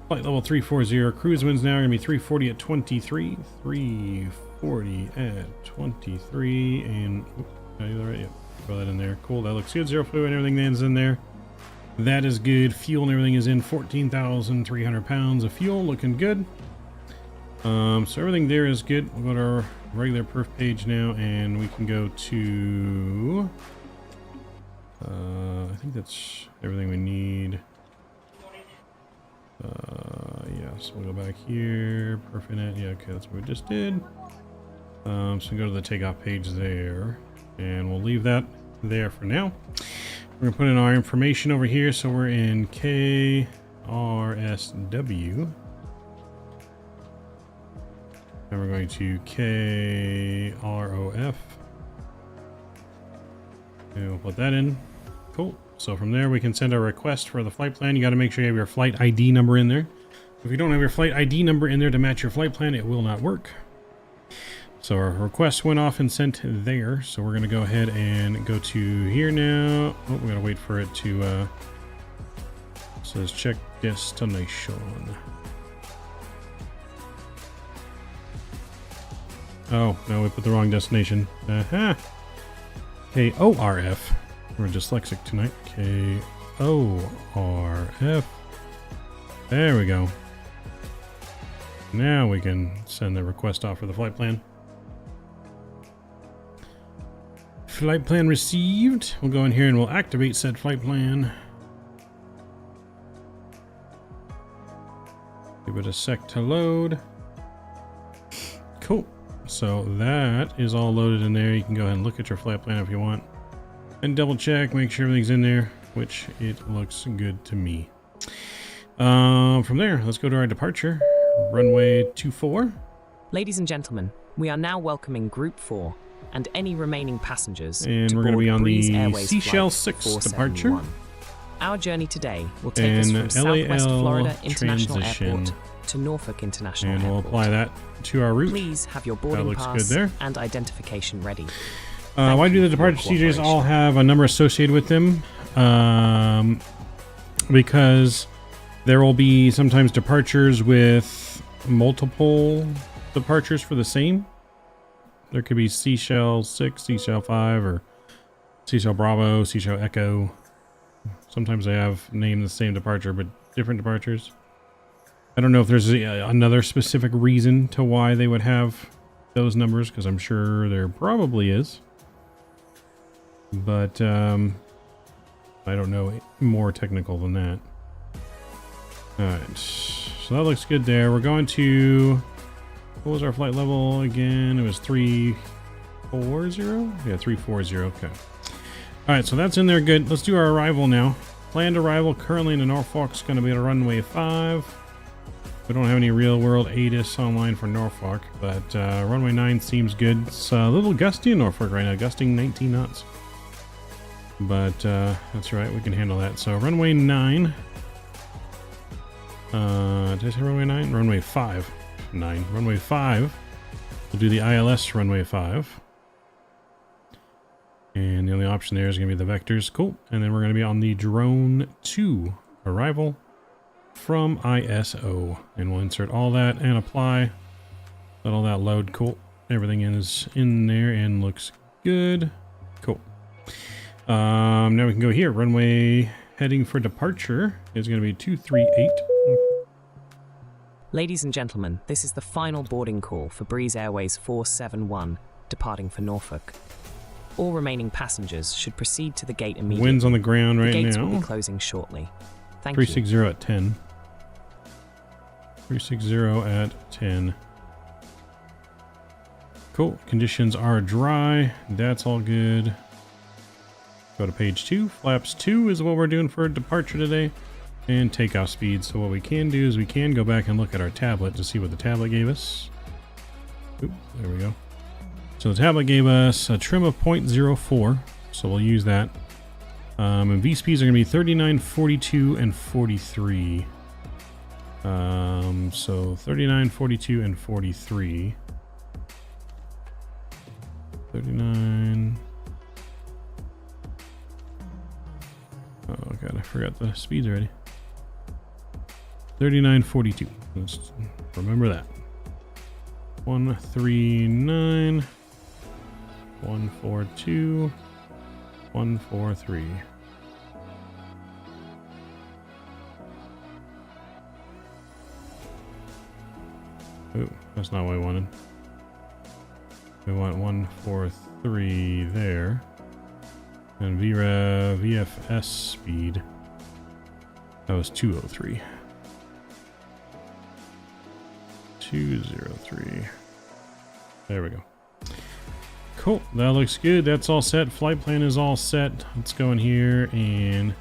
Flight level 340. Cruise winds now are going to be 340 at 23. 340 at 23. And, did I do that right? Yep. Throw that in there. Cool, that looks good. Zero fluid and everything lands in there. That is good. Fuel and everything is in. 14,300 pounds of fuel. Looking good. So everything there is good. We'll go to our regular perf page now, and we can go to I think that's everything we need. Yeah, so we'll go back here, perf in. Yeah, okay, that's what we just did. So we go to the takeoff page there, and we'll leave that there for now. We're gonna put in our information over here, so we're in KRSW. And we're going to KROF. And we'll put that in. Cool. So from there we can send our request for the flight plan. You got to make sure you have your flight ID number in there. If you don't have your flight ID number in there to match your flight plan, it will not work. So our request went off and sent there. So we're going to go ahead and go to here now. Oh, we got to wait for it to says check destination. Oh, no, we put the wrong destination. Aha! KORF. We're dyslexic tonight. KORF. There we go. Now we can send the request off for the flight plan. Flight plan received. We'll go in here and we'll activate said flight plan. Give it a sec to load. Cool. So that is all loaded in there. You can go ahead and look at your flight plan if you want. And double check, make sure everything's in there, which it looks good to me. From there, let's go to our departure. Runway 24. Ladies and gentlemen, we are now welcoming Group 4 and any remaining passengers And to we're going to board be on Breeze the Airways PCle Flight 6 departure. 471. Our journey today will take us from Southwest Florida International Airport to Norfolk International And Airport. we'll apply that to our route. Please have your boarding looks pass good there. and identification ready. Why do the departure procedures all have a number associated with them? Because there will be sometimes departures with multiple departures for the same. There could be Seashell 6, Seashell 5, or Seashell Bravo, Seashell Echo. Sometimes they have named the same departure, but different departures. I don't know if there's another specific reason to why they would have those numbers, because I'm sure there probably is. But I don't know more technical than that. Alright, so that looks good there. We're going to... What was our flight level again? It was 340? Yeah, 340, okay. Alright, so that's in there good. Let's do our arrival now. Planned arrival currently in Norfolk's going to be at runway 5. We don't have any real-world ATIS online for Norfolk, but runway 9 seems good. It's a little gusty in Norfolk right now, gusting 19 knots. But that's right, we can handle that. So runway 9. Did I say runway 9? Runway 5. 9. Runway 5. We'll do the ILS runway 5. And the only option there is going to be the vectors. Cool. And then we're going to be on the drone 2 arrival from ISO. And we'll insert all that and apply. Let all that load. Cool. Everything is in there and looks good. Cool. Now we can go here. Runway heading for departure is going to be 238. Ladies and gentlemen, this is the final boarding call for Breeze Airways 471 departing for Norfolk. All remaining passengers should proceed to the gate immediately. Wind's on the ground right now. The gates will be closing shortly. Thank 360 you. at 10. 360 at 10. Cool. Conditions are dry. That's all good. Go to page 2. Flaps 2 is what we're doing for departure today. And takeoff speed. So what we can do is we can go back and look at our tablet to see what the tablet gave us. Oop, there we go. So the tablet gave us a trim of 0.04. So we'll use that. And V-speeds are going to be 39, 42, and 43. So 39, 42, and 43. 39. Oh god, I forgot the speeds already. 39, 42. Let's remember that. 139, 142, 143. Oh, that's not what I wanted. We want 143 there. And VFS speed. That was 203. 203. There we go. Cool. That looks good. That's all set. Flight plan is all set. Let's go in here and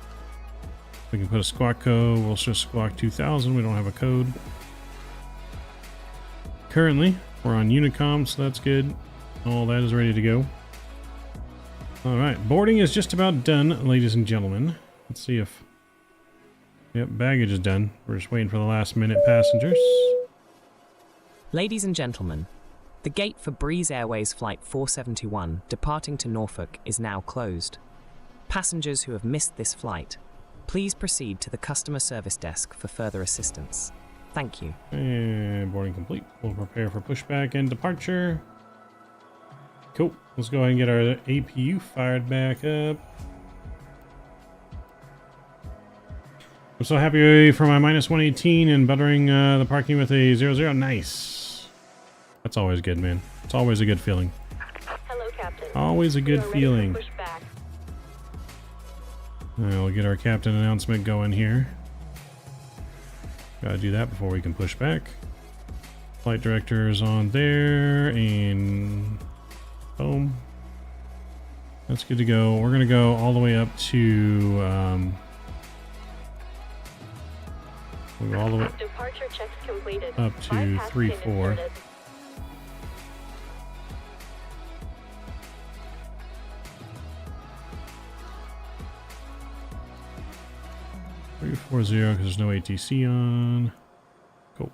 we can put a squawk code. We'll just squawk 2000. We don't have a code. Currently, we're on Unicom, so that's good. All that is ready to go. Alright, boarding is just about done, ladies and gentlemen. Let's see if... Yep, baggage is done. We're just waiting for the last minute passengers. Ladies and gentlemen, the gate for Breeze Airways Flight 471 departing to Norfolk is now closed. Passengers who have missed this flight, please proceed to the customer service desk for further assistance. Thank you. And boarding complete. We'll prepare for pushback and departure. Cool. Let's go ahead and get our APU fired back up. I'm so happy for my minus 118 and buttering the parking with a 00. Nice. That's always good, man. It's always a good feeling. Hello, Captain. Always a good feeling. We'll get our captain announcement going here. Gotta do that before we can push back. Flight director is on there, and boom. That's good to go. We're gonna go all the way up to we'll go all the way Departure checks completed. up to 34. 340 because there's no ATC on. Cool.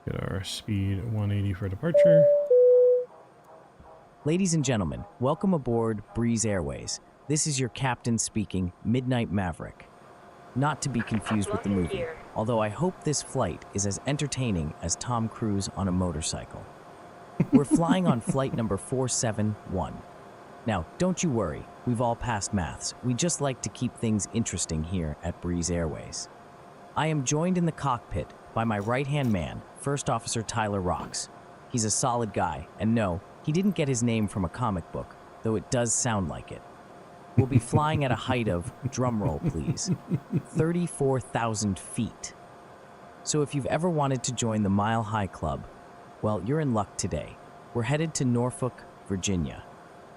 Get our speed 180 for departure. Ladies and gentlemen, welcome aboard Breeze Airways. This is your captain speaking, Midnight Maverick. Not to be confused with the movie, although I hope this flight is as entertaining as Tom Cruise on a motorcycle. We're flying on flight number 471. Now, don't you worry, we've all passed maths. We just like to keep things interesting here at Breeze Airways. I am joined in the cockpit by my right-hand man, First Officer Tyler Rocks. He's a solid guy, and no, he didn't get his name from a comic book, though it does sound like it. We'll be flying at a height of, drumroll please, 34,000 feet. So if you've ever wanted to join the Mile High Club, well, you're in luck today. We're headed to Norfolk, Virginia.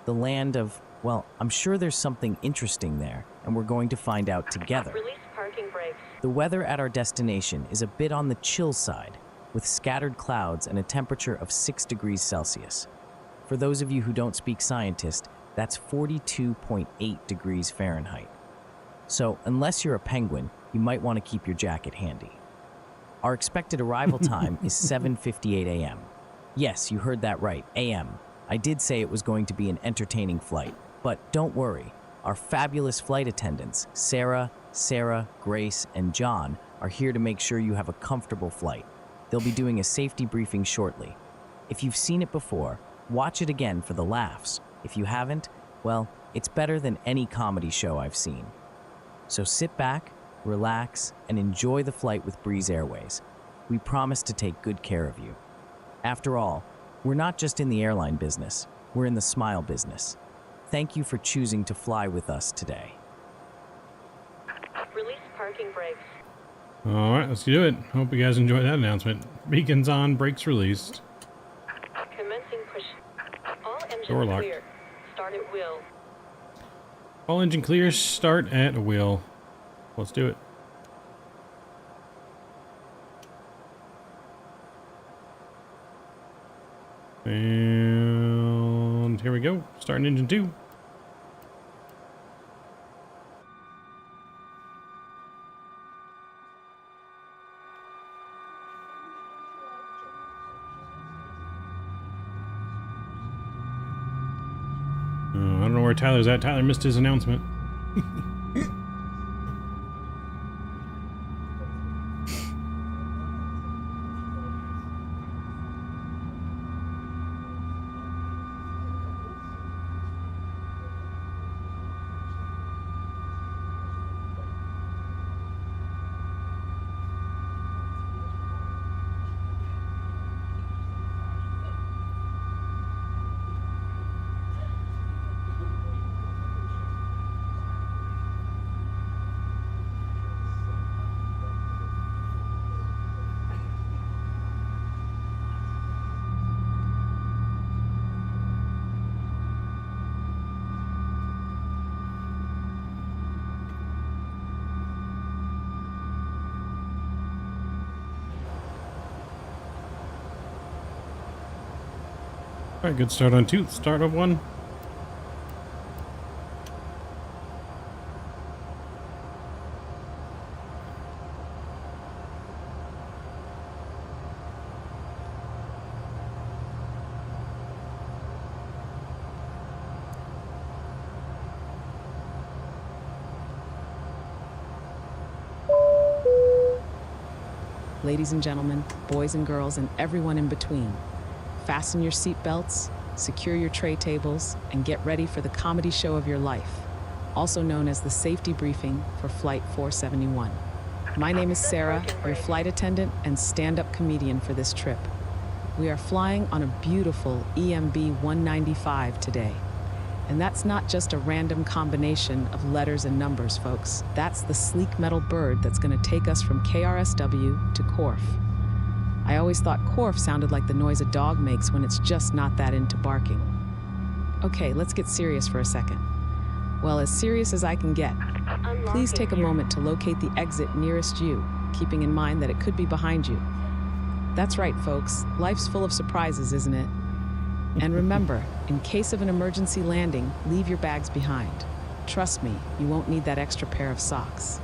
The land of, well, I'm sure there's something interesting there, and we're going to find out together. Release parking brakes. The weather at our destination is a bit on the chill side, with scattered clouds and a temperature of 6 degrees Celsius. For those of you who don't speak scientist, that's 42.8 degrees Fahrenheit. So, unless you're a penguin, you might want to keep your jacket handy. Our expected arrival time is 7:58 a.m. Yes, you heard that right, a.m. I did say it was going to be an entertaining flight, but don't worry. Our fabulous flight attendants, Sarah, Grace, and John, are here to make sure you have a comfortable flight. They'll be doing a safety briefing shortly. If you've seen it before, watch it again for the laughs. If you haven't, well, it's better than any comedy show I've seen. So sit back, relax, and enjoy the flight with Breeze Airways. We promise to take good care of you. After all, we're not just in the airline business, we're in the smile business. Thank you for choosing to fly with us today. Release parking brakes. All right, let's do it. Hope you guys enjoyed that announcement. Beacons on, brakes released. Commencing push. All engines Door locked. clear. Start at wheel. All engine clear, start at wheel. Let's do it. And here we go. Starting engine 2. I don't know where Tyler's at. Tyler missed his announcement. All right, good start on 2. Start of 1. Ladies and gentlemen, boys and girls, and everyone in between, fasten your seatbelts, secure your tray tables, and get ready for the comedy show of your life, also known as the safety briefing for Flight 471. My name is Sarah, your flight attendant and stand-up comedian for this trip. We are flying on a beautiful E-195 today. And that's not just a random combination of letters and numbers, folks. That's the sleek metal bird that's going to take us from KRSW to KROF. I always thought KROF sounded like the noise a dog makes when it's just not that into barking. Okay, let's get serious for a second. Well, as serious as I can get. Please take a moment to locate the exit nearest you, keeping in mind that it could be behind you. That's right, folks. Life's full of surprises, isn't it? And remember, in case of an emergency landing, leave your bags behind. Trust me, you won't need that extra pair of socks.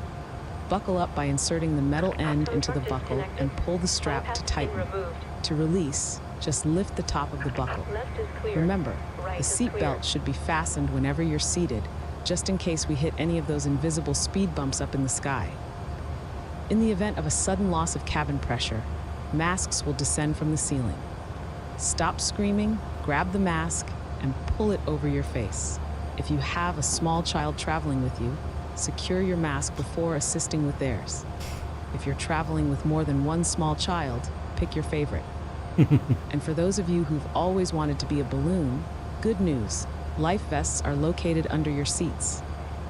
Buckle up by inserting the metal end into the buckle and pull the strap to tighten. To release, just lift the top of the buckle. Remember, the seat belt should be fastened whenever you're seated, just in case we hit any of those invisible speed bumps up in the sky. In the event of a sudden loss of cabin pressure, masks will descend from the ceiling. Stop screaming, grab the mask, and pull it over your face. If you have a small child traveling with you, secure your mask before assisting with theirs. If you're traveling with more than one small child, pick your favorite. And for those of you who've always wanted to be a balloon, good news, life vests are located under your seats.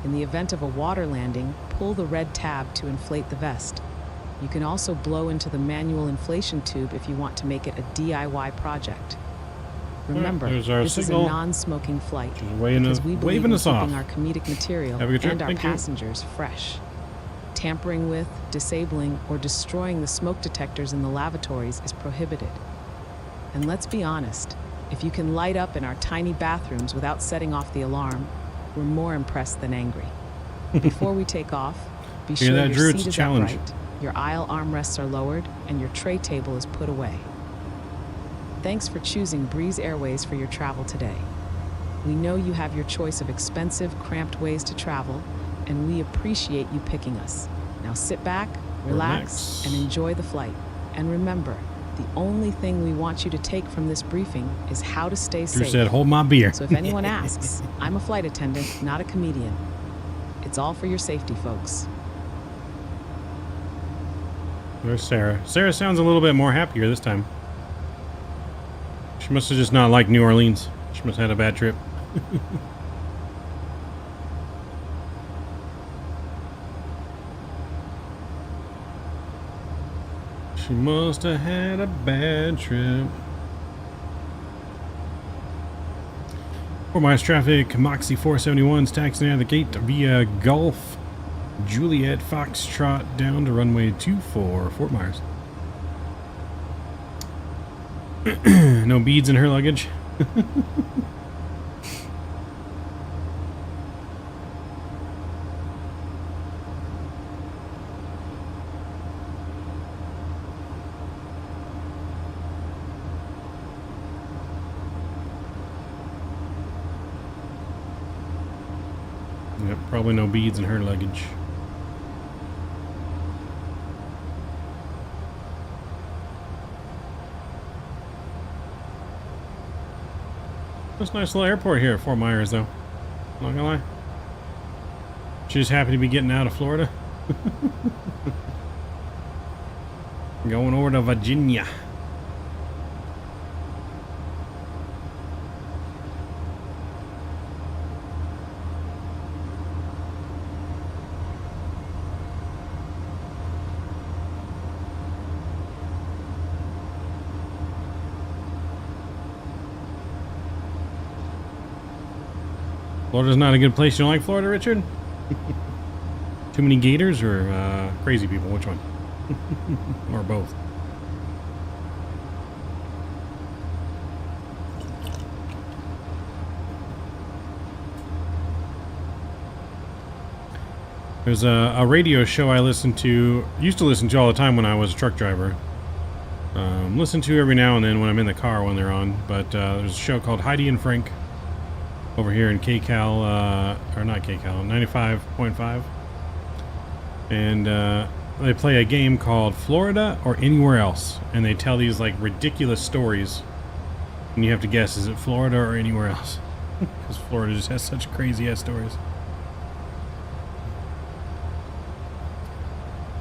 In the event of a water landing, pull the red tab to inflate the vest. You can also blow into the manual inflation tube if you want to make it a DIY project. Remember, there's our this signal. is a non-smoking flight She's waving because us- we believe waving in us keeping off. our comedic material Have a good trip. and our Thank you. passengers fresh. Tampering with, disabling, or destroying the smoke detectors in the lavatories is prohibited. And let's be honest, if you can light up in our tiny bathrooms without setting off the alarm, we're more impressed than angry. Before we take off, be Hear sure that, your Drew? It's seat a is challenge. upright, your aisle armrests are lowered, and your tray table is put away. Thanks for choosing Breeze Airways for your travel today. We know you have your choice of expensive, cramped ways to travel, and we appreciate you picking us. Now sit back, relax, and enjoy the flight. And remember, the only thing we want you to take from this briefing is how to stay Drew safe. said, hold my beer. So if anyone asks, I'm a flight attendant, not a comedian. It's all for your safety, folks. There's Sarah. Sarah sounds a little bit more happier this time. She must have just not liked New Orleans. She must have had a bad trip. She must have had a bad trip. Fort Myers traffic, Moxie 471's taxiing out of the gate via Gulf Juliet Foxtrot down to runway 24, Fort Myers. No beads in her luggage. Yep, probably no beads in her luggage. That's a nice little airport here at Fort Myers, though. Not gonna lie. She's happy to be getting out of Florida. Going over to Virginia. Florida's not a good place. You don't like Florida, Richard? Too many gators or crazy people? Which one? Or both? There's a radio show I used to listen to all the time when I was a truck driver. Listen to every now and then when I'm in the car when they're on. But there's a show called Heidi and Frank over here in KCal, or not KCal, 95.5. And they play a game called Florida or Anywhere Else. And they tell these like ridiculous stories. And you have to guess, is it Florida or anywhere else? Because Florida just has such crazy ass stories.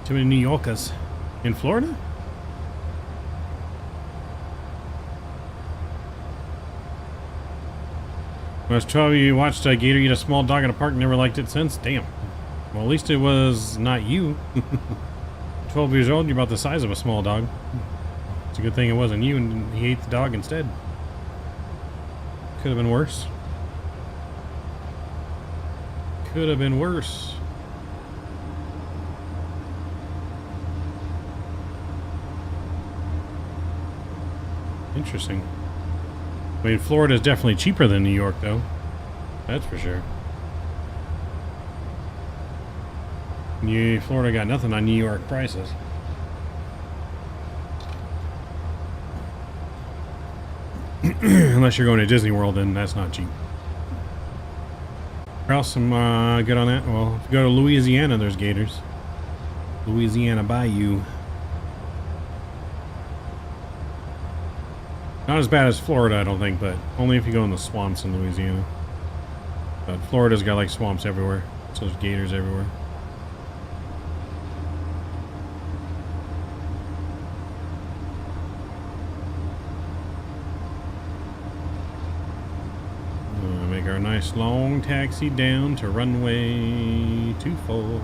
Too many New Yorkers. In Florida? When I was 12, you watched a gator eat a small dog in a park and never liked it since? Damn. Well, at least it was not you. 12 years old, you're about the size of a small dog. It's a good thing it wasn't you and he ate the dog instead. Could have been worse. Could have been worse. Interesting. I mean, Florida is definitely cheaper than New York, though. That's for sure. Florida got nothing on New York prices. Unless you're going to Disney World, then that's not cheap. Where else am good on that? Well, if you go to Louisiana, there's gators. Louisiana Bayou. Not as bad as Florida, I don't think, but only if you go in the swamps in Louisiana. But Florida's got like swamps everywhere, so there's gators everywhere. Make our nice long taxi down to runway 24.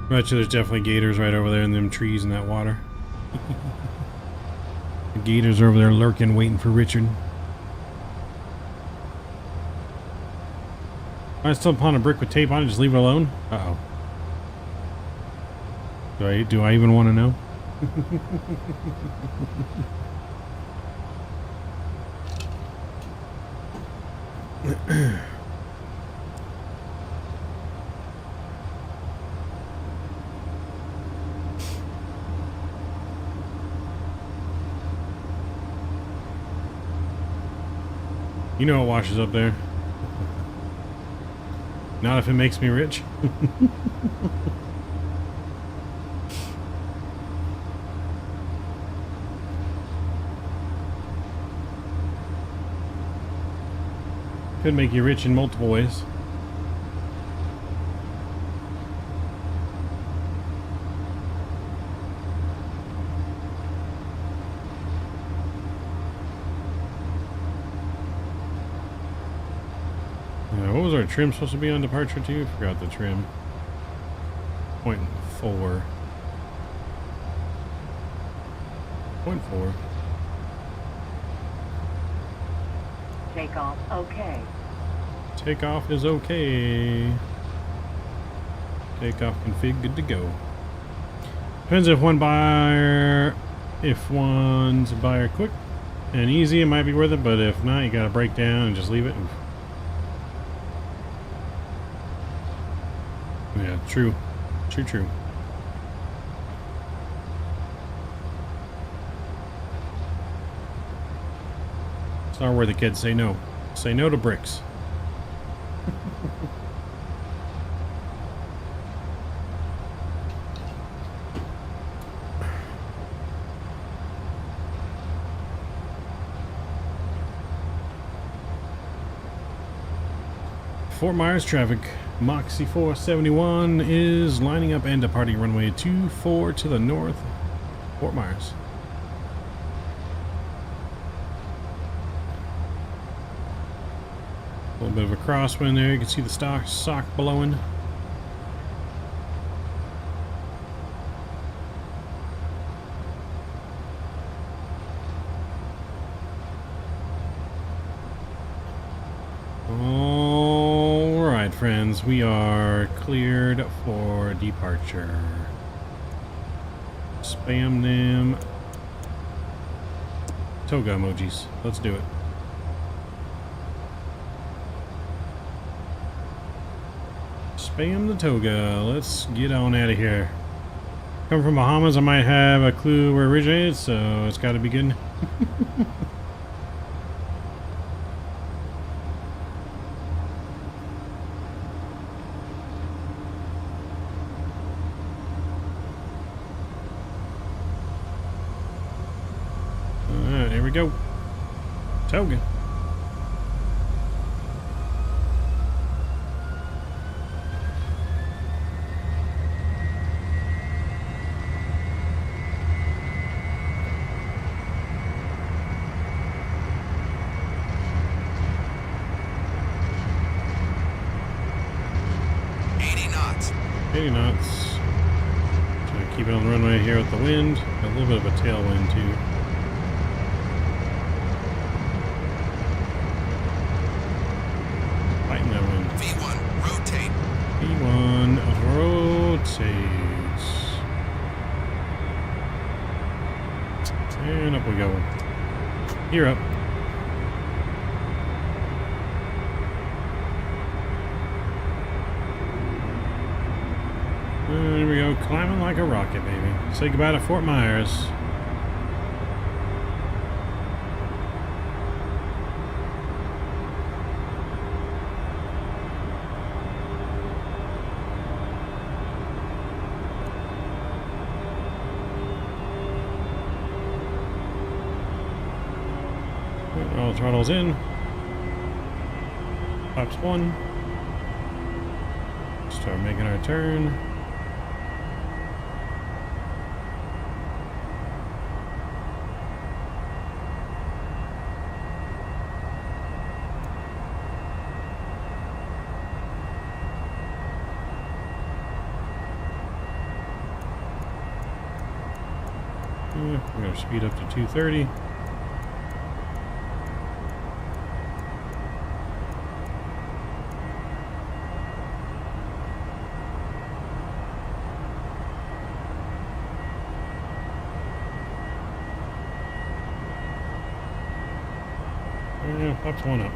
Bet you there's definitely gators right over there in them trees and that water. The gators are over there lurking, waiting for Richard. I still upon a brick with tape on it, just leave it alone? Uh-oh. Do I even want to know? You know what washes up there. Not if it makes me rich. Could make you rich in multiple ways. What was our trim supposed to be on departure to? Forgot the trim. 0.4. 0.4. Takeoff okay. Takeoff is okay. Takeoff config good to go. Depends if one's a buyer quick and easy, it might be worth it, but if not, you gotta break down and just leave it. Yeah, true. True. It's not worth it, kids. Say no. Say no to bricks. Fort Myers traffic. Moxie 471 is lining up and departing runway 24 to the north. Fort Myers. A little bit of a crosswind there. You can see the sock blowing. Alright, friends, we are cleared for departure. Spam them toga emojis. Let's do it. Spam the toga. Let's get on out of here. Come from Bahamas, I might have a clue where it originated, so it's got to be good. Alright, here we go. Toga. Knots. Trying to keep it on the runway here with the wind. Got a little bit of a tailwind too. Fighting that wind. V1, rotate. V1, rotates. And up we go. Gear up. There we go, climbing like a rocket, baby. Say goodbye to Fort Myers. All throttles in. Flaps 1. Start making our turn. We're going to speed up to 230. Yeah, pops one up.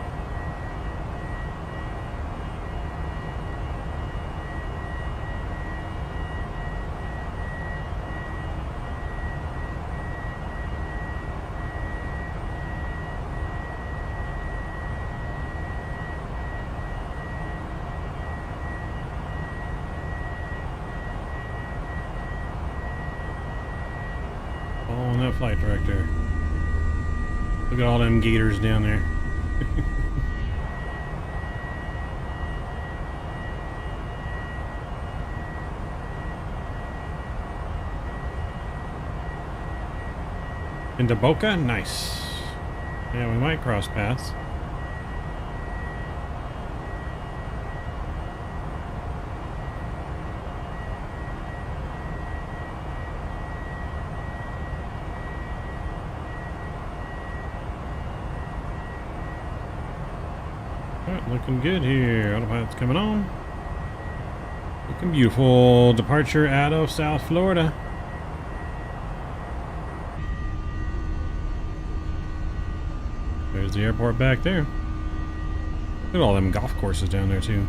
Following that flight director. Look at all them gators down there. Into Boca? Nice. Yeah, we might cross paths. Alright, looking good here. Autopilot's coming on. Looking beautiful. Departure out of South Florida. There's the airport back there. Look at all them golf courses down there too.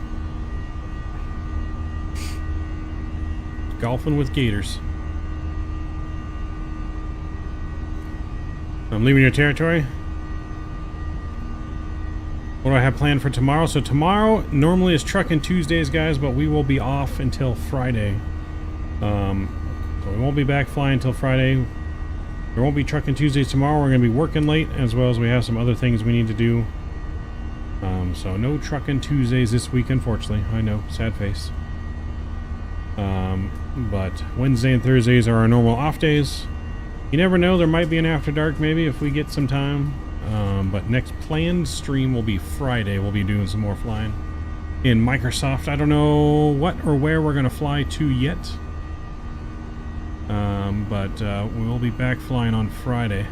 Golfing with gators. I'm leaving your territory. What do I have planned for tomorrow? So tomorrow normally is trucking Tuesdays, guys, but we will be off until Friday. So we won't be back flying until Friday. There won't be trucking Tuesdays tomorrow. We're going to be working late, as well as we have some other things we need to do. So no trucking Tuesdays this week, unfortunately. I know, sad face. But Wednesday and Thursdays are our normal off days. You never know, there might be an After Dark maybe if we get some time. But next planned stream will be Friday. We'll be doing some more flying in Microsoft. I don't know what or where we're going to fly to yet. But we'll be back flying on Friday.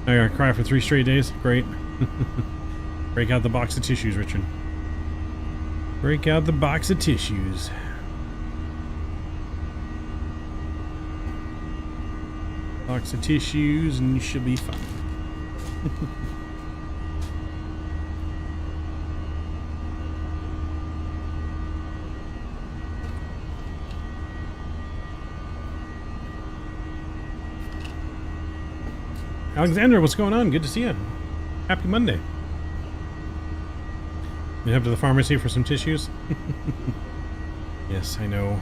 I gotta cry for 3 straight days. Great. Break out the box of tissues, Richard. Break out the box of tissues. Box of tissues and you should be fine. Alexandra, what's going on? Good to see you. Happy Monday. You head to the pharmacy for some tissues? Yes, I know.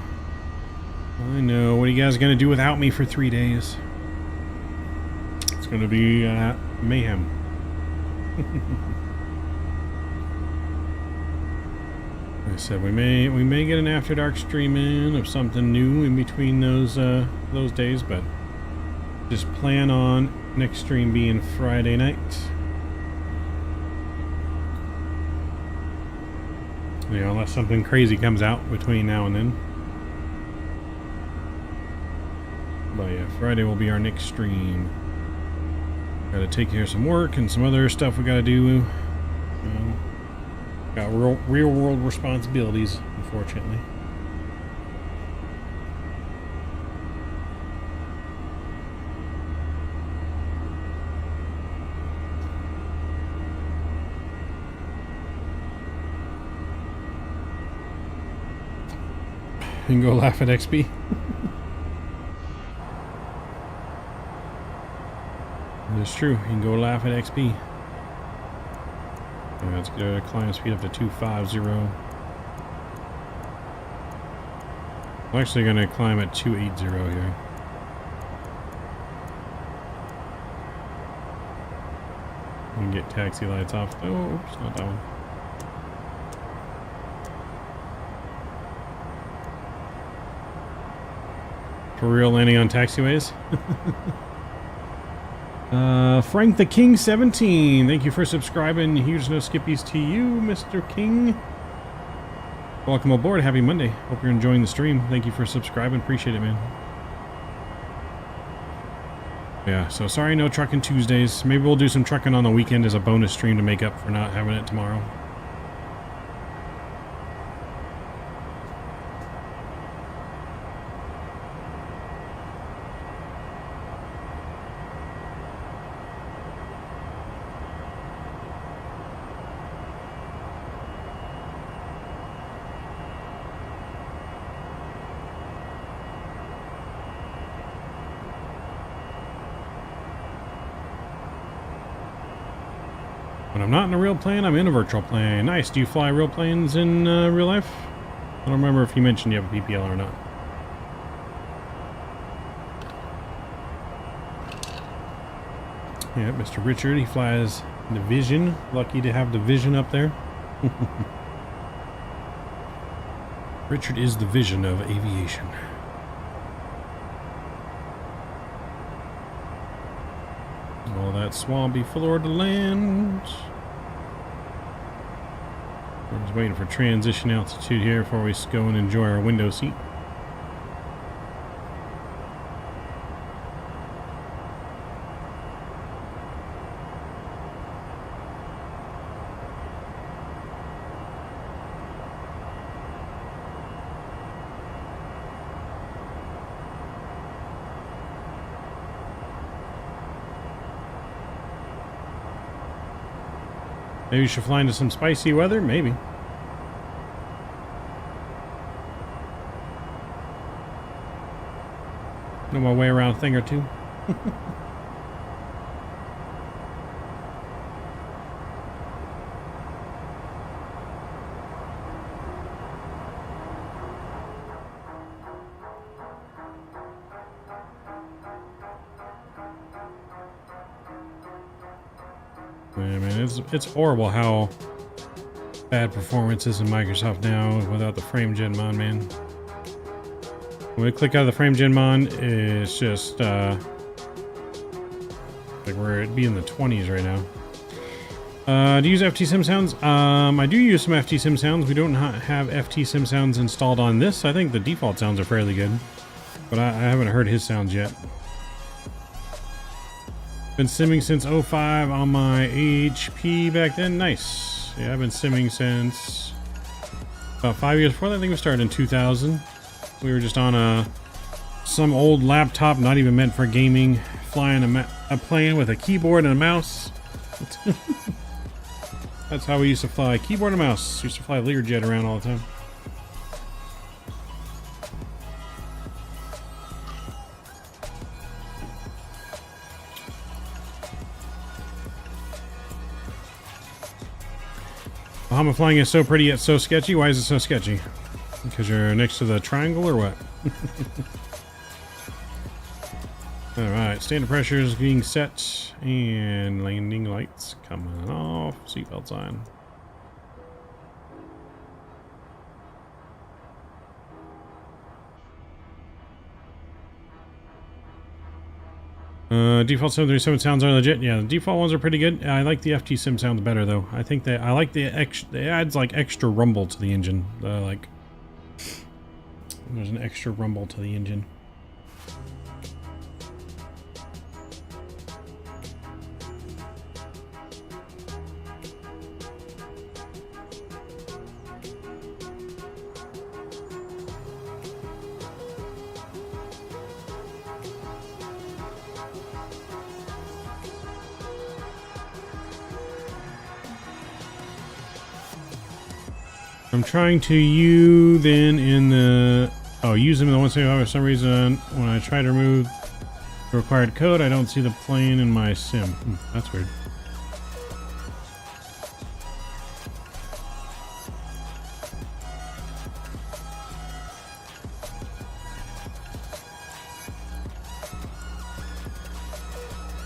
I know. What are you guys going to do without me for 3 days? It's going to be mayhem. Like I said, we may get an After Dark stream in of something new in between those days, but just plan on next stream being Friday night. You know, unless something crazy comes out between now and then. But yeah, Friday will be our next stream. Gotta take care of some work and some other stuff we gotta do. Got real world responsibilities, unfortunately. You can go laugh at XP. It's true. You can go laugh at XP. Yeah, let's get our climb speed up to 250. I'm actually going to climb at 280 here. And get taxi lights off. Oh, oops, not that one. For real, landing on taxiways. Frank the King 17, thank you for subscribing. Huge no skippies to you, Mr. King. Welcome aboard. Happy Monday. Hope you're enjoying the stream. Thank you for subscribing. Appreciate it, man. Yeah, so sorry, no trucking Tuesdays. Maybe we'll do some trucking on the weekend as a bonus stream to make up for not having it tomorrow. When I'm not in a real plane, I'm in a virtual plane. Nice. Do you fly real planes in real life? I don't remember if you mentioned you have a PPL or not. Yeah, Mr. Richard, he flies the Vision. Lucky to have the Vision up there. Richard is the vision of aviation. All that swampy Florida land. We're just waiting for transition altitude here before we go and enjoy our window seat. Maybe you should fly into some spicy weather? Maybe. Know my way around a thing or two. Yeah, man, it's horrible how bad performance is in Microsoft now without the frame gen mod, man. When we click out of the frame gen mod, it's just like it'd be in the 20s right now. Do you use FT Sim sounds? I do use some FT Sim sounds. We don't have FT Sim sounds installed on this. I think the default sounds are fairly good, but I haven't heard his sounds yet. Been simming since 05 on my HP back then. Nice. Yeah, I've been simming since about 5 years before that. I think we started in 2000. We were just on some old laptop, not even meant for gaming, flying a plane with a keyboard and a mouse. That's how we used to fly. Keyboard and mouse. Used to fly Learjet around all the time. Bahama flying is so pretty yet so sketchy. Why is it so sketchy? Because you're next to the triangle or what? Alright, standard pressure is being set and landing lights coming off. Seatbelts on. Default 737 sounds are legit. Yeah, the default ones are pretty good. I like the FT Sim sounds better though. I think that I like the extra. It adds like extra rumble to the engine. Like there's an extra rumble to the engine. I'm trying to use them in the 175 for some reason. When I try to remove the required code, I don't see the plane in my sim. That's weird.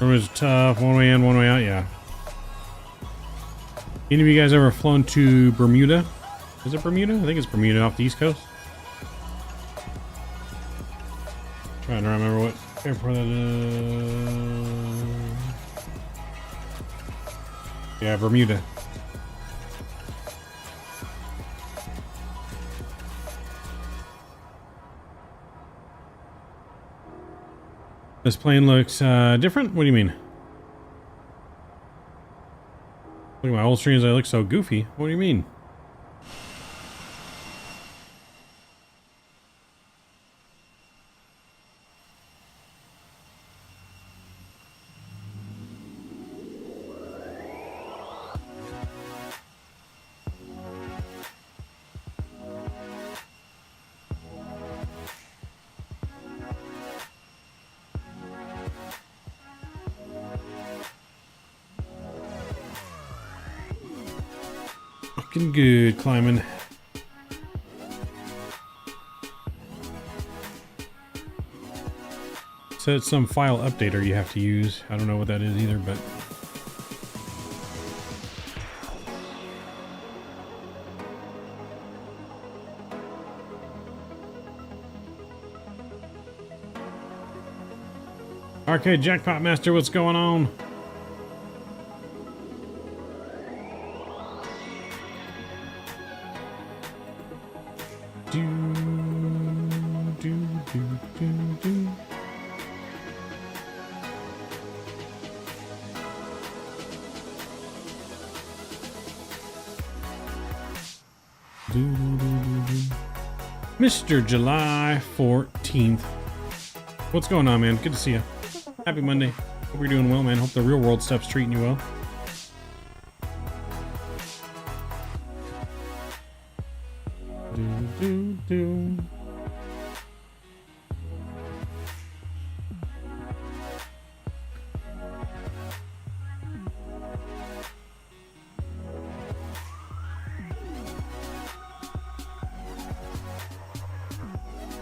Room is tough. One way in, one way out. Yeah. Any of you guys ever flown to Bermuda? Is it Bermuda? I think it's Bermuda off the East Coast. Trying to remember what airport that is. Yeah, Bermuda. This plane looks different? What do you mean? Look at my old streams, I look so goofy. What do you mean? Looking good, climbing. So it's some file updater you have to use. I don't know what that is either, but Arcade Jackpot Master, what's going on? Mr. July 14th. What's going on, man? Good to see you. Happy Monday. Hope you're doing well, man. Hope the real world stuff's treating you well.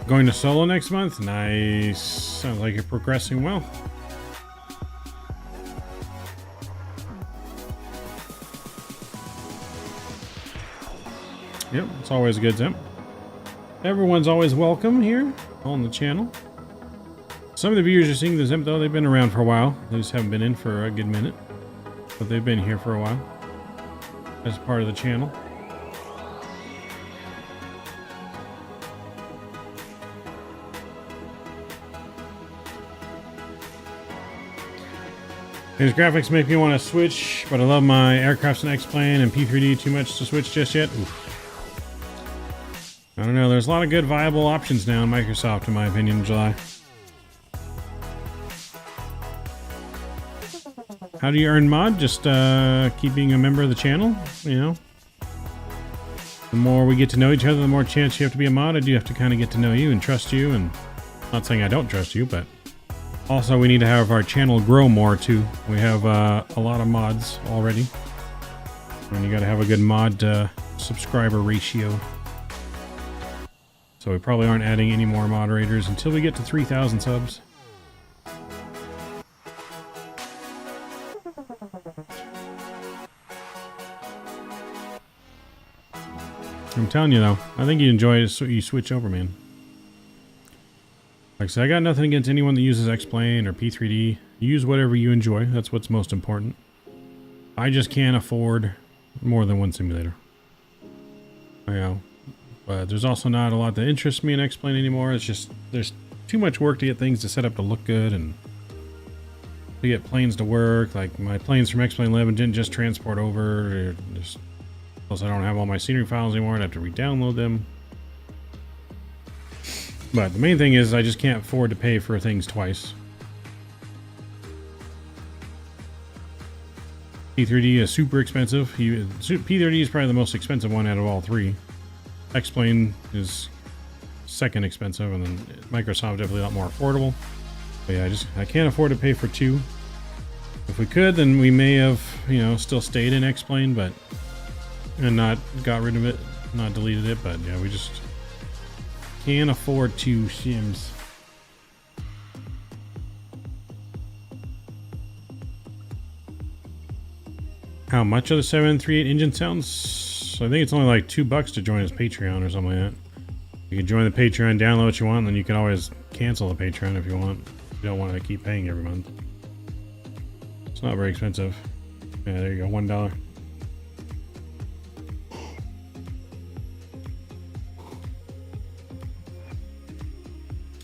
Going to solo next month? Nice. Sounds like you're progressing well. Yep, it's always a good time. Everyone's always welcome here on the channel. Some of the viewers are seeing this though. They've been around for a while. They just haven't been in for a good minute. But they've been here for a while as part of the channel. These graphics make me want to switch, but I love my aircrafts and X-Plane and P3D too much to switch just yet. Oof. I don't know, there's a lot of good viable options now in Microsoft in my opinion in July. How do you earn mod? Just keep being a member of the channel, you know. The more we get to know each other, the more chance you have to be a mod. I do have to kind of get to know you and trust you, and I'm not saying I don't trust you, but also we need to have our channel grow more too. We have a lot of mods already, and you got to have a good mod subscriber ratio. So we probably aren't adding any more moderators until we get to 3,000 subs. I'm telling you though, I think you enjoy it, so you switch over, man. Like I said, I got nothing against anyone that uses X-Plane or P3D. Use whatever you enjoy. That's what's most important. I just can't afford more than one simulator. I know. But there's also not a lot that interests me in X-Plane anymore. It's just, there's too much work to get things to set up to look good and to get planes to work. Like my planes from X-Plane 11 didn't just transport over. Plus I don't have all my scenery files anymore. I'd have to re-download them. But the main thing is I just can't afford to pay for things twice. P3D is super expensive. P3D is probably the most expensive one out of all three. X-Plane is second expensive, and then Microsoft definitely a lot more affordable. But yeah, I can't afford to pay for two. If we could, then we may have, you know, still stayed in X-Plane, but and not got rid of it, not deleted it. But yeah, we just can't afford two sims. How much of the 738 engine sounds? I think it's only like $2 to join his Patreon or something like that. You can join the Patreon, download what you want, and then you can always cancel the Patreon if you want. If you don't want to keep paying every month. It's not very expensive. Yeah, there you go, $1.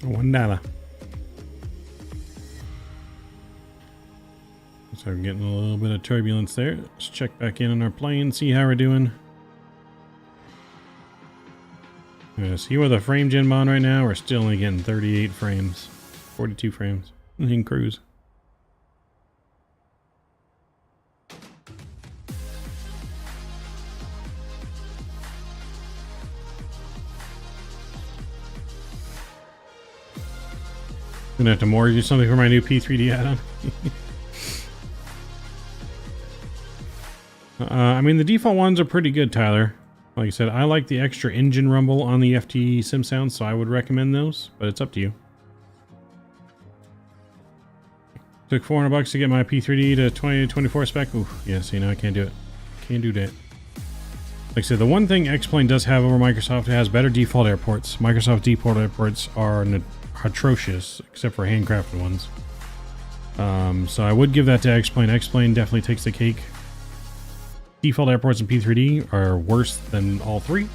$1. So we're getting a little bit of turbulence there. Let's check back in on our plane, see how we're doing. Yeah, see with a frame gen on right now, we're still only getting 38 frames, 42 frames in cruise. Gonna have to mortgage something for my new P3D add-on. I mean, the default ones are pretty good, Tyler. Like I said, I like the extra engine rumble on the FT sim sound, so I would recommend those, but it's up to you. Took $400 to get my P3D to 2024 spec. Ooh, yeah, see, now I can't do it. Can't do that. Like I said, the one thing X-Plane does have over Microsoft, it has better default airports. Microsoft default airports are atrocious, except for handcrafted ones. So I would give that to X-Plane. X-Plane definitely takes the cake. Default airports in P3D are worse than all three.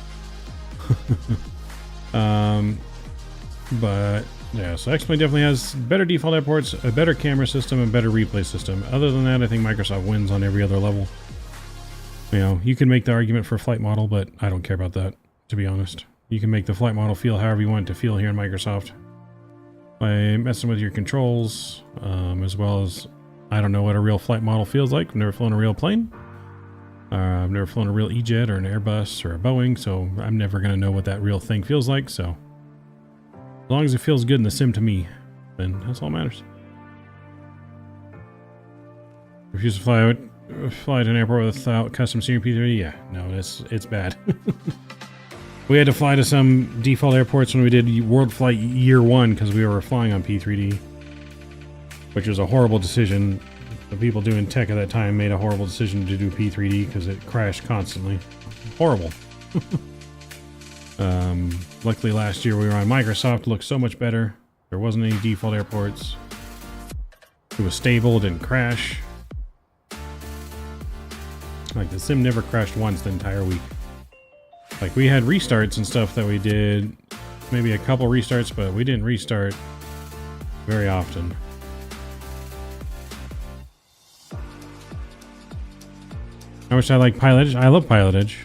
But yeah, so X-Plane definitely has better default airports, a better camera system, and better replay system. Other than that, I think Microsoft wins on every other level. You know, you can make the argument for flight model, but I don't care about that, to be honest. You can make the flight model feel however you want it to feel here in Microsoft. By messing with your controls, as well as, I don't know what a real flight model feels like. I've never flown a real plane. I've never flown a real E-Jet or an Airbus or a Boeing, so I'm never going to know what that real thing feels like, so as long as it feels good in the sim to me, then that's all that matters. Refuse to fly to an airport without custom steering P3D? Yeah, no, it's bad. We had to fly to some default airports when we did World Flight Year 1 because we were flying on P3D, which was a horrible decision. The people doing tech at that time made a horrible decision to do P3D because it crashed constantly. Horrible. Luckily last year we were on Microsoft. It looked so much better. There wasn't any default airports. It was stable, it didn't crash. Like the sim never crashed once the entire week. Like we had restarts and stuff that we did, maybe a couple restarts, but we didn't restart very often. How much I like pilotage? I love pilotage.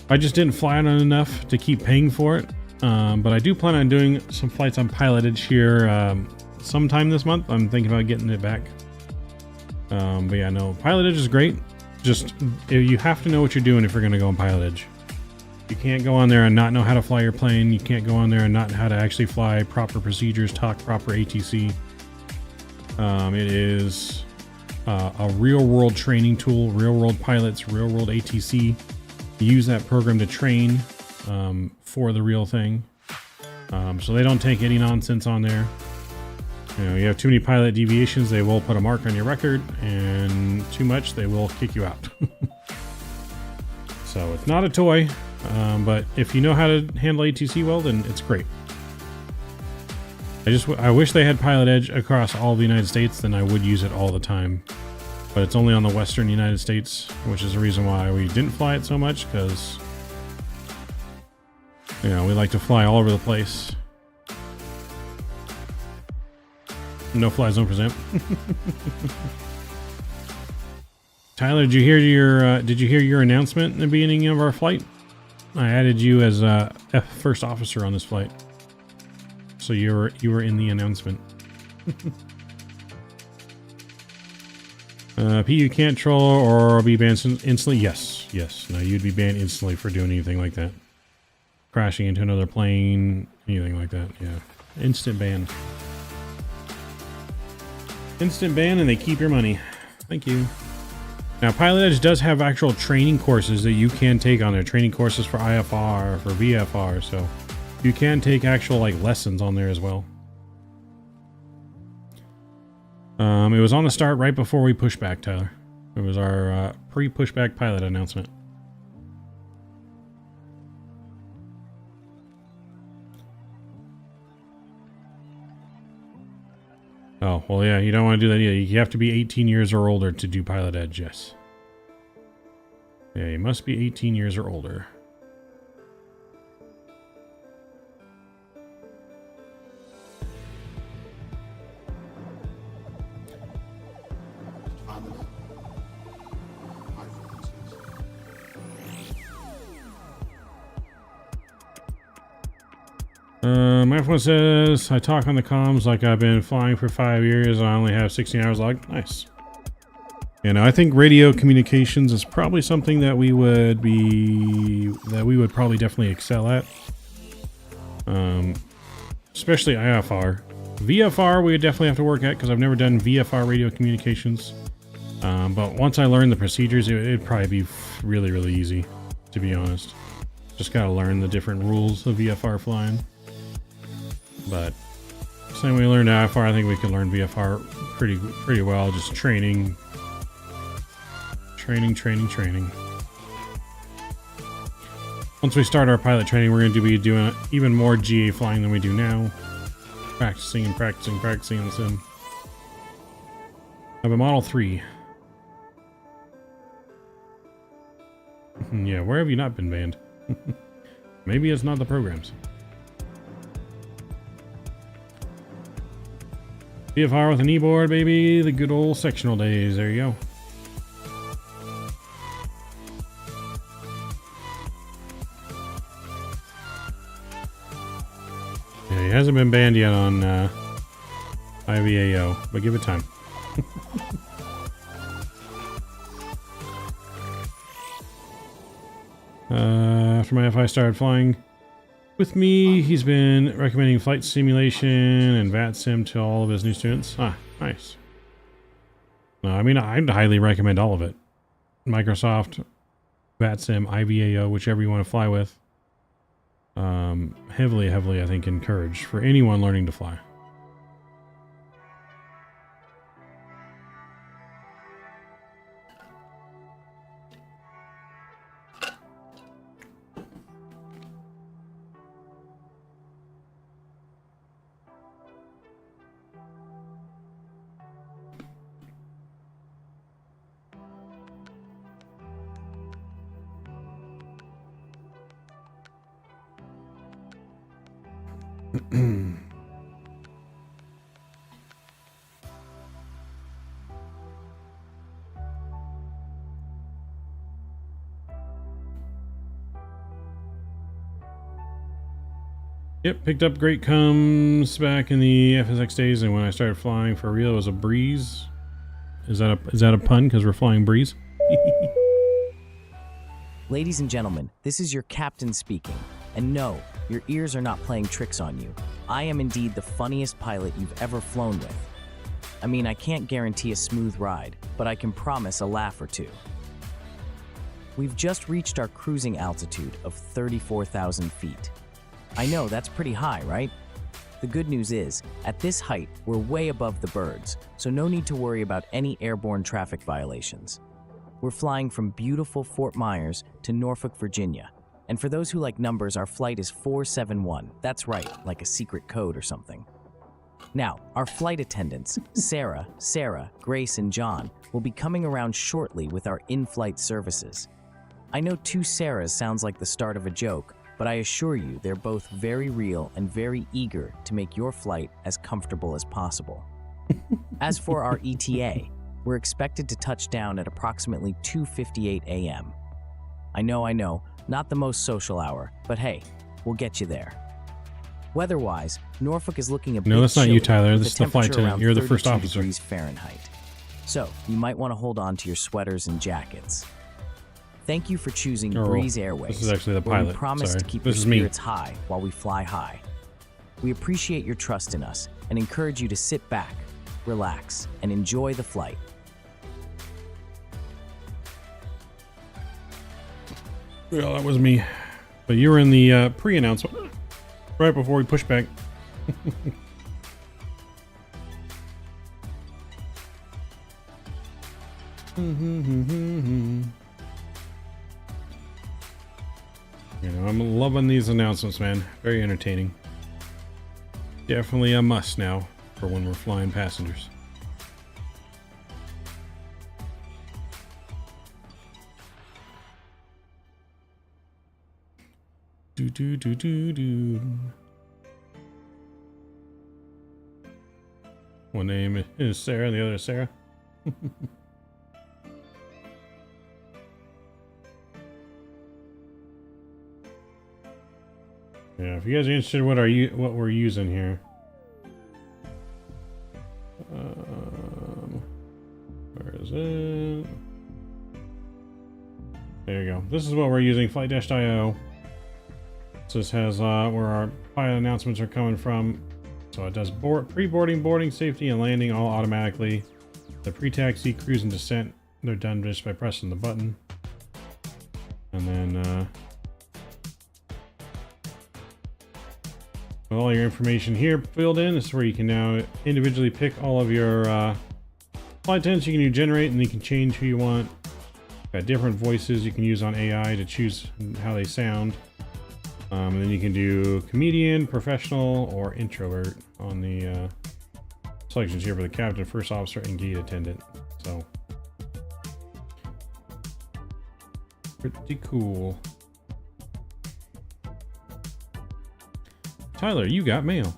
I just didn't fly on it enough to keep paying for it. But I do plan on doing some flights on pilotage here sometime this month. I'm thinking about getting it back. But yeah, no, pilotage is great. Just, you have to know what you're doing if you're going to go on pilotage. You can't go on there and not know how to fly your plane. You can't go on there and not know how to actually fly proper procedures, talk proper ATC. It is a real-world training tool, real-world pilots, real-world ATC. You use that program to train for the real thing. So they don't take any nonsense on there. You know, you have too many pilot deviations, they will put a mark on your record, and too much, they will kick you out. So it's not a toy, but if you know how to handle ATC well, then it's great. I wish they had Pilot Edge across all the United States, then I would use it all the time. But it's only on the Western United States, which is the reason why we didn't fly it so much, because, you know, we like to fly all over the place. No fly zone present. Tyler, did you hear your announcement in the beginning of our flight? I added you as first officer on this flight, so you were in the announcement. PU can't troll or be banned instantly. Yes. No, you'd be banned instantly for doing anything like that. Crashing into another plane, anything like that. Yeah, instant ban. Instant ban, and they keep your money. Thank you. Now, Pilot Edge does have actual training courses that you can take on there. Training courses for IFR, for VFR, so you can take actual like lessons on there as well. It was on the start right before we Pushback, Tyler. It was our pre-Pushback pilot announcement. Oh, well, yeah, you don't want to do that either. You have to be 18 years or older to do Pilot Edge, yes. Yeah, you must be 18 years or older. My F1 says, I talk on the comms like I've been flying for 5 years and I only have 16 hours logged. Nice. You know, I think radio communications is probably something that we would probably definitely excel at. Especially IFR. VFR we would definitely have to work at because I've never done VFR radio communications. But once I learn the procedures, it'd probably be really, really easy, to be honest. Just gotta learn the different rules of VFR flying. But same way we learned IFR, I think we can learn VFR pretty well. Just training. Once we start our pilot training, we're going to be doing even more GA flying than we do now. Practicing in the sim. I have a Model 3. Yeah, where have you not been banned? Maybe it's not the programs. VFR with an E-board, baby. The good old sectional days. There you go. Yeah, he hasn't been banned yet on IVAO, but give it time. After my FI started flying with me, he's been recommending flight simulation and Vatsim to all of his new students. Ah, nice. No, I mean, I'd highly recommend all of it. Microsoft, Vatsim, IVAO, whichever you want to fly with. Heavily, I think, encouraged for anyone learning to fly. Yep, picked up great comes back in the FSX days, and when I started flying for real, it was a breeze. Is that a pun? Because we're flying breeze. Ladies and gentlemen, this is your captain speaking. And no, your ears are not playing tricks on you. I am indeed the funniest pilot you've ever flown with. I mean, I can't guarantee a smooth ride, but I can promise a laugh or two. We've just reached our cruising altitude of 34,000 feet. I know, that's pretty high, right? The good news is, at this height, we're way above the birds, so no need to worry about any airborne traffic violations. We're flying from beautiful Fort Myers to Norfolk, Virginia. And for those who like numbers, our flight is 471. That's right, like a secret code or something. Now, our flight attendants, Sarah, Grace, and John, will be coming around shortly with our in-flight services. I know 2 Sarahs sounds like the start of a joke, but I assure you they're both very real and very eager to make your flight as comfortable as possible. As for our ETA, we're expected to touch down at approximately 2:58 a.m. I know, not the most social hour, but hey, we'll get you there. Weather-wise, Norfolk is looking a bit No, that's not you, chilly, Tyler. with This is a the flight temperature attendant. You're the around first 32 officer. degrees Fahrenheit. So, you might want to hold on to your sweaters and jackets. Thank you for choosing Breeze Airways. This is actually the where pilot. we promise Sorry. to keep This your is me. spirits high while we fly high. We appreciate your trust in us and encourage you to sit back, relax, and enjoy the flight. Well, that was me. But you were in the pre-announcement right before we pushed back. You know, I'm loving these announcements, man. Very entertaining. Definitely a must now for when we're flying passengers. Do. One name is Sarah, the other is Sarah. Yeah, if you guys are interested in what we're using here. Where is it? There you go. This is what we're using, flight-io. So this has where our pilot announcements are coming from. So it does pre-boarding, boarding, safety, and landing all automatically. The pre-taxi, cruise, and descent, they're done just by pressing the button. And then with all your information here filled in, this is where you can now individually pick all of your flight attendants. You can do generate, and you can change who you want. Got different voices you can use on AI to choose how they sound. And then you can do comedian, professional, or introvert on the selections here for the captain, first officer, and gate attendant. So pretty cool. Tyler, you got mail.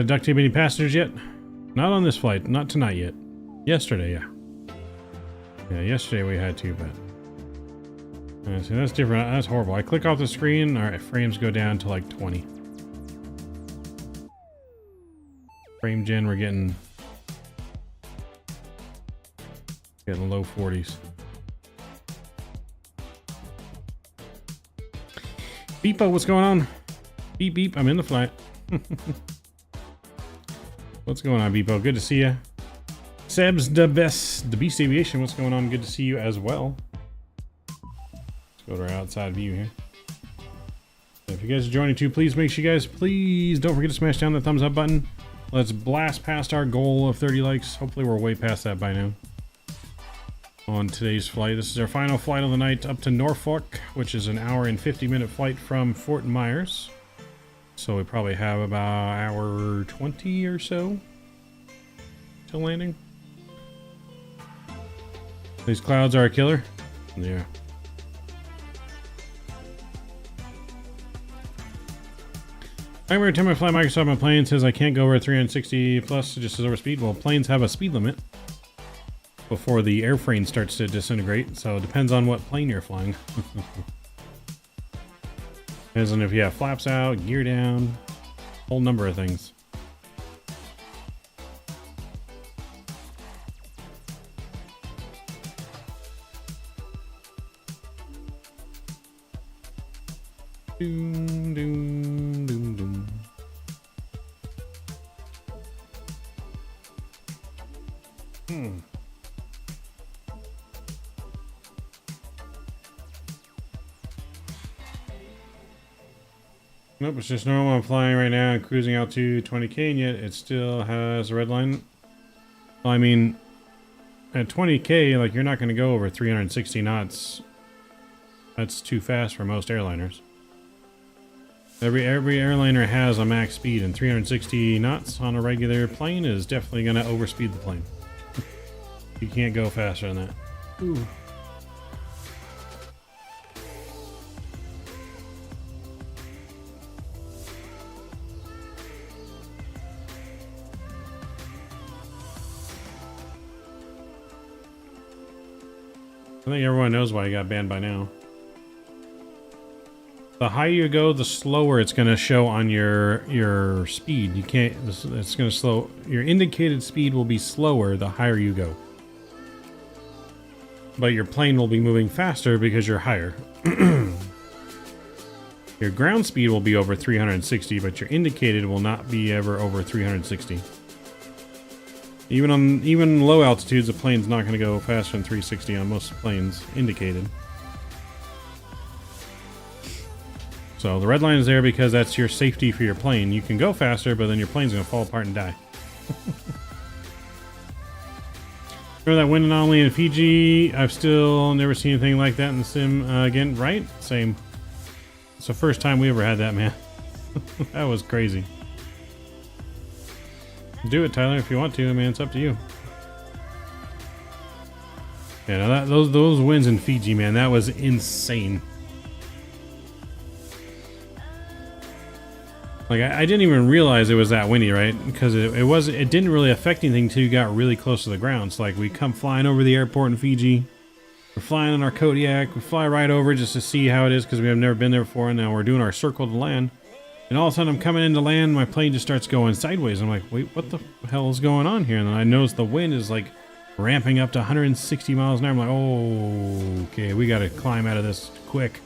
Duct tape any passengers yet? Not on this flight. Not tonight yet. Yesterday, yeah. Yeah, yesterday we had to, but... see, that's different. That's horrible. I click off the screen, our frames go down to like 20. Frame gen, we're getting low 40s. Beepo, what's going on? Beep beep, I'm in the flight. What's going on, Beepo? Good to see you. Seb's the best. The Beast Aviation, what's going on? Good to see you as well. Let's go to our outside view here. If you guys are joining too, please make sure you guys, please don't forget to smash down the thumbs up button. Let's blast past our goal of 30 likes. Hopefully we're way past that by now. On today's flight, this is our final flight of the night up to Norfolk, which is an hour and 50-minute flight from Fort Myers. So we probably have about an hour 20 or so till landing. These clouds are a killer. Yeah. Every time I fly Microsoft, my plane says I can't go over 360 plus, it just says over speed. Well, planes have a speed limit before the airframe starts to disintegrate, so it depends on what plane you're flying. Depends on if you have flaps out, gear down, whole number of things. Doom, doom, doom, doom. Nope, it's just normal. I'm flying right now and cruising out to 20k, and yet it still has a red line. Well, I mean, at 20k, like, you're not going to go over 360 knots. That's too fast for most airliners. Every airliner has a max speed, and 360 knots on a regular plane is definitely going to overspeed the plane. You can't go faster than that. Ooh. I think everyone knows why he got banned by now. The higher you go, the slower it's going to show on your speed. You can't, it's going to slow. Your indicated speed will be slower the higher you go. But your plane will be moving faster because you're higher. Your ground speed will be over 360, but your indicated will not be ever over 360. Even low altitudes, the plane's not going to go faster than 360 on most planes indicated. So the red line is there because that's your safety for your plane. You can go faster, but then your plane's going to fall apart and die. Remember that wind anomaly in Fiji? I've still never seen anything like that in the sim again, right? Same. It's the first time we ever had that, man. That was crazy. Do it, Tyler, if you want to. I mean, it's up to you. Yeah, now those winds in Fiji, man, that was insane. Like, I didn't even realize it was that windy, right? Because it didn't really affect anything until you got really close to the ground. So, like, we come flying over the airport in Fiji. We're flying in our Kodiak. We fly right over just to see how it is because we have never been there before. And now we're doing our circle to land. And all of a sudden I'm coming into land. My plane just starts going sideways. I'm like, wait, what the hell is going on here? And then I notice the wind is like ramping up to 160 miles an hour. I'm like, oh, okay, we got to climb out of this quick.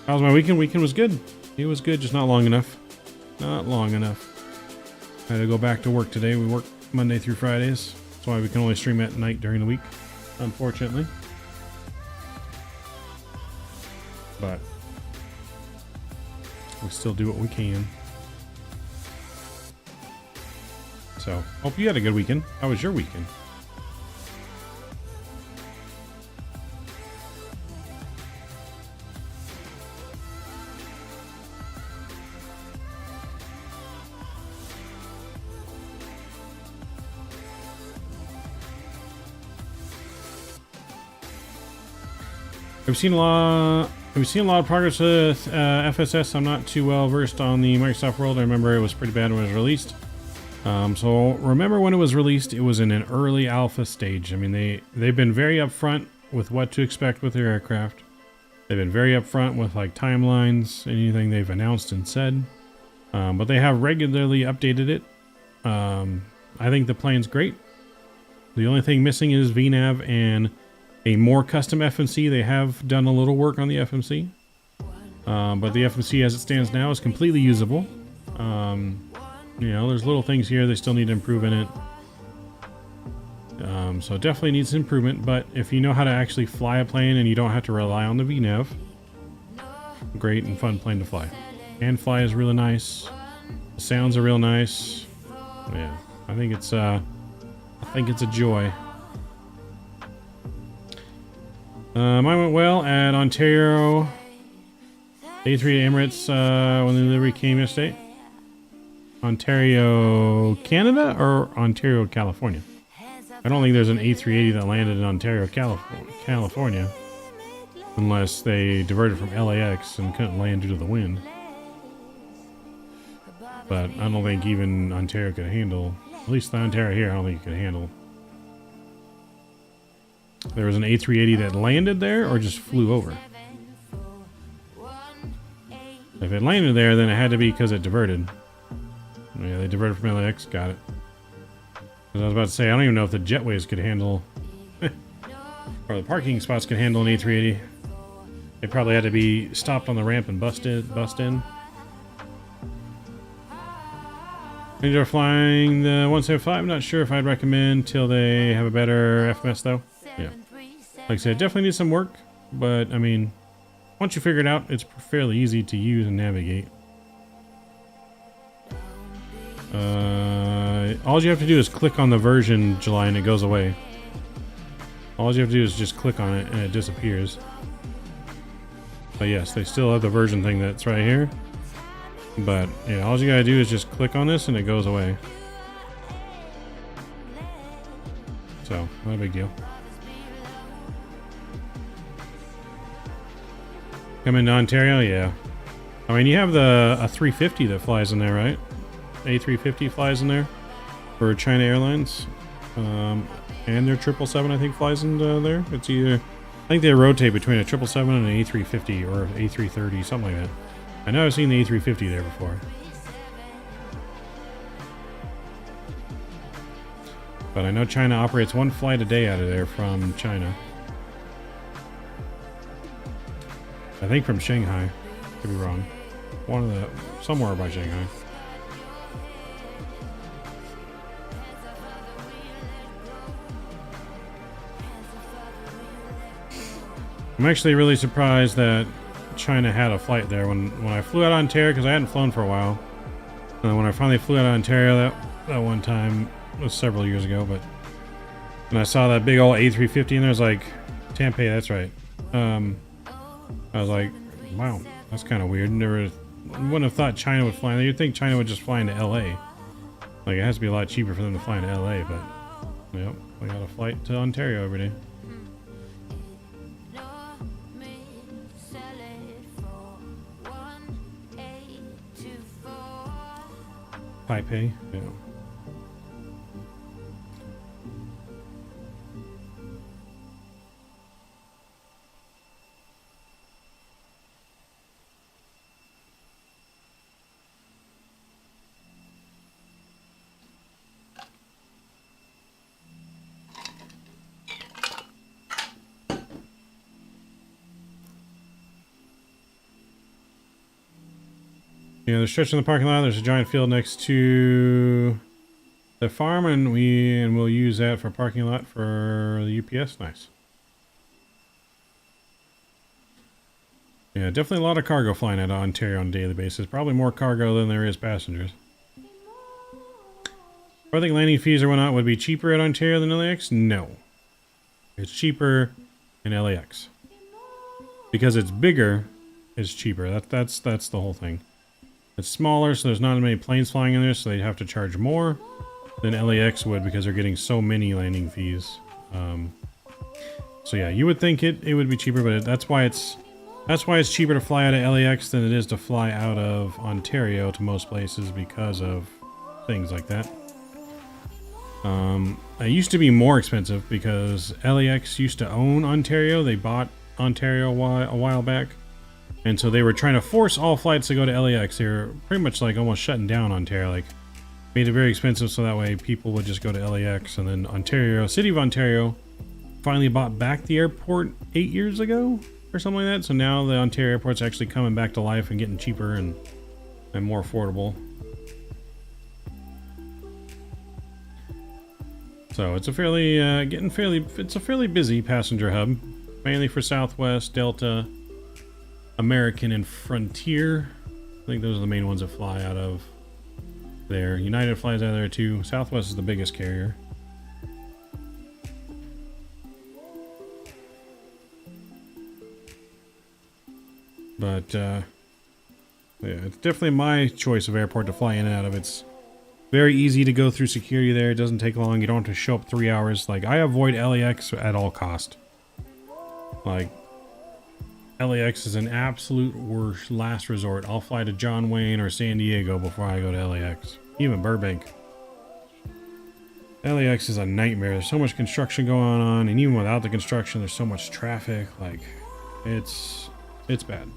How's my weekend? Weekend was good. It was good, just not long enough. Not long enough. I had to go back to work today. We work Monday through Fridays. That's why we can only stream at night during the week, unfortunately. But we still do what we can. So, hope you had a good weekend. How was your weekend? We've seen a lot of progress with FSS. I'm not too well versed on the Microsoft world. I remember it was pretty bad when it was released. So remember when it was released, it was in an early alpha stage. I mean, they've been very upfront with what to expect with their aircraft. They've been very upfront with like timelines, anything they've announced and said. But they have regularly updated it. I think the plane's great. The only thing missing is VNAV and a more custom FMC. They have done a little work on the FMC. But the FMC as it stands now is completely usable. You know, there's little things here they still need to improve in it. So it definitely needs improvement, but if you know how to actually fly a plane and you don't have to rely on the VNAV, great and fun plane to fly. And fly is really nice. The sounds are real nice. Yeah, I think it's a joy. Mine went well at Ontario. A3 Emirates when the delivery came yesterday. Ontario, Canada or Ontario, California? I don't think there's an A380 that landed in Ontario, California. Unless they diverted from LAX and couldn't land due to the wind. But I don't think even Ontario could handle, at least the Ontario here, I don't think it could handle. There was an A380 that landed there or just flew over. If it landed there, then it had to be because it diverted. Yeah, they diverted from LAX, got it. As I was about to say, I don't even know if the jetways could handle, or the parking spots could handle an A380. They probably had to be stopped on the ramp and bust in. They're flying the 175. Not sure if I'd recommend till they have a better FMS though. Yeah. Like I said, definitely needs some work, but I mean, once you figure it out, it's fairly easy to use and navigate. All you have to do is click on the version, July, and it goes away. All you have to do is just click on it and it disappears. But yes, they still have the version thing that's right here. But yeah, all you gotta do is just click on this and it goes away. So, not a big deal. Coming to Ontario, yeah. I mean, you have a 350 that flies in there, right? A350 flies in there for China Airlines. And their 777, I think, flies into there. It's either, I think they rotate between a 777 and an A350 or A330, something like that. I know I've seen the A350 there before. But I know China operates one flight a day out of there from China. I think from Shanghai. Could be wrong. Somewhere by Shanghai. I'm actually really surprised that China had a flight there. When I flew out of Ontario, because I hadn't flown for a while. When I finally flew out of Ontario, that one time was several years ago, but when I saw that big old A350 in there, I was like, Tampei, that's right. I was like, wow, that's kind of weird. Wouldn't have thought China would fly there. You'd think China would just fly into LA. Like, it has to be a lot cheaper for them to fly into LA, but yep, we got a flight to Ontario every day. Taipei. Yeah. Yeah, they're stretching the parking lot. There's a giant field next to the farm, and we'll use that for parking lot for the UPS. Nice. Yeah, definitely a lot of cargo flying out of Ontario on a daily basis. Probably more cargo than there is passengers. Do I think landing fees or whatnot would be cheaper at Ontario than LAX? No. It's cheaper in LAX. Because it's bigger, it's cheaper. That's the whole thing. It's smaller, so there's not as many planes flying in there, so they'd have to charge more than LAX would because they're getting so many landing fees. So yeah, you would think it would be cheaper, but that's why it's cheaper to fly out of LAX than it is to fly out of Ontario to most places because of things like that. It used to be more expensive because LAX used to own Ontario. They bought Ontario a while back. And so they were trying to force all flights to go to LAX. They were pretty much like almost shutting down Ontario. Like, made it very expensive so that way people would just go to LAX. And then Ontario, City of Ontario, finally bought back the airport 8 years ago or something like that. So now the Ontario airport's actually coming back to life and getting cheaper and more affordable. So it's a fairly, it's a fairly busy passenger hub. Mainly for Southwest, Delta, American, and Frontier. I think those are the main ones that fly out of there. United flies out of there too. Southwest is the biggest carrier. But yeah, it's definitely my choice of airport to fly in and out of. It's very easy to go through security there. It doesn't take long. You don't have to show up 3 hours. Like, I avoid LAX at all cost. Like, LAX is an absolute worst last resort. I'll fly to John Wayne or San Diego before I go to LAX. Even Burbank. LAX is a nightmare. There's so much construction going on, and even without the construction, there's so much traffic. Like, it's bad.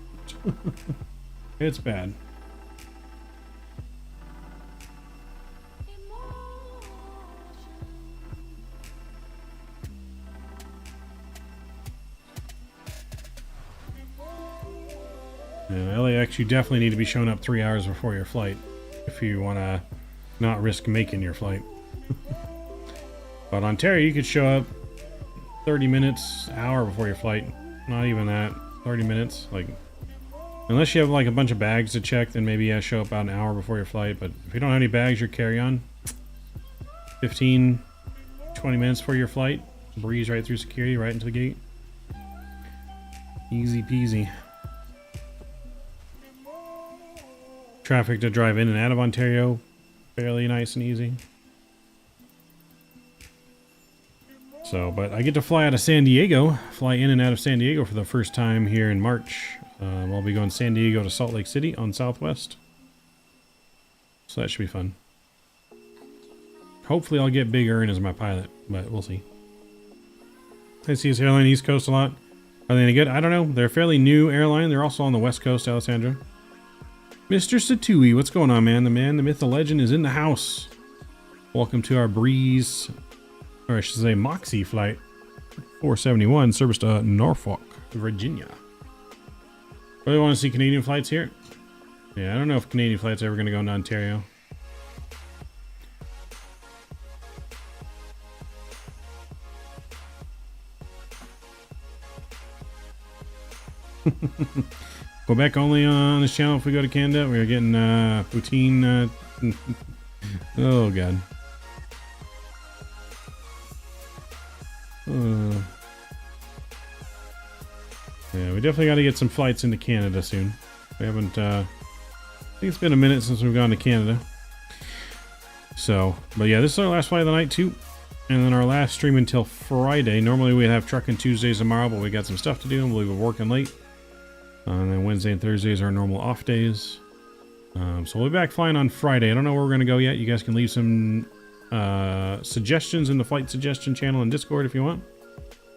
It's bad. Yeah, LAX, you definitely need to be showing up 3 hours before your flight if you want to not risk making your flight. But Ontario, you could show up 30 minutes, hour before your flight. Not even that, 30 minutes. Like, unless you have like a bunch of bags to check, then maybe show up about an hour before your flight. But if you don't have any bags, your carry-on, 15, 20 minutes for your flight, breeze right through security, right into the gate. Easy peasy. Traffic to drive in and out of Ontario, fairly nice and easy. So, but I get to fly out of San Diego, fly in and out of San Diego for the first time here in March. I'll be going San Diego to Salt Lake City on Southwest. So that should be fun. Hopefully I'll get Big Earn as my pilot, but we'll see. I see this airline East Coast a lot. Are they any good? I don't know. They're a fairly new airline. They're also on the West Coast, Alessandra. Mr. Satui, what's going on, man? The man, the myth, the legend is in the house. Welcome to our Breeze, or I should say Moxie flight 471, service to Norfolk, Virginia. Really want to see Canadian flights here? Yeah, I don't know if Canadian flights are ever going to go into Ontario. Quebec only on this channel if we go to Canada. We're getting poutine. Oh, God. Yeah, we definitely got to get some flights into Canada soon. We haven't, I think it's been a minute since we've gone to Canada. So, but yeah, this is our last flight of the night too. And then our last stream until Friday. Normally we'd have trucking Tuesdays tomorrow, but we got some stuff to do and we'll be working late. And then Wednesday and Thursdays are our normal off days. So we'll be back flying on Friday. I don't know where we're going to go yet. You guys can leave some suggestions in the flight suggestion channel in Discord if you want.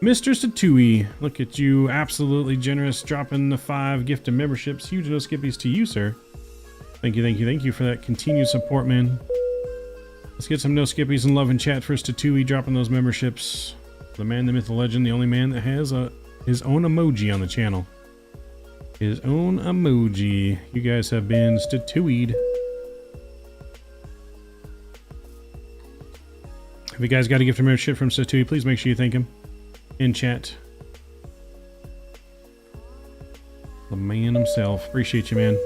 Mr. Satui, look at you, absolutely generous, dropping the 5 gifted memberships. Huge no skippies to you, sir. Thank you for that continued support, man. Let's get some no skippies and love and chat for Statui dropping those memberships. The man, the myth, the legend, the only man that has his own emoji on the channel. His own emoji. You guys have been statuied. If you guys got a gift of membership from Statui, please make sure you thank him in chat. The man himself. Appreciate you, man.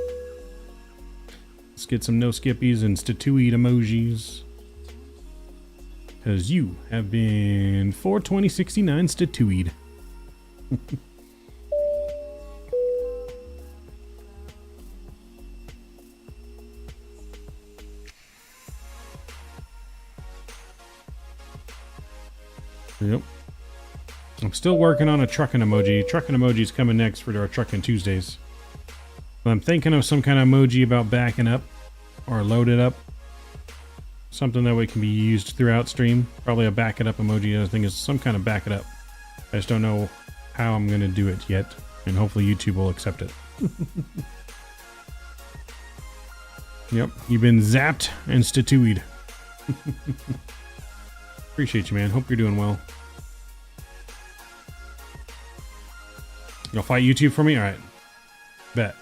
Let's get some no skippies and statuied emojis. Because you have been 42069 statuied. Yep. I'm still working on a trucking emoji. Trucking emoji's coming next for our Trucking Tuesdays. But I'm thinking of some kind of emoji about backing up or loaded up. Something that way can be used throughout stream. Probably a back it up emoji. I think is some kind of back it up. I just don't know how I'm going to do it yet. And hopefully YouTube will accept it. Yep. You've been zapped and statuied. Appreciate you, man. Hope you're doing well. You'll fight YouTube for me? Alright. Bet.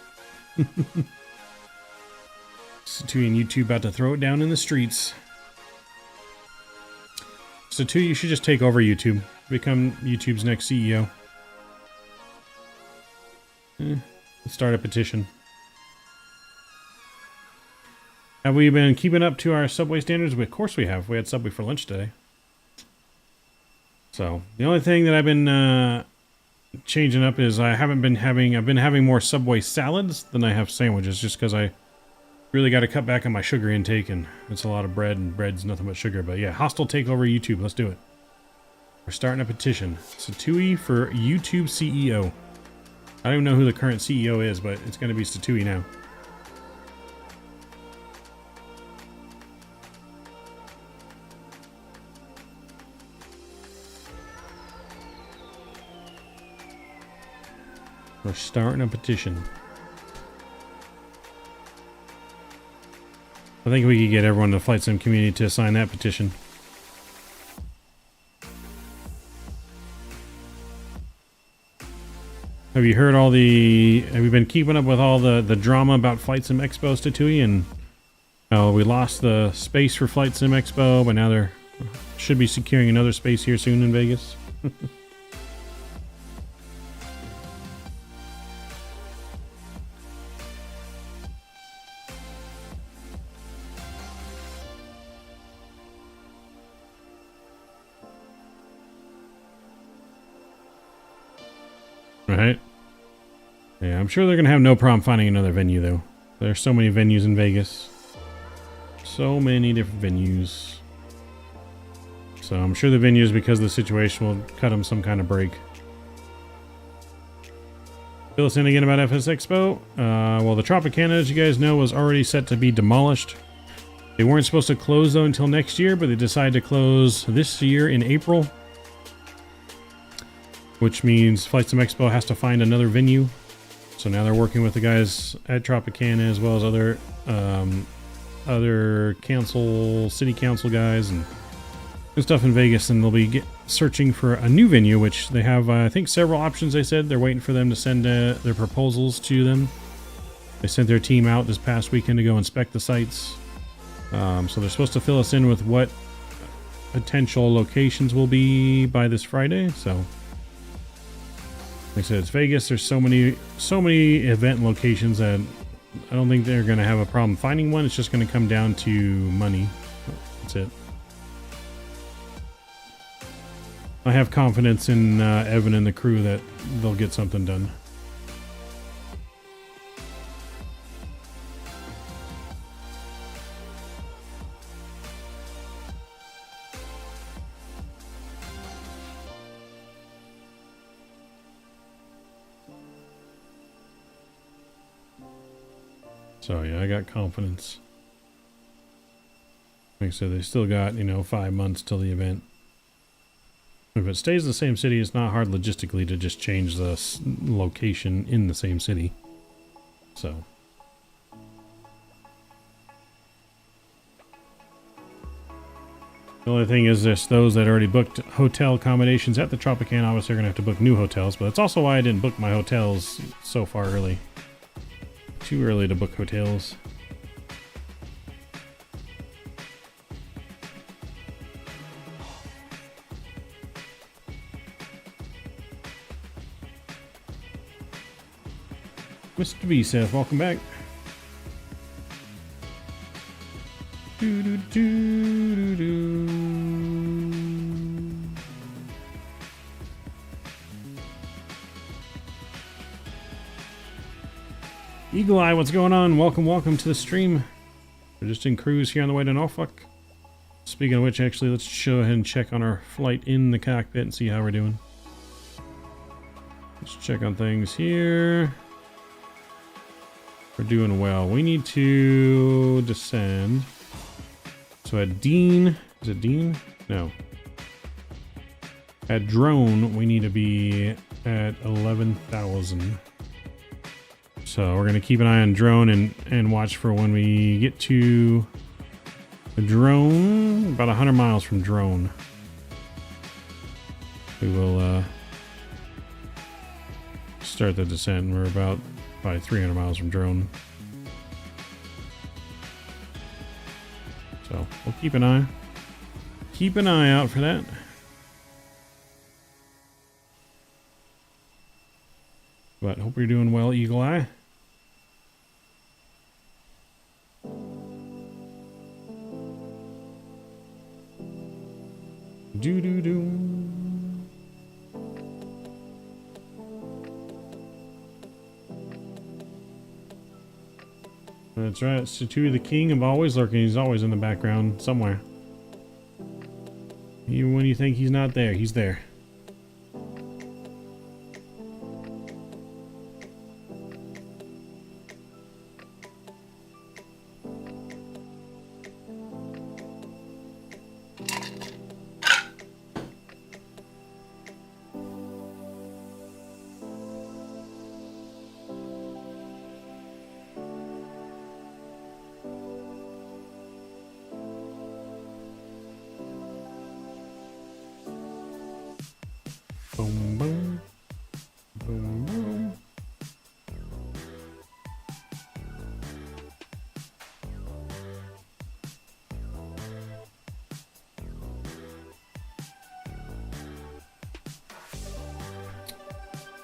Satu and YouTube about to throw it down in the streets. Satu, you should just take over YouTube. Become YouTube's next CEO. Let's start a petition. Have we been keeping up to our Subway standards? Of course we have. We had Subway for lunch today. So, the only thing that I've been changing up is I've been having more Subway salads than I have sandwiches, just because I really got to cut back on my sugar intake, and it's a lot of bread, and bread's nothing but sugar. But yeah, hostile takeover YouTube. Let's do it. We're starting a petition. Satui for YouTube CEO. I don't even know who the current CEO is, but it's going to be Satui now. We're starting a petition. I think we could get everyone in the Flight Sim community to sign that petition. Have you heard have you been keeping up with all the drama about Flight Sim Expo, Statui? And we lost the space for Flight Sim Expo, but now they're should be securing another space here soon in Vegas. Right? Yeah, I'm sure they're going to have no problem finding another venue, though. There's so many venues in Vegas. So many different venues. So I'm sure the venues, because of the situation, will cut them some kind of break. Fill us in again about FS Expo. Well, the Tropicana, as you guys know, was already set to be demolished. They weren't supposed to close, though, until next year, but they decided to close this year in April. Which means Flight Sim Expo has to find another venue. So now they're working with the guys at Tropicana as well as other city council guys and stuff in Vegas, and they'll be searching for a new venue, which they have, I think, several options. They said they're waiting for them to send their proposals to them. They sent their team out this past weekend to go inspect the sites. So they're supposed to fill us in with what potential locations will be by this Friday. So. Like I said, it's Vegas. There's so many event locations that I don't think they're going to have a problem finding one. It's just going to come down to money. That's it. I have confidence in Evan and the crew that they'll get something done. So yeah, I got confidence. Like I said, they still got, you know, 5 months till the event. If it stays in the same city, it's not hard logistically to just change the location in the same city. So. The only thing is this, those that already booked hotel accommodations at the Tropicana obviously are going to have to book new hotels, but that's also why I didn't book my hotels so far early. Too early to book hotels. Mr. V says, welcome back. Do, do, do, do, do. Eagle Eye, what's going on? Welcome to the stream. We're just in cruise here on the way to Norfolk. Speaking of which, actually, let's go ahead and check on our flight in the cockpit and see how we're doing. Let's check on things here. We're doing well. We need to descend. So at Dean, is it Dean? No. At Drone, we need to be at 11,000. So we're going to keep an eye on Drone and watch for when we get to the Drone, about 100 miles from Drone. We will start the descent. We're about probably 300 miles from Drone. So we'll keep an eye out for that. But hope you're doing well, Eagle Eye. Do do do. That's right, Satu the King of always lurking. He's always in the background somewhere. Even when you think he's not there, he's there. Boom, boom. Boom, boom.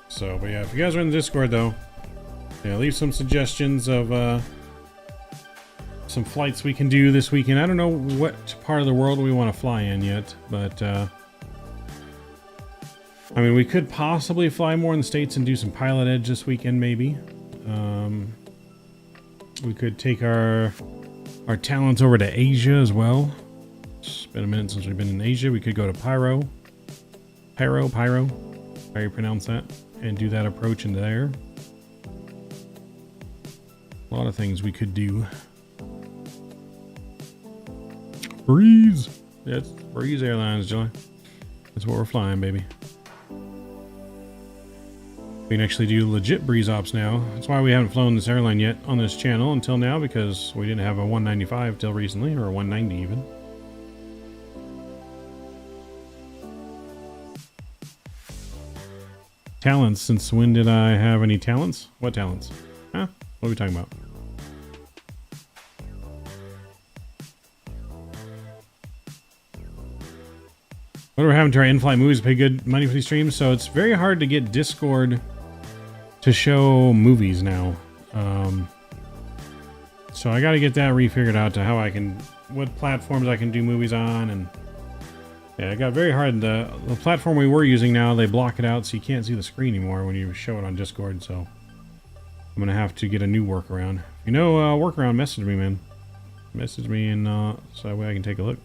So, but yeah, if you guys are in the Discord though, yeah, leave some suggestions of some flights we can do this weekend. I don't know what part of the world we want to fly in yet, but I mean, we could possibly fly more in the States and do some Pilot Edge this weekend, maybe. We could take our talents over to Asia as well. It's been a minute since we've been in Asia. We could go to Pyro, how you pronounce that, and do that approach into there. A lot of things we could do. Breeze! Yeah, it's Breeze Airlines, Joy. That's what we're flying, baby. We can actually do legit breeze ops now. That's why we haven't flown this airline yet on this channel until now, because we didn't have a 195 till recently, or a 190 even. Talents, since when did I have any talents? What talents? Huh? What are we talking about? Whatever happened to our in-flight movies? Pay good money for these streams, so it's very hard to get Discord to show movies now. So I got to get that refigured out to how I can, what platforms I can do movies on, and yeah, it got very hard. The platform we were using now, they block it out so you can't see the screen anymore when you show it on Discord. So I'm gonna have to get a new workaround. If you know workaround, message me, man. Message me, and so that way I can take a look.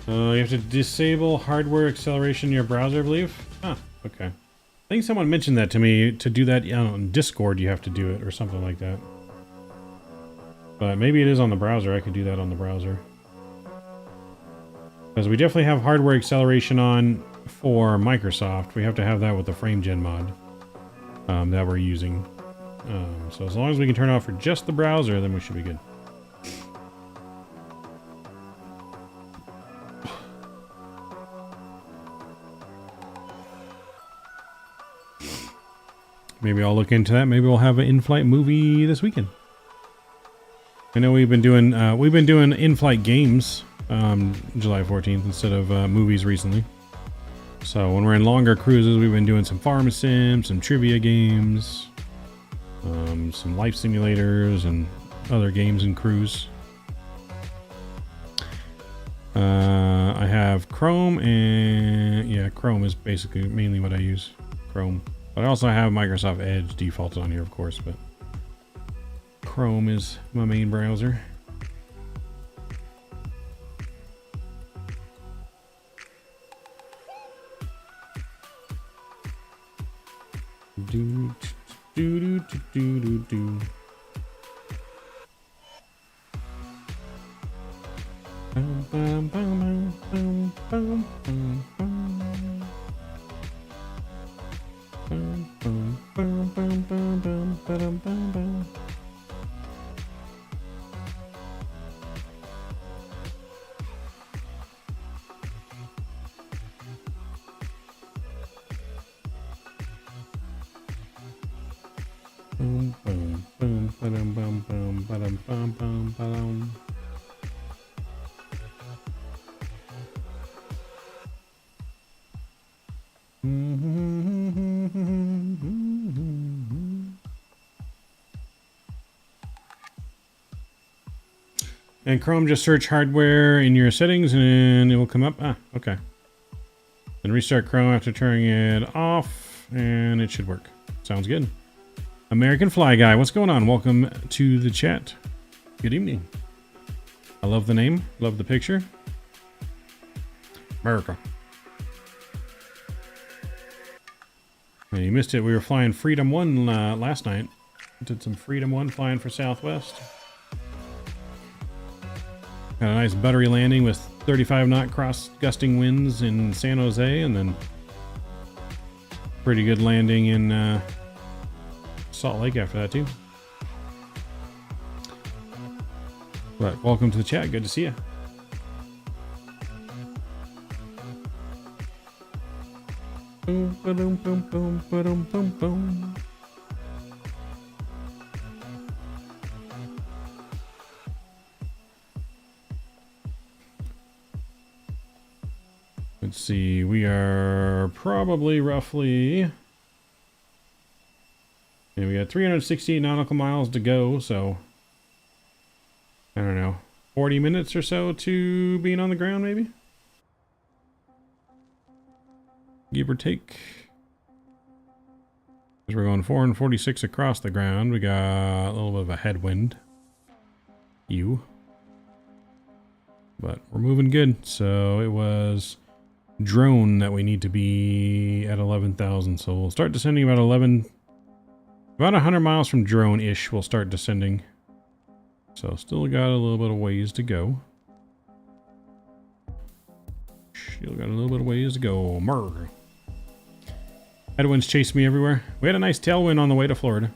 You have to disable hardware acceleration in your browser, I believe. Huh, okay. I think someone mentioned that to me. To do that on Discord, you have to do it or something like that. But maybe it is on the browser. I could do that on the browser. Because we definitely have hardware acceleration on for Microsoft. We have to have that with the FrameGen mod that we're using. So as long as we can turn off for just the browser, then we should be good. Maybe I'll look into that. Maybe we'll have an in-flight movie this weekend. I know we've been doing in-flight games July 14th instead of movies recently. So when we're in longer cruises, we've been doing some farm sim, some trivia games, some life simulators, and other games and cruise. I have Chrome, and yeah, Chrome is basically mainly what I use. Chrome. But I also have Microsoft Edge defaulted on here, of course, but Chrome is my main browser. Do do do do do do do. Bum, bum, bum, bum, bum, bum, bum. Bum, bum, bum, bum, bum, bum, ba-dum, bum, bum. Boom, boom, boom, ba-dum, bum, bum, ba-dum, bum, bum, ba-dum. And Chrome, just search hardware in your settings and it will come up. Ah, okay. Then restart Chrome after turning it off and it should work. Sounds good. American Fly Guy, what's going on? Welcome to the chat. Good evening. I love the name, love the picture. America. Yeah, you missed it. We were flying Freedom 1 last night. Did some Freedom 1 flying for Southwest. Got a nice buttery landing with 35 knot cross gusting winds in San Jose, and then pretty good landing in Salt Lake after that too. But welcome to the chat. Good to see you. Boom, ba-dum, boom, boom, ba-dum, boom, boom. Let's see, we are probably roughly, yeah, we got 368 nautical miles to go, so I don't know, 40 minutes or so to being on the ground, maybe? Give or take. Because we're going 446 across the ground, we got a little bit of a headwind. But we're moving good, so it was drone that we need to be at 11,000, so we'll start descending about 100 miles from drone-ish. We'll start descending, so still got a little bit of ways to go. Murr. Headwinds chased me everywhere. We had a nice tailwind on the way to Florida.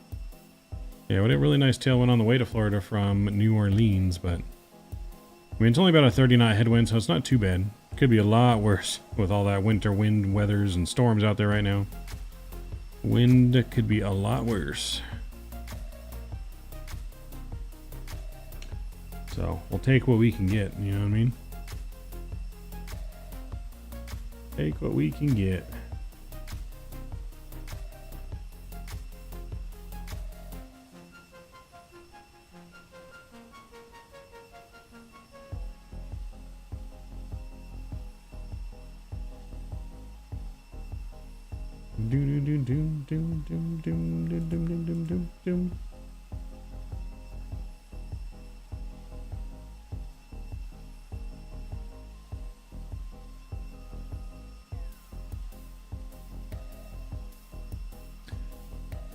Yeah, we had a really nice tailwind on the way to Florida from New Orleans, but I mean, it's only about a 30 knot headwind, so it's not too bad. Could be a lot worse with all that winter wind weathers and storms out there right now. Wind could be a lot worse. So we'll take what we can get, you know what I mean? Take what we can get.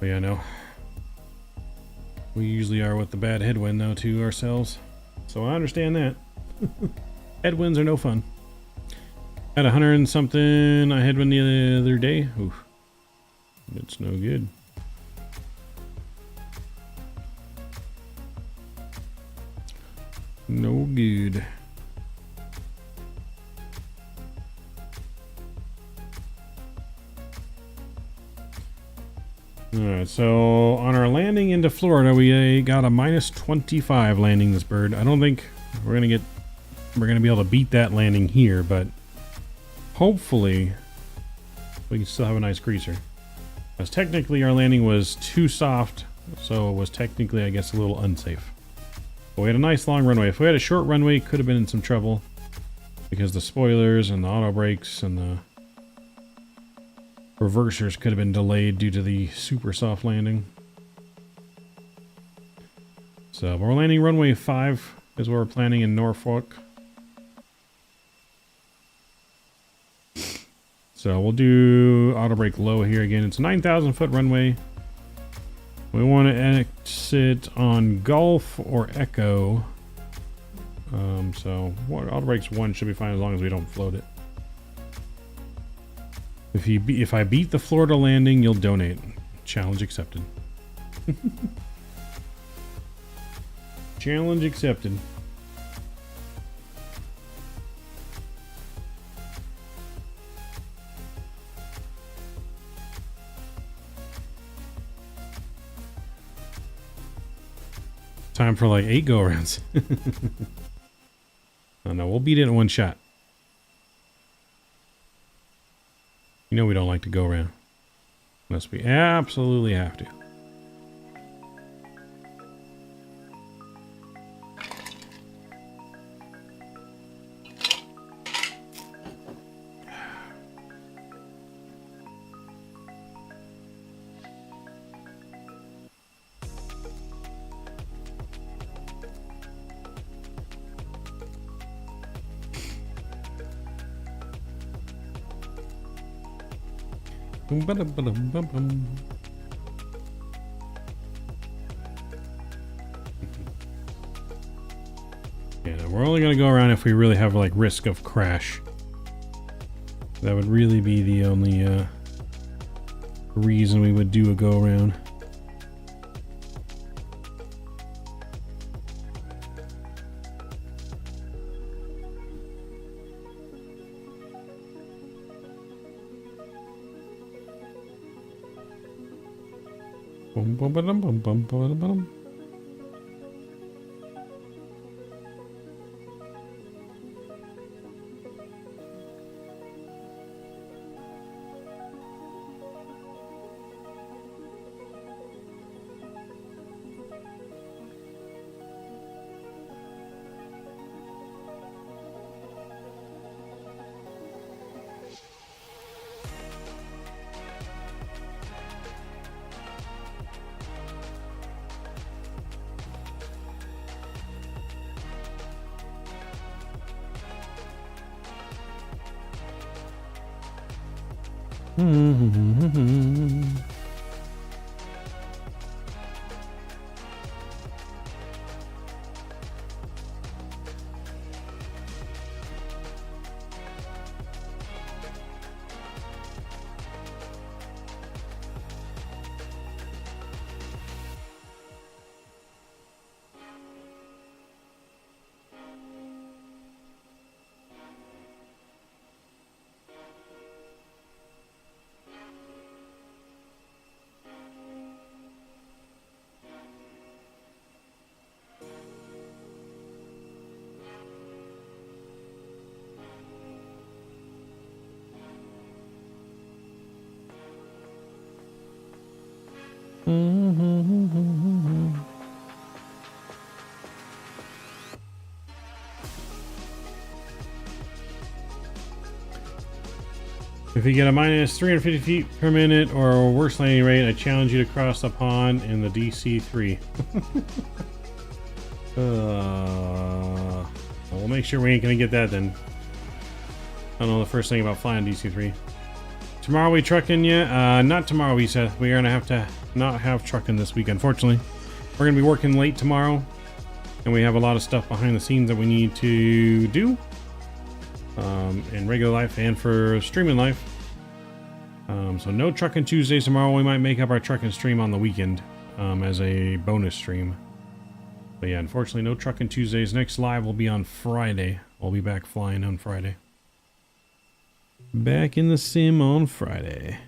But yeah, no. We usually are with the bad headwind though too ourselves. So I understand that. Headwinds are no fun. Had 100 and something I headwind the other day. Oof. It's no good. No good. Alright, so on our landing into Florida, we got a minus 25 landing this bird. I don't think we're gonna be able to beat that landing here, but hopefully we can still have a nice greaser. As technically our landing was too soft, so it was technically, I guess, a little unsafe. But we had a nice long runway. If we had a short runway, could have been in some trouble because the spoilers and the auto brakes and the reversers could have been delayed due to the super soft landing. So we're landing runway 5 is what we're planning in Norfolk. So we'll do auto brake low here again. It's a 9,000 foot runway. We want to exit on Gulf or Echo. So auto brakes 1 should be fine as long as we don't float it. If I beat the Florida landing, you'll donate. Challenge accepted. Challenge accepted. Time for like 8 go-arounds. Oh no, we'll beat it in 1 shot. You know we don't like to go around. Unless we absolutely have to. Yeah, we're only gonna go around if we really have like risk of crash. That would really be the only reason we would do a go around. Bum, bum, ba-dum, bum, bum, ba-dum, ba-dum. If you get a minus 350 feet per minute or a worse landing rate, I challenge you to cross the pond in the DC-3. We'll make sure we ain't gonna get that then. I don't know the first thing about flying DC-3. Tomorrow we trucking yet? Not tomorrow, we said. We are gonna have to not have trucking this week, unfortunately. We're gonna be working late tomorrow, and we have a lot of stuff behind the scenes that we need to do in regular life and for streaming life. So no trucking Tuesdays tomorrow. We might make up our trucking stream on the weekend as a bonus stream. But yeah, unfortunately, no trucking Tuesdays. Next live will be on Friday. I'll be back flying on Friday. Back in the sim on Friday.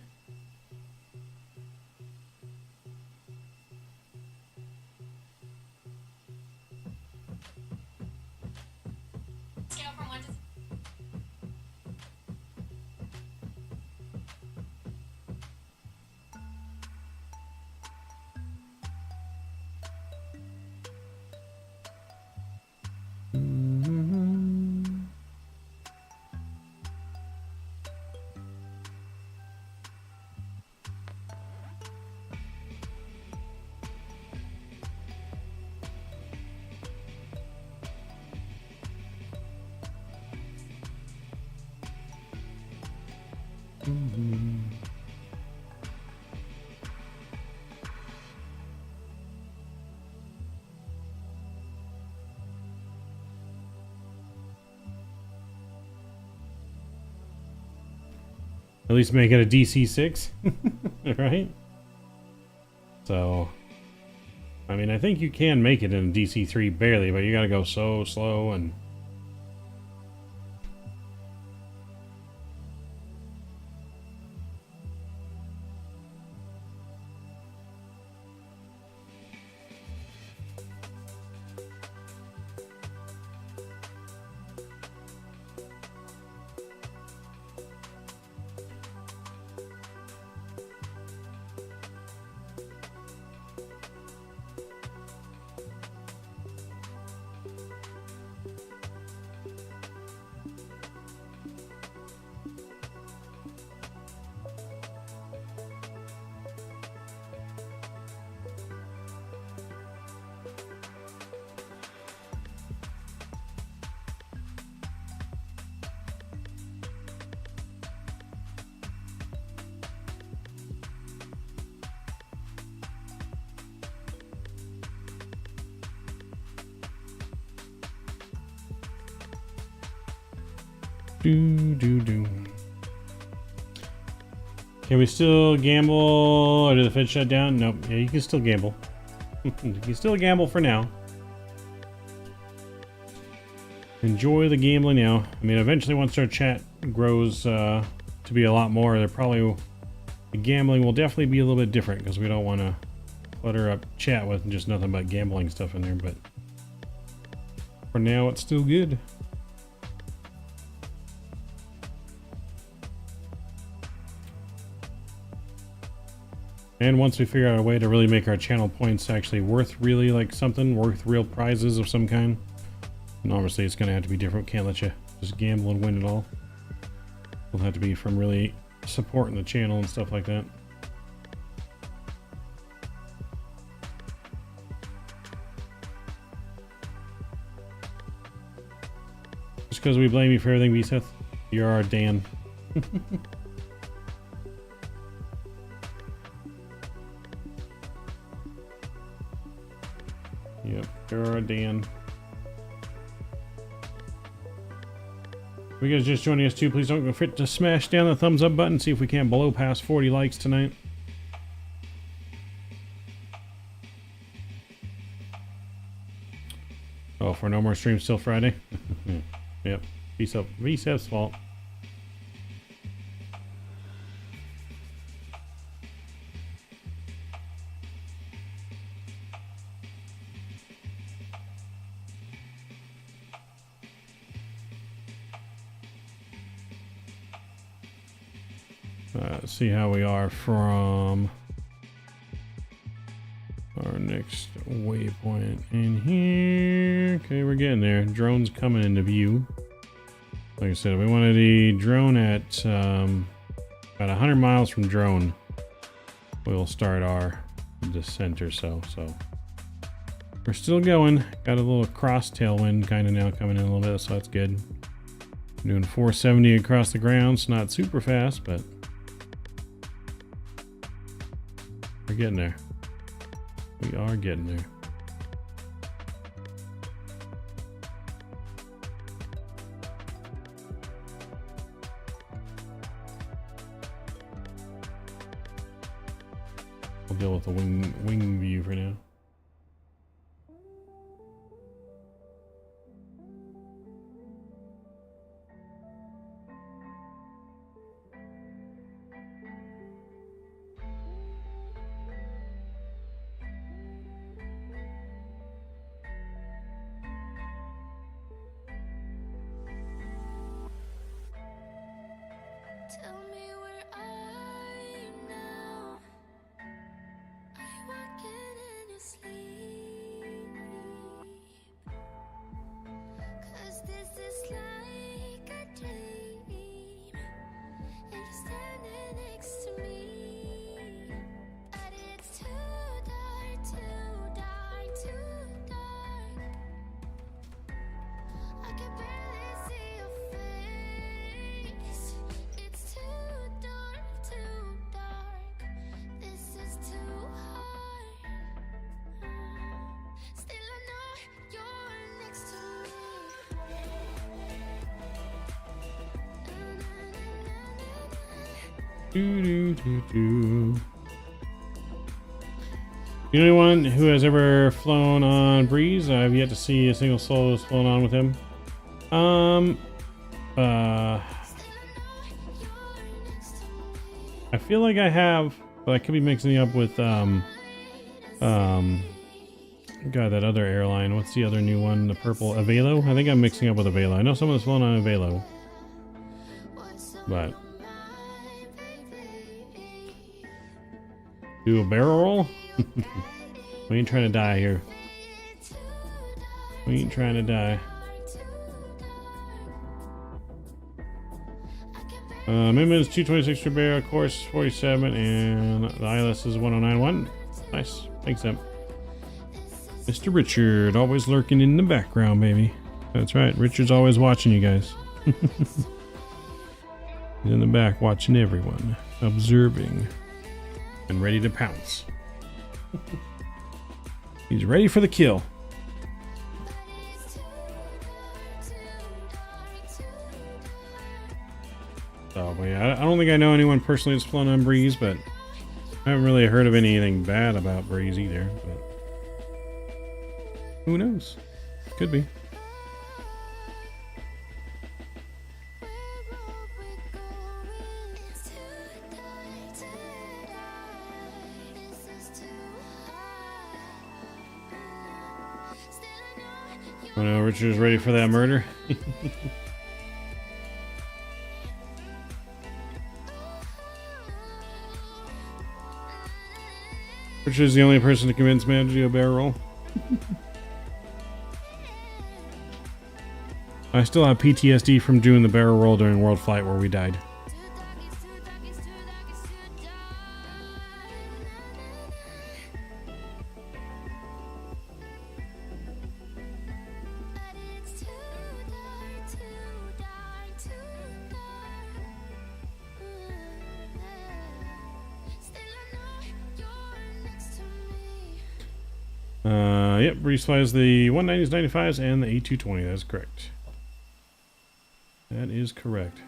At least make it a DC6, right? So, I mean, I think you can make it in a DC3 barely, but you gotta go so slow and... Can we still gamble, or did the Fed shut down? Nope. Yeah, you can still gamble. You can still gamble for now. Enjoy the gambling now. I mean, eventually once our chat grows to be a lot more, the gambling will definitely be a little bit different, because we don't want to clutter up chat with just nothing but gambling stuff in there, but for now it's still good. And once we figure out a way to really make our channel points actually worth really like something, worth real prizes of some kind, and obviously it's going to have to be different. Can't let you just gamble and win it all. It'll have to be from really supporting the channel and stuff like that. Just because we blame you for everything, B-Seth, you're our Dan. Yep, you're a Dan. If you guys just joining us too, please don't forget to smash down the thumbs up button. See if we can't blow past 40 likes tonight. Oh, for no more streams till Friday? Yep, V-Seth's fault. Let's see how we are from our next waypoint in here. Okay, we're getting there. Drone's coming into view. Like I said, we wanted a drone at about 100 miles from drone. We'll start our descent or so. So we're still going. Got a little cross tailwind kind of now coming in a little bit, so that's good. Doing 470 across the ground. It's not super fast, but We're getting there. We are getting there. We'll deal with the wing view for now. Tell me where are you now? Are you walking in your sleep? 'Cause this is like a dream, and you're standing next to me. But it's too dark, too dark, too dark. I can barely see your face. It's too dark, too dark. This is too hard. Still I know you're next to me. You know anyone who has ever flown on Breeze? I've yet to see a single soul who's flown on with him. I feel like I have, but I could be mixing it up with God, that other airline. What's the other new one? The purple Avelo? I think I'm mixing up with Avelo. I know someone's flown on Avelo, but do a barrel roll? We ain't trying to die here. We ain't trying to die. Minimum is 226 for barrel, course 47, and the ILS is 1091. Nice. Thanks, Em. Mr. Richard, always lurking in the background, baby. That's right. Richard's always watching you guys. He's in the back watching everyone, observing, and ready to pounce. He's ready for the kill. So, but yeah, I don't think I know anyone personally that's flown on Breeze, but I haven't really heard of anything bad about Breeze either. But who knows? Could be. Oh no, Richard's ready for that murder. Richard's the only person to convince me to do a barrel roll. I still have PTSD from doing the barrel roll during World Flight where we died. Yep, Breeze flies the 190s, 95s, and the A220. That's correct. That is correct.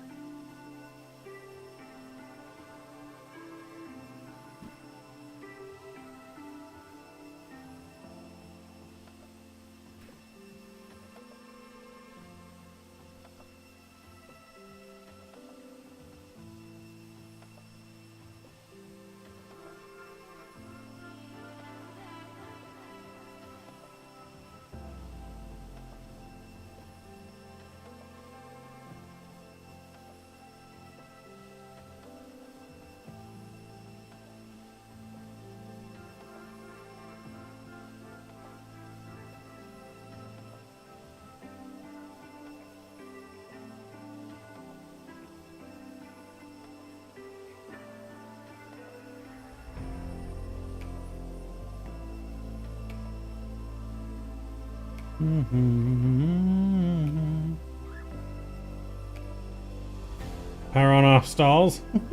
Power on off stalls. What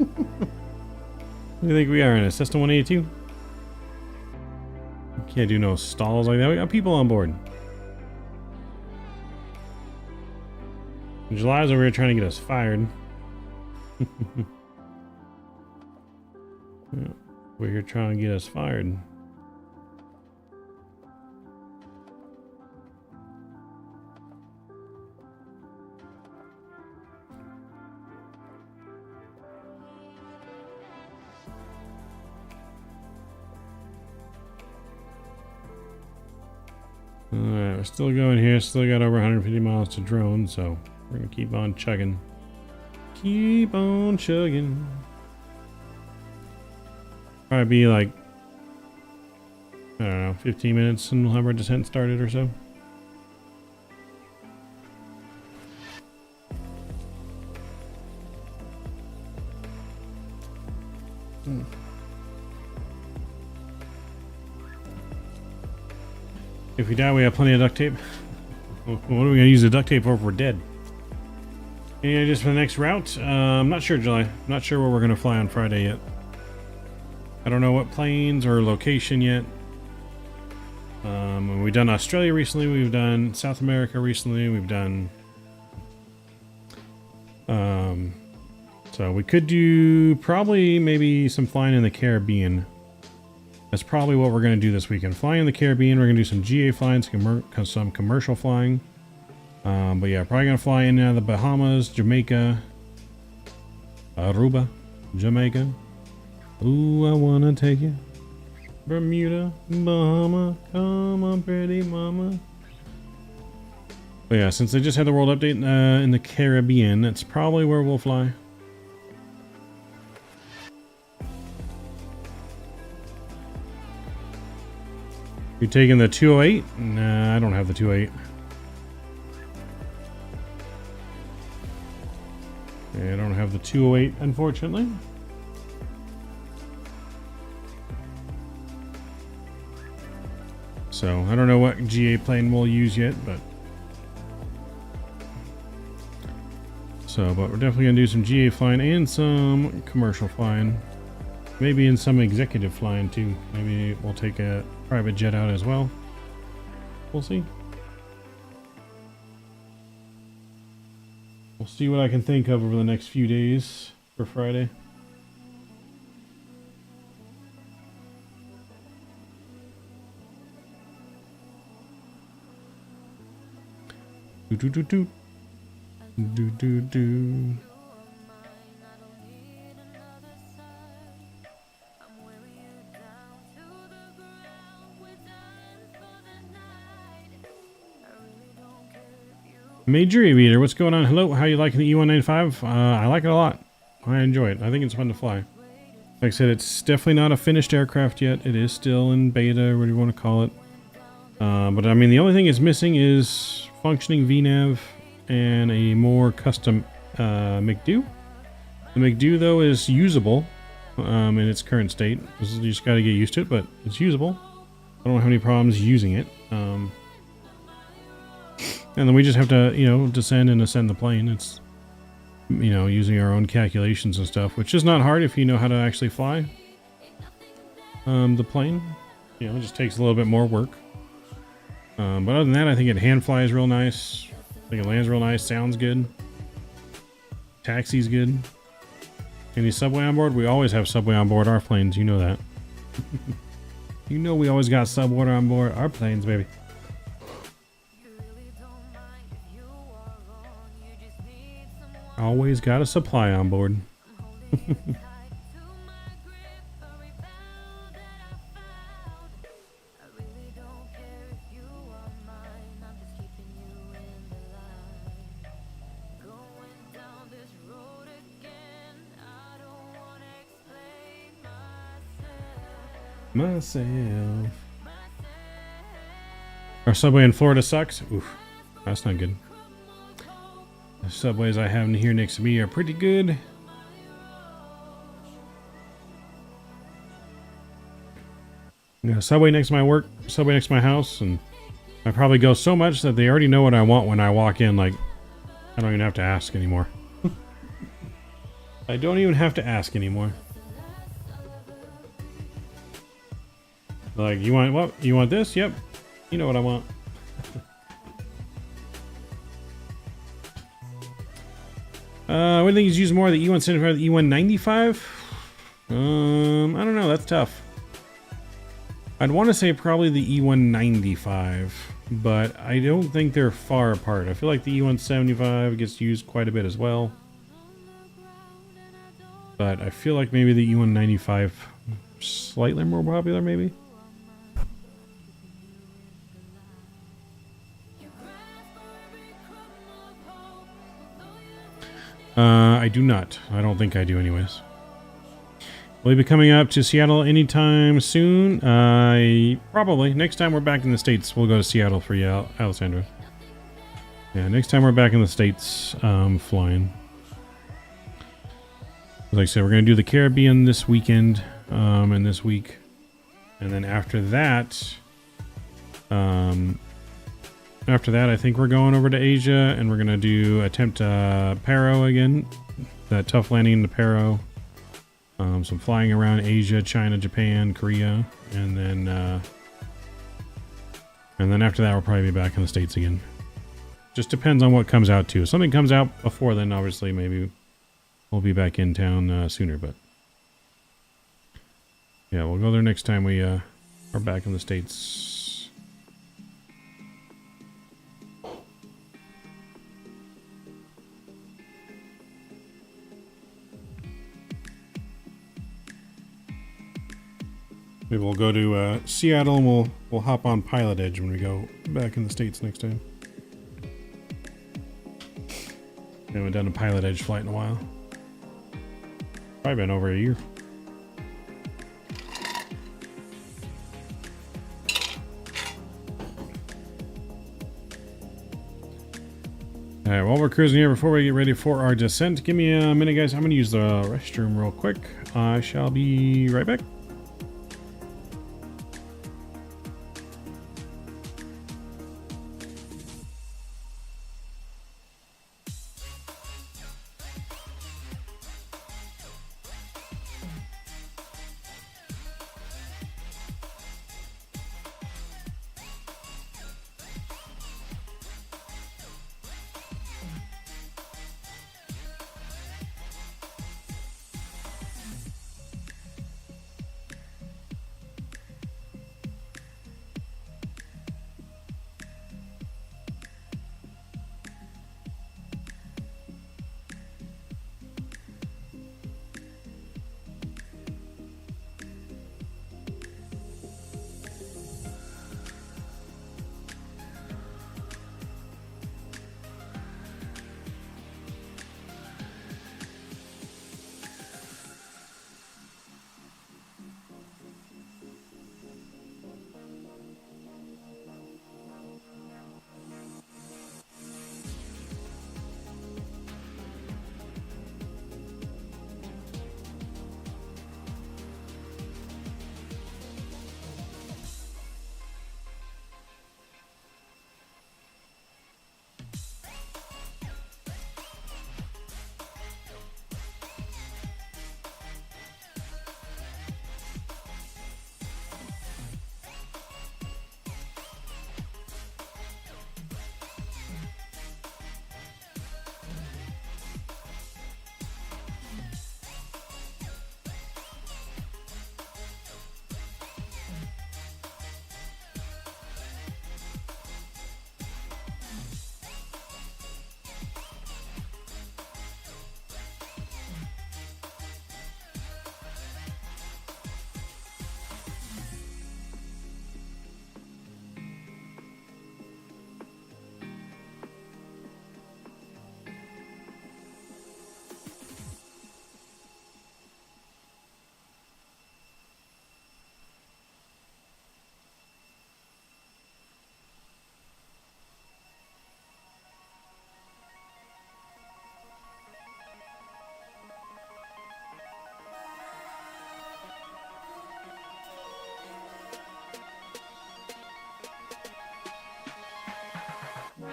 do you think we are in a Cessna 182? Can't do no stalls like that. We got people on board. July's over here trying to get us fired. Yeah, we're here trying to get us fired. Alright, we're still going here. Still got over 150 miles to drone, so we're gonna keep on chugging. Keep on chugging. Probably be like, I don't know, 15 minutes and we'll have our descent started or so. If we die, we have plenty of duct tape. What are we going to use the duct tape for if we're dead? Any ideas for the next route? I'm not sure, July. I'm not sure where we're going to fly on Friday yet. I don't know what planes or location yet. We've done Australia recently. We've done South America recently. We've done... so we could do probably maybe some flying in the Caribbean. That's probably what we're going to do this weekend. Flying in the Caribbean, we're going to do some GA flying, some commercial flying. But yeah, probably going to fly in the Bahamas, Jamaica, Aruba, Jamaica. Ooh, I want to take you. Bermuda, Bahama, come on pretty mama. But yeah, since they just had the world update in the Caribbean, that's probably where we'll fly. You taking the 208? Nah, I don't have the 208. I don't have the 208, unfortunately. So, I don't know what GA plane we'll use yet, but... but we're definitely going to do some GA flying and some commercial flying. Maybe in some executive flying too. Maybe we'll take a private jet out as well. We'll see. We'll see what I can think of over the next few days for Friday. Do do do do. Do do do. Major Aviator, what's going on? Hello, how you liking the E-195? I like it a lot. I enjoy it. I think it's fun to fly. Like I said, it's definitely not a finished aircraft yet. It is still in beta, or what do you want to call it. But I mean, the only thing it's missing is functioning VNAV and a more custom McDo. The McDo, though, is usable in its current state. You just got to get used to it, but it's usable. I don't have any problems using it. And then we just have to, you know, descend and ascend the plane. It's, you know, using our own calculations and stuff, which is not hard if you know how to actually fly the plane. You know, it just takes a little bit more work. But other than that, I think it hand flies real nice. I think it lands real nice, sounds good. Taxi's good. Any subway on board? We always have subway on board our planes, you know that. You know we always got subwater on board our planes, baby. Always got a supply on board. Myself. Our subway in Florida sucks. Oof, that's not good. The subways I have in here next to me are pretty good. You know, subway next to my work, subway next to my house, and I probably go so much that they already know what I want when I walk in. Like, I don't even have to ask anymore. I don't even have to ask anymore. Like, you want what? You want this? Yep. You know what I want. What do you think is used more, the E-175 or the E-195? I don't know. That's tough. I'd want to say probably the E-195, but I don't think they're far apart. I feel like the E-175 gets used quite a bit as well. But I feel like maybe the E-195 slightly more popular, maybe. I do not. I don't think I do anyways. Will you be coming up to Seattle anytime soon? Probably. Next time we're back in the States, we'll go to Seattle for you, Alessandro. Yeah, next time we're back in the States, flying. Like I said, we're going to do the Caribbean this weekend, and this week. And then after that, I think we're going over to Asia, and we're going to attempt Paro again. That tough landing into Paro. Some flying around Asia, China, Japan, Korea, and then after that, we'll probably be back in the States again. Just depends on what comes out too. If something comes out before then, obviously, maybe we'll be back in town sooner. But yeah, we'll go there next time we are back in the States. Maybe we'll go to Seattle and we'll hop on Pilot Edge when we go back in the States next time. I haven't done a Pilot Edge flight in a while. Probably been over a year. Alright, while we're cruising here, before we get ready for our descent, give me a minute, guys. I'm going to use the restroom real quick. I shall be right back.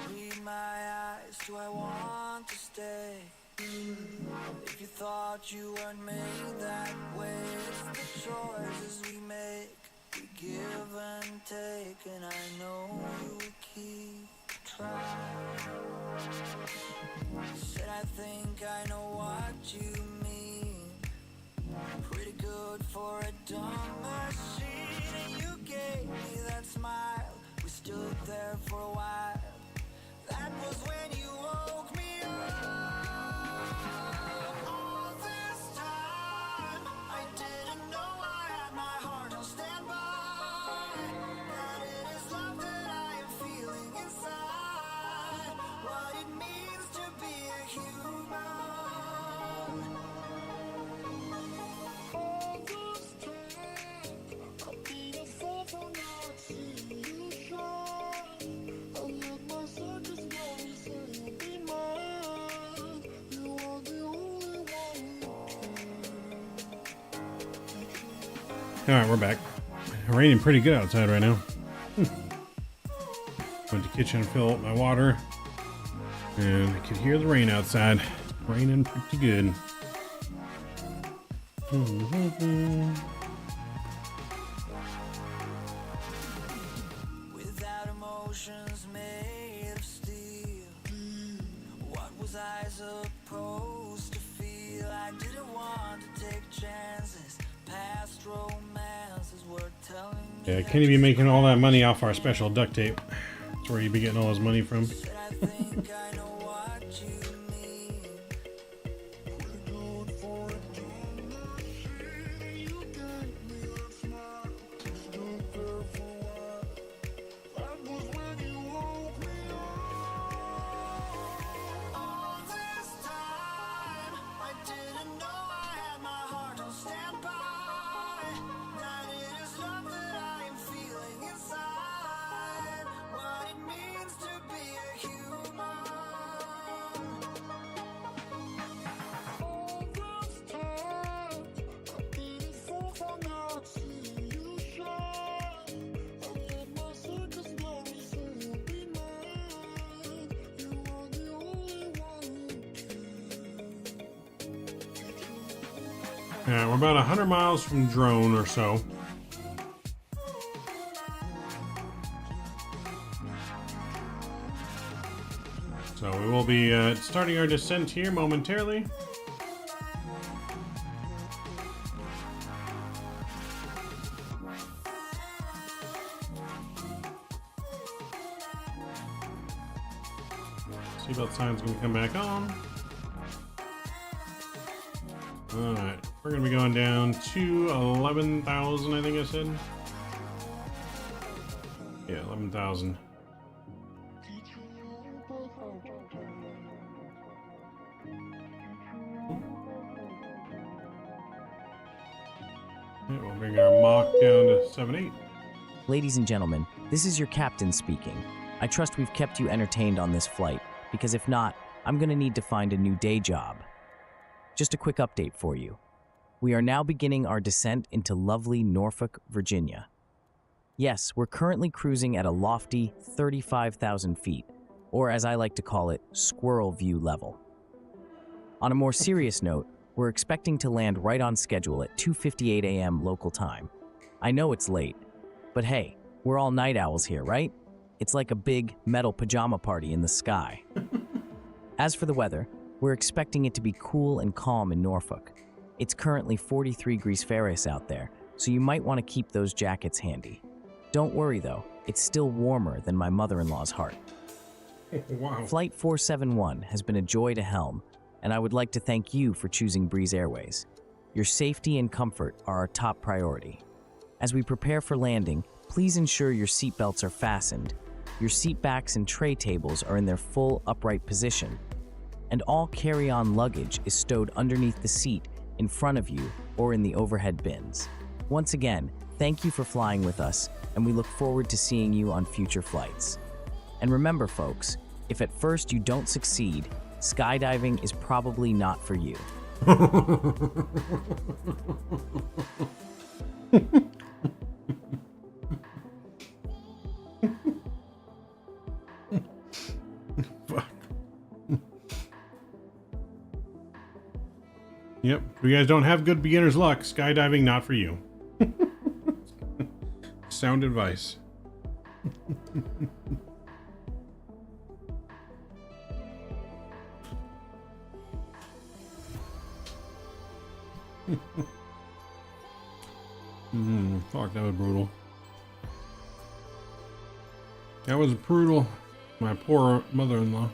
Read my eyes, do I want to stay? If you thought you weren't made that way, it's the choices we make. We give and take, and I know you will keep trying. Said I think I know what you mean. Pretty good for a dumb machine, and you gave me that smile. We stood there for a while. That was when you woke me up. All this time, I didn't know I had my heart on standby. That it is love that I am feeling inside. What it means to be a human. All this time, I've been a fool for not seeing you shine. I let my circus glory say you'll be mine. You are the only one. Alright, we're back. Raining pretty good outside right now. Went to the kitchen and fill up my water. And I could hear the rain outside. Raining pretty good. Without emotions made of steel, what was I supposed to feel? I didn't want to take chances. Past romances were telling me. Yeah, Kenny be making all that money off our special duct tape. That's where you be getting all his money from. I think I know what you mean. Pretty good for a dumb machine. You gave me that smile. Stood there for a while. That was when you woke me up. All this time, I didn't know I had my heart on standby. That it is love that I am feeling inside. What it means to be a human. All this time, I've been a fool for not seeing you shine. I let my circus glory say you'll be mine. You are the only one who Alright, we're about 100 miles from drone or so. So we will be starting our descent here momentarily. Seatbelt sign's gonna come back on. Alright, we're gonna be going down to 11,000, I think I said. Yeah, 11,000. Yeah, we'll bring our Mach down to 7.8. Ladies and gentlemen, this is your captain speaking. I trust we've kept you entertained on this flight, because if not, I'm gonna need to find a new day job. Just a quick update for you. We are now beginning our descent into lovely Norfolk, Virginia. Yes, we're currently cruising at a lofty 35,000 feet, or as I like to call it, squirrel view level. On a more serious note, we're expecting to land right on schedule at 2:58 a.m. local time. I know it's late, but hey, we're all night owls here, right? It's like a big metal pajama party in the sky. As for the weather, we're expecting it to be cool and calm in Norfolk. It's currently 43 degrees Fahrenheit out there, so you might want to keep those jackets handy. Don't worry though, it's still warmer than my mother-in-law's heart. Wow. Flight 471 has been a joy to helm, and I would like to thank you for choosing Breeze Airways. Your safety and comfort are our top priority. As we prepare for landing, please ensure your seatbelts are fastened, your seat backs and tray tables are in their full upright position, and all carry-on luggage is stowed underneath the seat in front of you or in the overhead bins. Once again, thank you for flying with us, and we look forward to seeing you on future flights. And remember, folks, if at first you don't succeed, skydiving is probably not for you. Fuck. Yep, if you guys don't have good beginner's luck, skydiving not for you. sound advice. Fuck, that was brutal. That was brutal. My poor mother-in-law.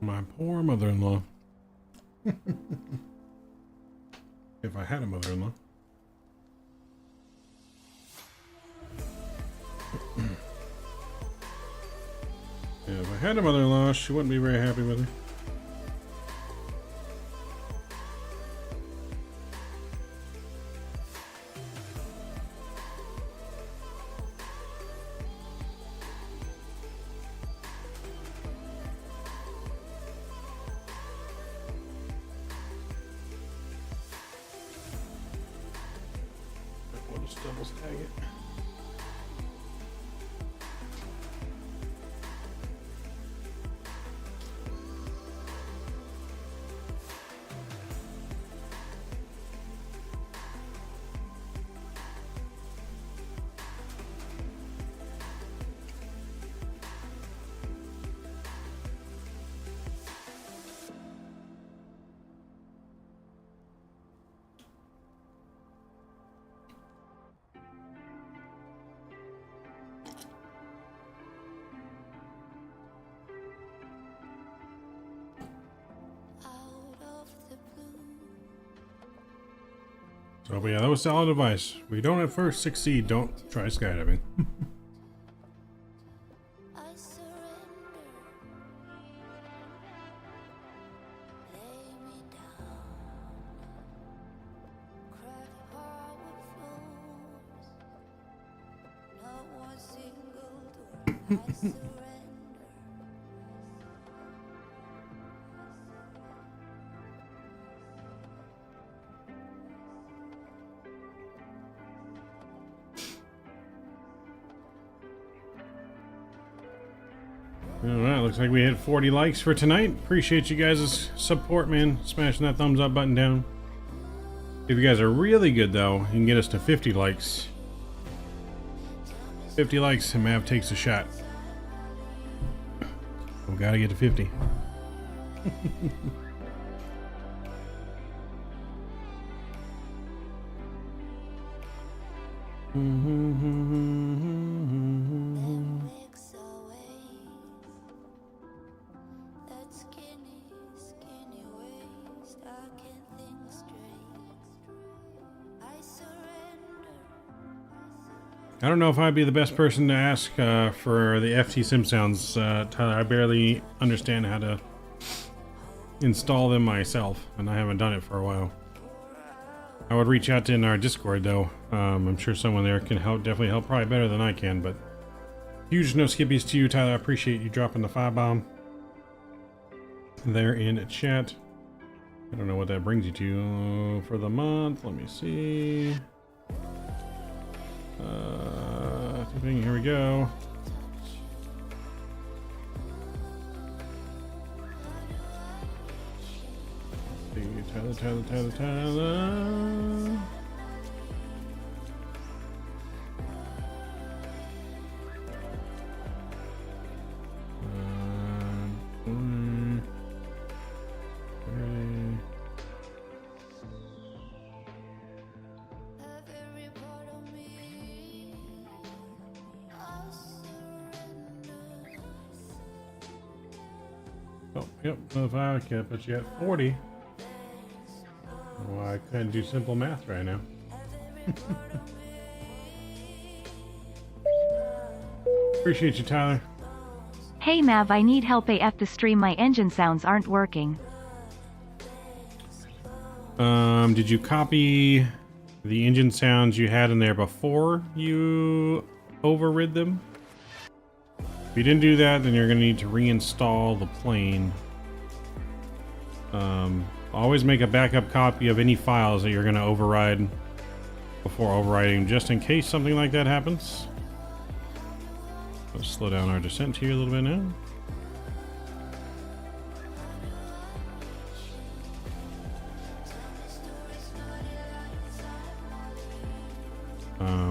My poor mother-in-law. If I had a mother-in-law. Yeah, if I had a mother-in-law, she wouldn't be very happy with me. We'll just double stack it. So, but yeah, that was solid advice. We don't at first succeed, don't try skydiving. Alright, looks like we hit 40 likes for tonight. Appreciate you guys' support, man. Smashing that thumbs up button down. If you guys are really good, though, you can get us to 50 likes. 50 likes and Mav takes a shot. We gotta get to 50. I don't know if I'd be the best person to ask for the FT sim sounds, Tyler. I barely understand how to install them myself, and I haven't done it for a while. I would reach out to in our Discord, though. I'm sure someone there can help, definitely help, probably better than I can. But huge no skippies to you, Tyler. I appreciate you dropping the firebomb there in chat. I don't know what that brings you to for the month. Let me see. Here we go. Tyler. Oh, yep, another 5 cap, but you got 40. Well, I couldn't do simple math right now. Appreciate you, Tyler. Hey Mav, I need help AF the stream. My engine sounds aren't working. Did you copy the engine sounds you had in there before you overrid them? If you didn't do that, then you're going to need to reinstall the plane. Always make a backup copy of any files that you're going to override before overriding, just in case something like that happens. Let's slow down our descent here a little bit now.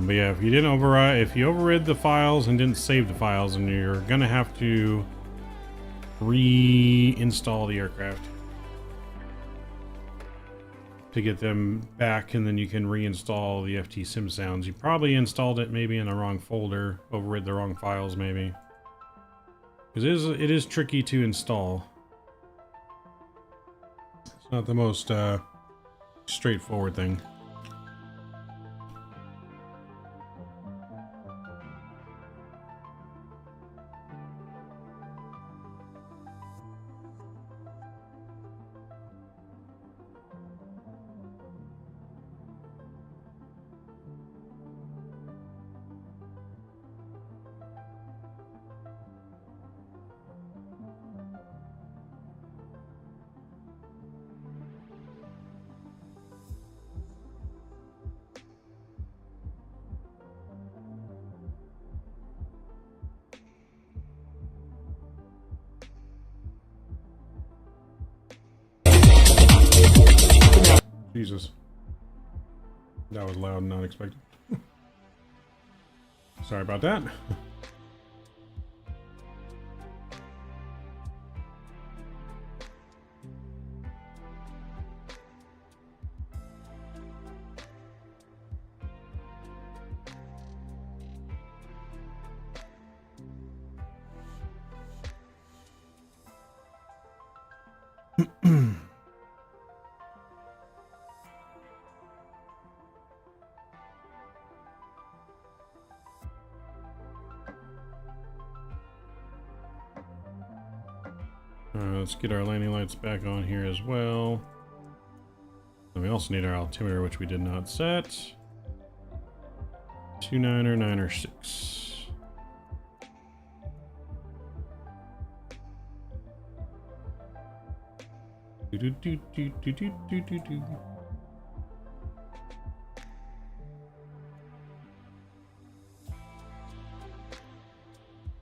But yeah, if you didn't override, if you overrid the files and didn't save the files, and you're gonna have to reinstall the aircraft to get them back, and then you can reinstall the FT Sim sounds. You probably installed it maybe in the wrong folder, overrid the wrong files maybe, because it is tricky to install. It's not the most straightforward thing. Jesus. That was loud and unexpected. Sorry about that. Let's get our landing lights back on here as well. And we also need our altimeter, which we did not set. 29 or 9 or 6. Do do do do do do do do do.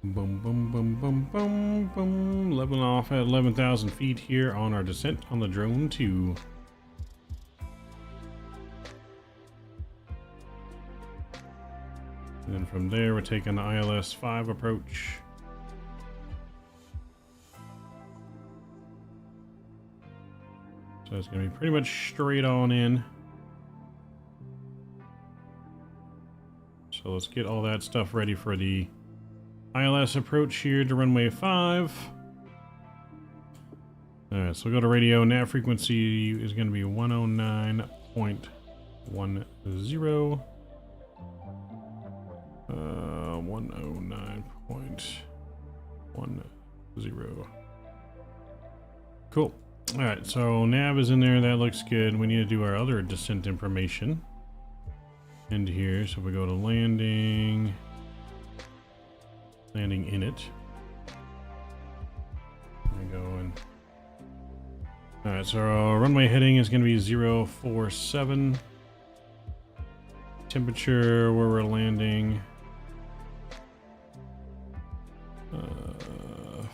Boom, boom, boom, boom, boom, boom. Leveling off at 11,000 feet here on our descent on the drone 2. And then from there, we're taking the ILS 5 approach. So it's going to be pretty much straight on in. So let's get all that stuff ready for the ILS approach here to runway 5. Alright, so we'll go to radio. Nav frequency is going to be 109.10. 109.10. Cool. Alright, so nav is in there. That looks good. We need to do our other descent information into here. So we go to landing. Landing in it. There we go. And alright, so our runway heading is going to be 047. Temperature where we're landing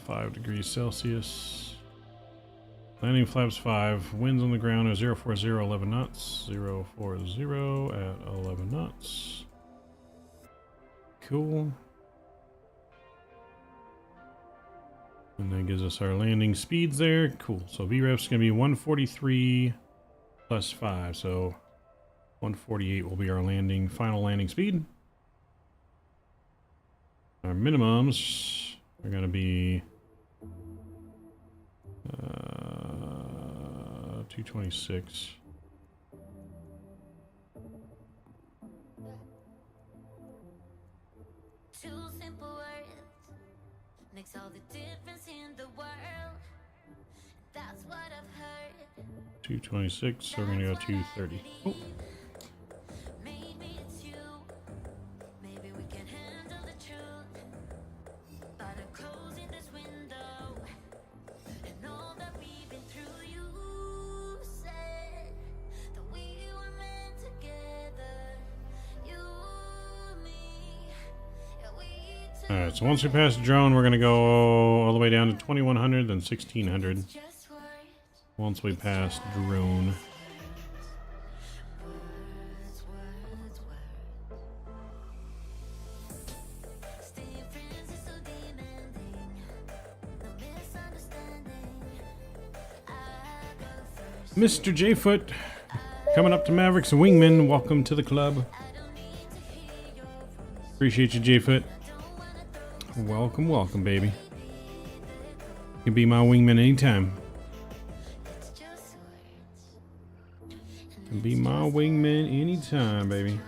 5 degrees Celsius. Landing flaps 5. Winds on the ground are 040, 11 knots. 040 at 11 knots. Cool. And that gives us our landing speeds there. Cool. So VREF's going to be 143 plus 5. So 148 will be our final landing speed. Our minimums are going to be 226. Two simple words makes all the difference in the world. That's what I've heard. 226, so we're going to go 230. Oh. Maybe it's you. Maybe we can handle the truth. But I'm closing this window. And all that we've been through, you said that we were meant together. Alright, so once we pass drone, we're going to go all the way down to 2100, then 1600. Once we pass drone. Mr. J-Foot, coming up to Mavericks Wingman. Welcome to the club. Appreciate you, J-Foot. Welcome, welcome, baby. You can be my wingman anytime. You can be my wingman anytime, baby.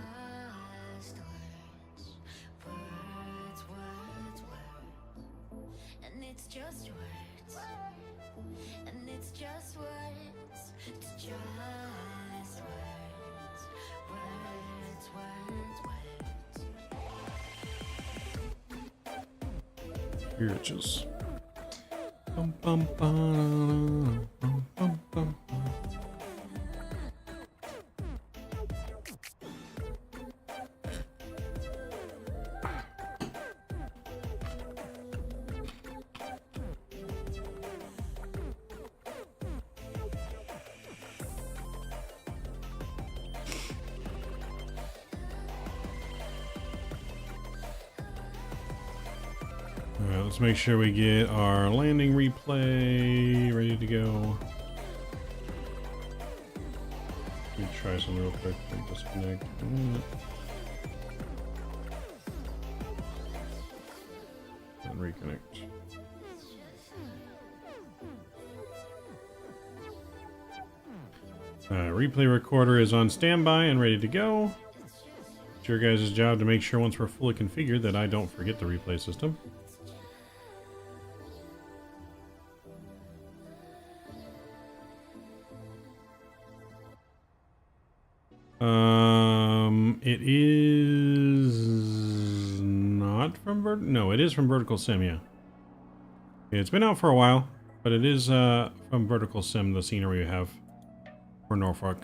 Riches. Bum, bum, bum, bum, bum, bum. Alright, let's make sure we get our landing replay ready to go. Let me try some real quick and disconnect. And reconnect. Replay recorder is on standby and ready to go. It's your guys' job to make sure once we're fully configured that I don't forget the replay system. It is not from no, it is from Vertical Sim, yeah. It's been out for a while, but it is from Vertical Sim, the scenery we have for Norfolk.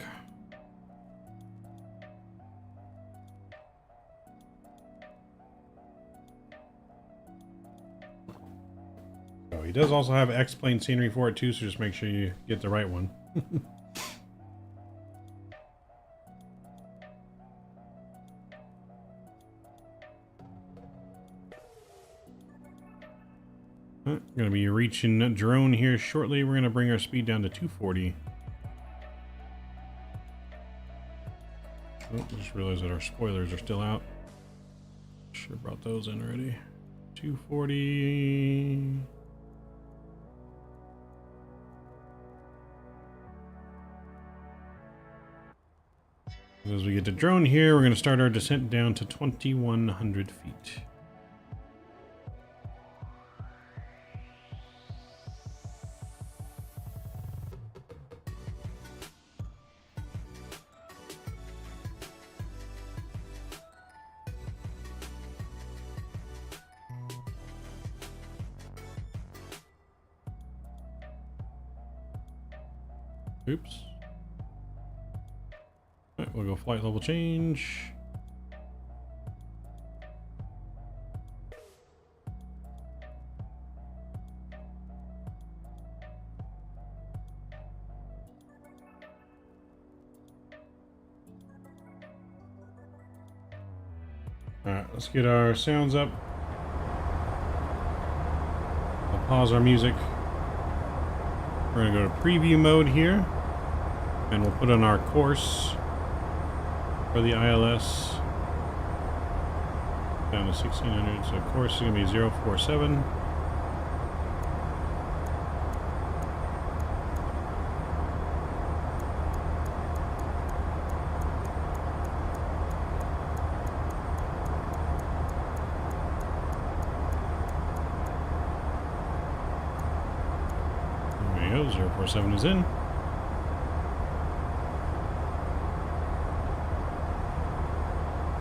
Oh, he does also have X-Plane scenery for it too, so just make sure you get the right one. Going to be reaching drone here shortly. We're going to bring our speed down to 240. Oh, just realized that our spoilers are still out. Should have brought those in already. 240. As we get to drone here, we're going to start our descent down to 2,100 feet. Oops. All right, we'll go flight level change. All right, let's get our sounds up. I'll pause our music. We're going to go to preview mode here, and we'll put on our course for the ILS down to 1600. So course is going to be 047. There we go, 047 is in.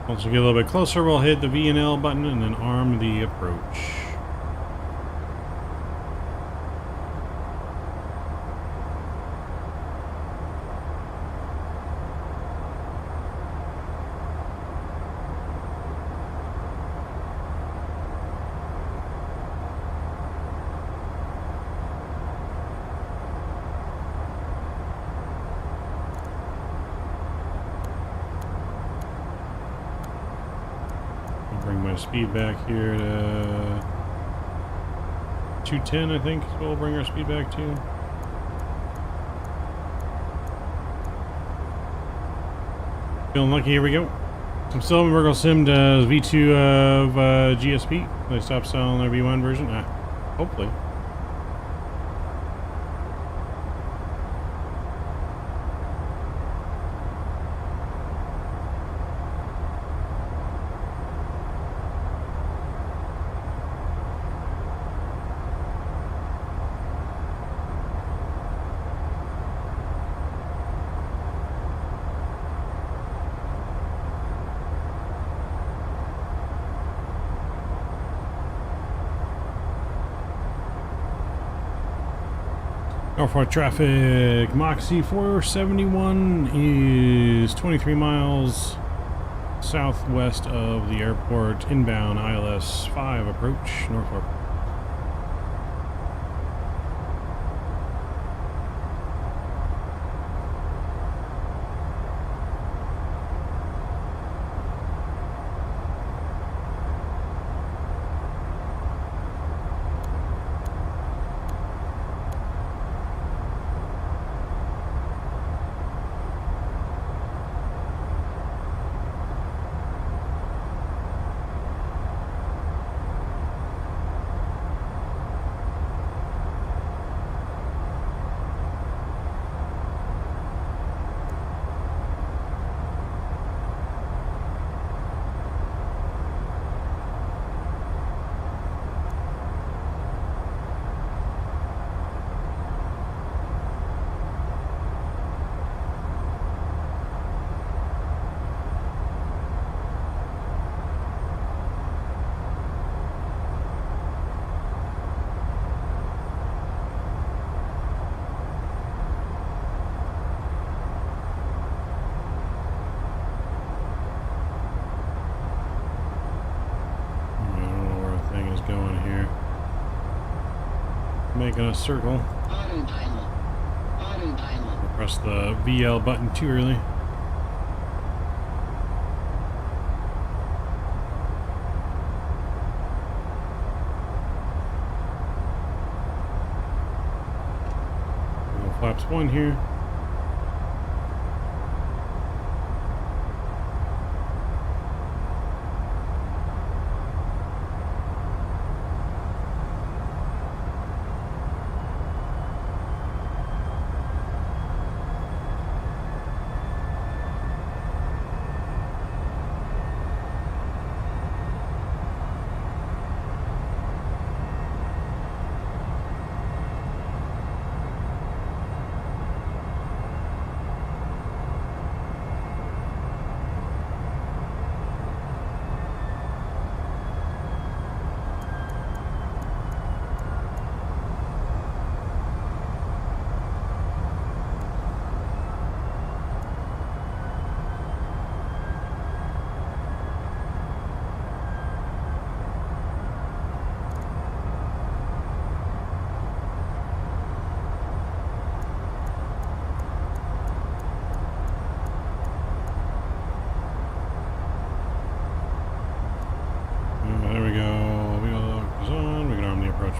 Once we get a little bit closer, we'll hit the V and L button and then arm the approach. my speed back here to 210, I think. So we'll bring our speed back to. Feeling lucky, here we go. I'm still in Virgo Sim to V2 of GSP. They stopped selling their V1 version. Hopefully. For traffic, Moxie 471 is 23 miles southwest of the airport, inbound ILS 5 approach, Norfolk. Making a circle. Press the VL button too early. Flaps 1 here.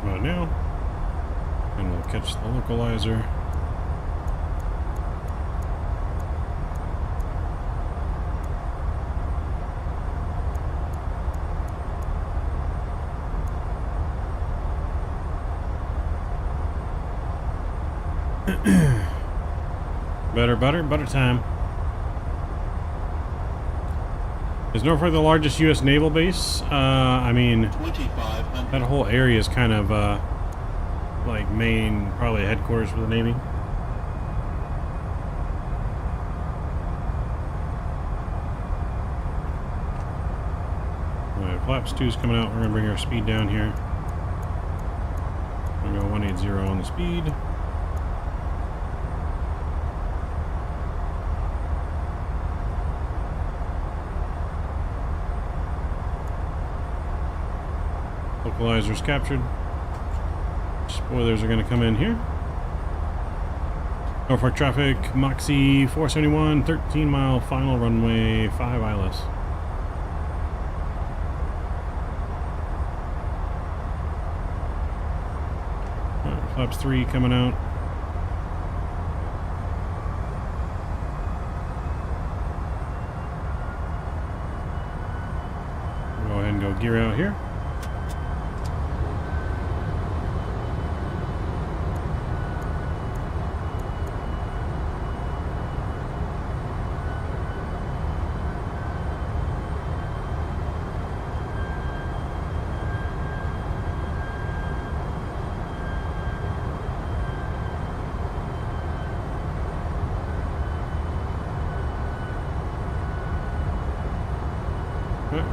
Mode now, and we'll catch the localizer. Butter time. Is Norfolk the largest U.S. naval base? I mean, that whole area is kind of like main, probably headquarters for the Navy. Alright, flaps 2's coming out. We're gonna bring our speed down here. We're gonna go 180 on the speed. Localizers captured. Spoilers are going to come in here. Norfolk traffic, Moxie 471, 13 mile final runway 5 ILS. Flaps 3 coming out. Go ahead and go gear out here.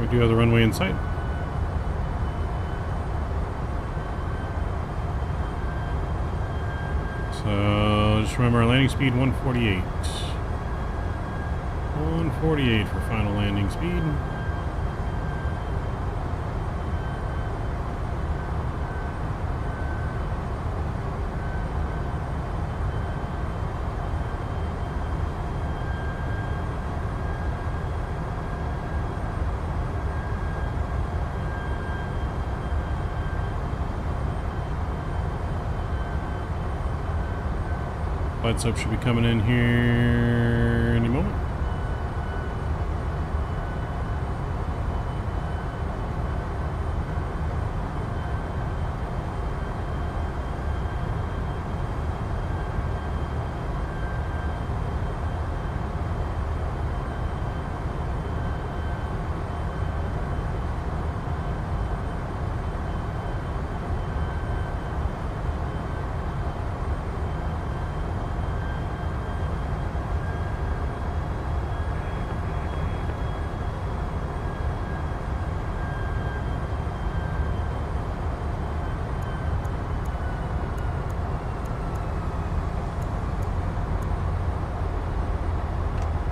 We do have the runway in sight. So just remember our landing speed 148. 148 for final landing speed. Lights up should be coming in here any moment.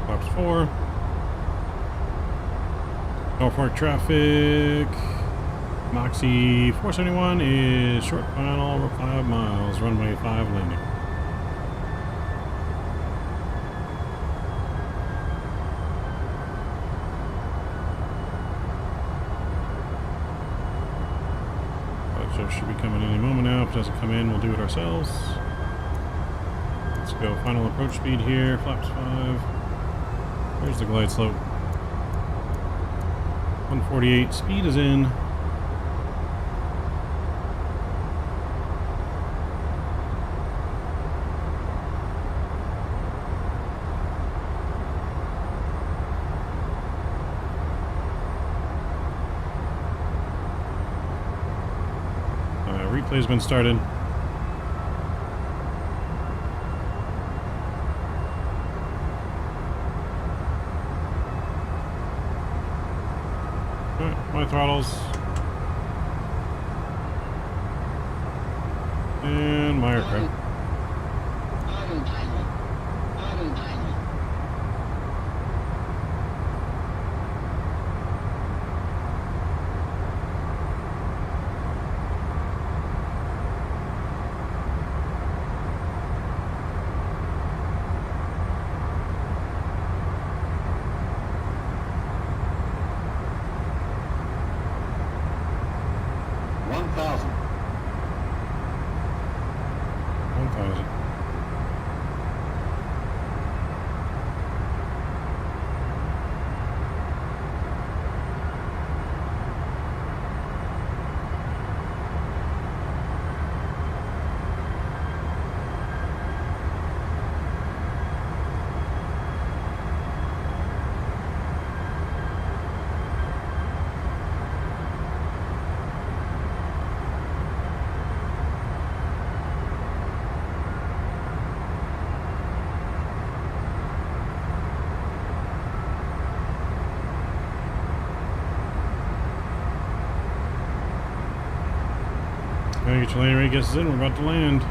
Flaps 4. Norfolk traffic. Moxie 471 is short final over 5 miles. Runway 5 landing. So should be coming any moment now. If it doesn't come in, we'll do it ourselves. Let's go final approach speed here. Flaps 5. There's the glide slope. 148. Speed is in. Replay's been started. Alright, my throttles. And my aircraft. Get your landing rate guesses in. We're about to land.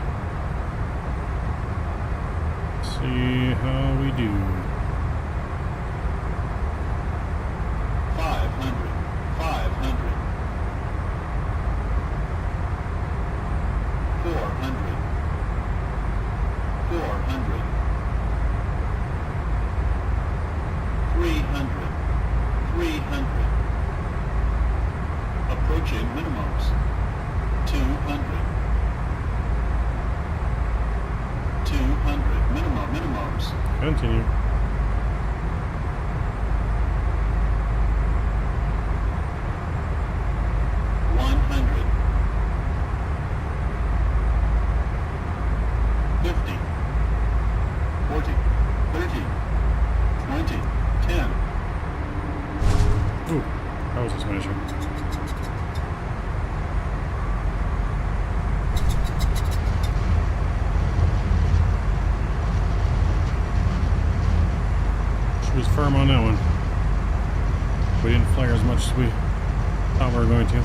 See how we do. 500, 500, 400, 400, 300, 300, approaching minimums. 200, times. Continue. Ooh, that was a smasher. She was firm on that one. We didn't flare as much as we thought we were going to.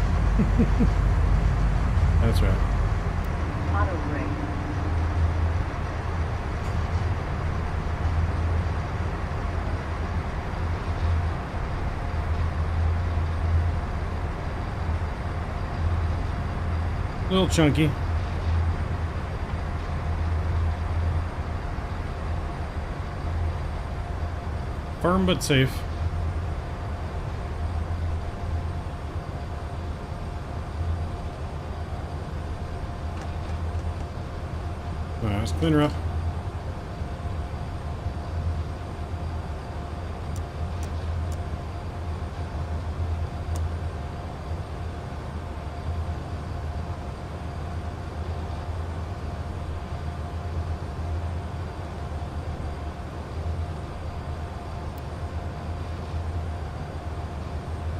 That's right. Auto brake. A little chunky. Firm but safe. Alright, let's clean her up.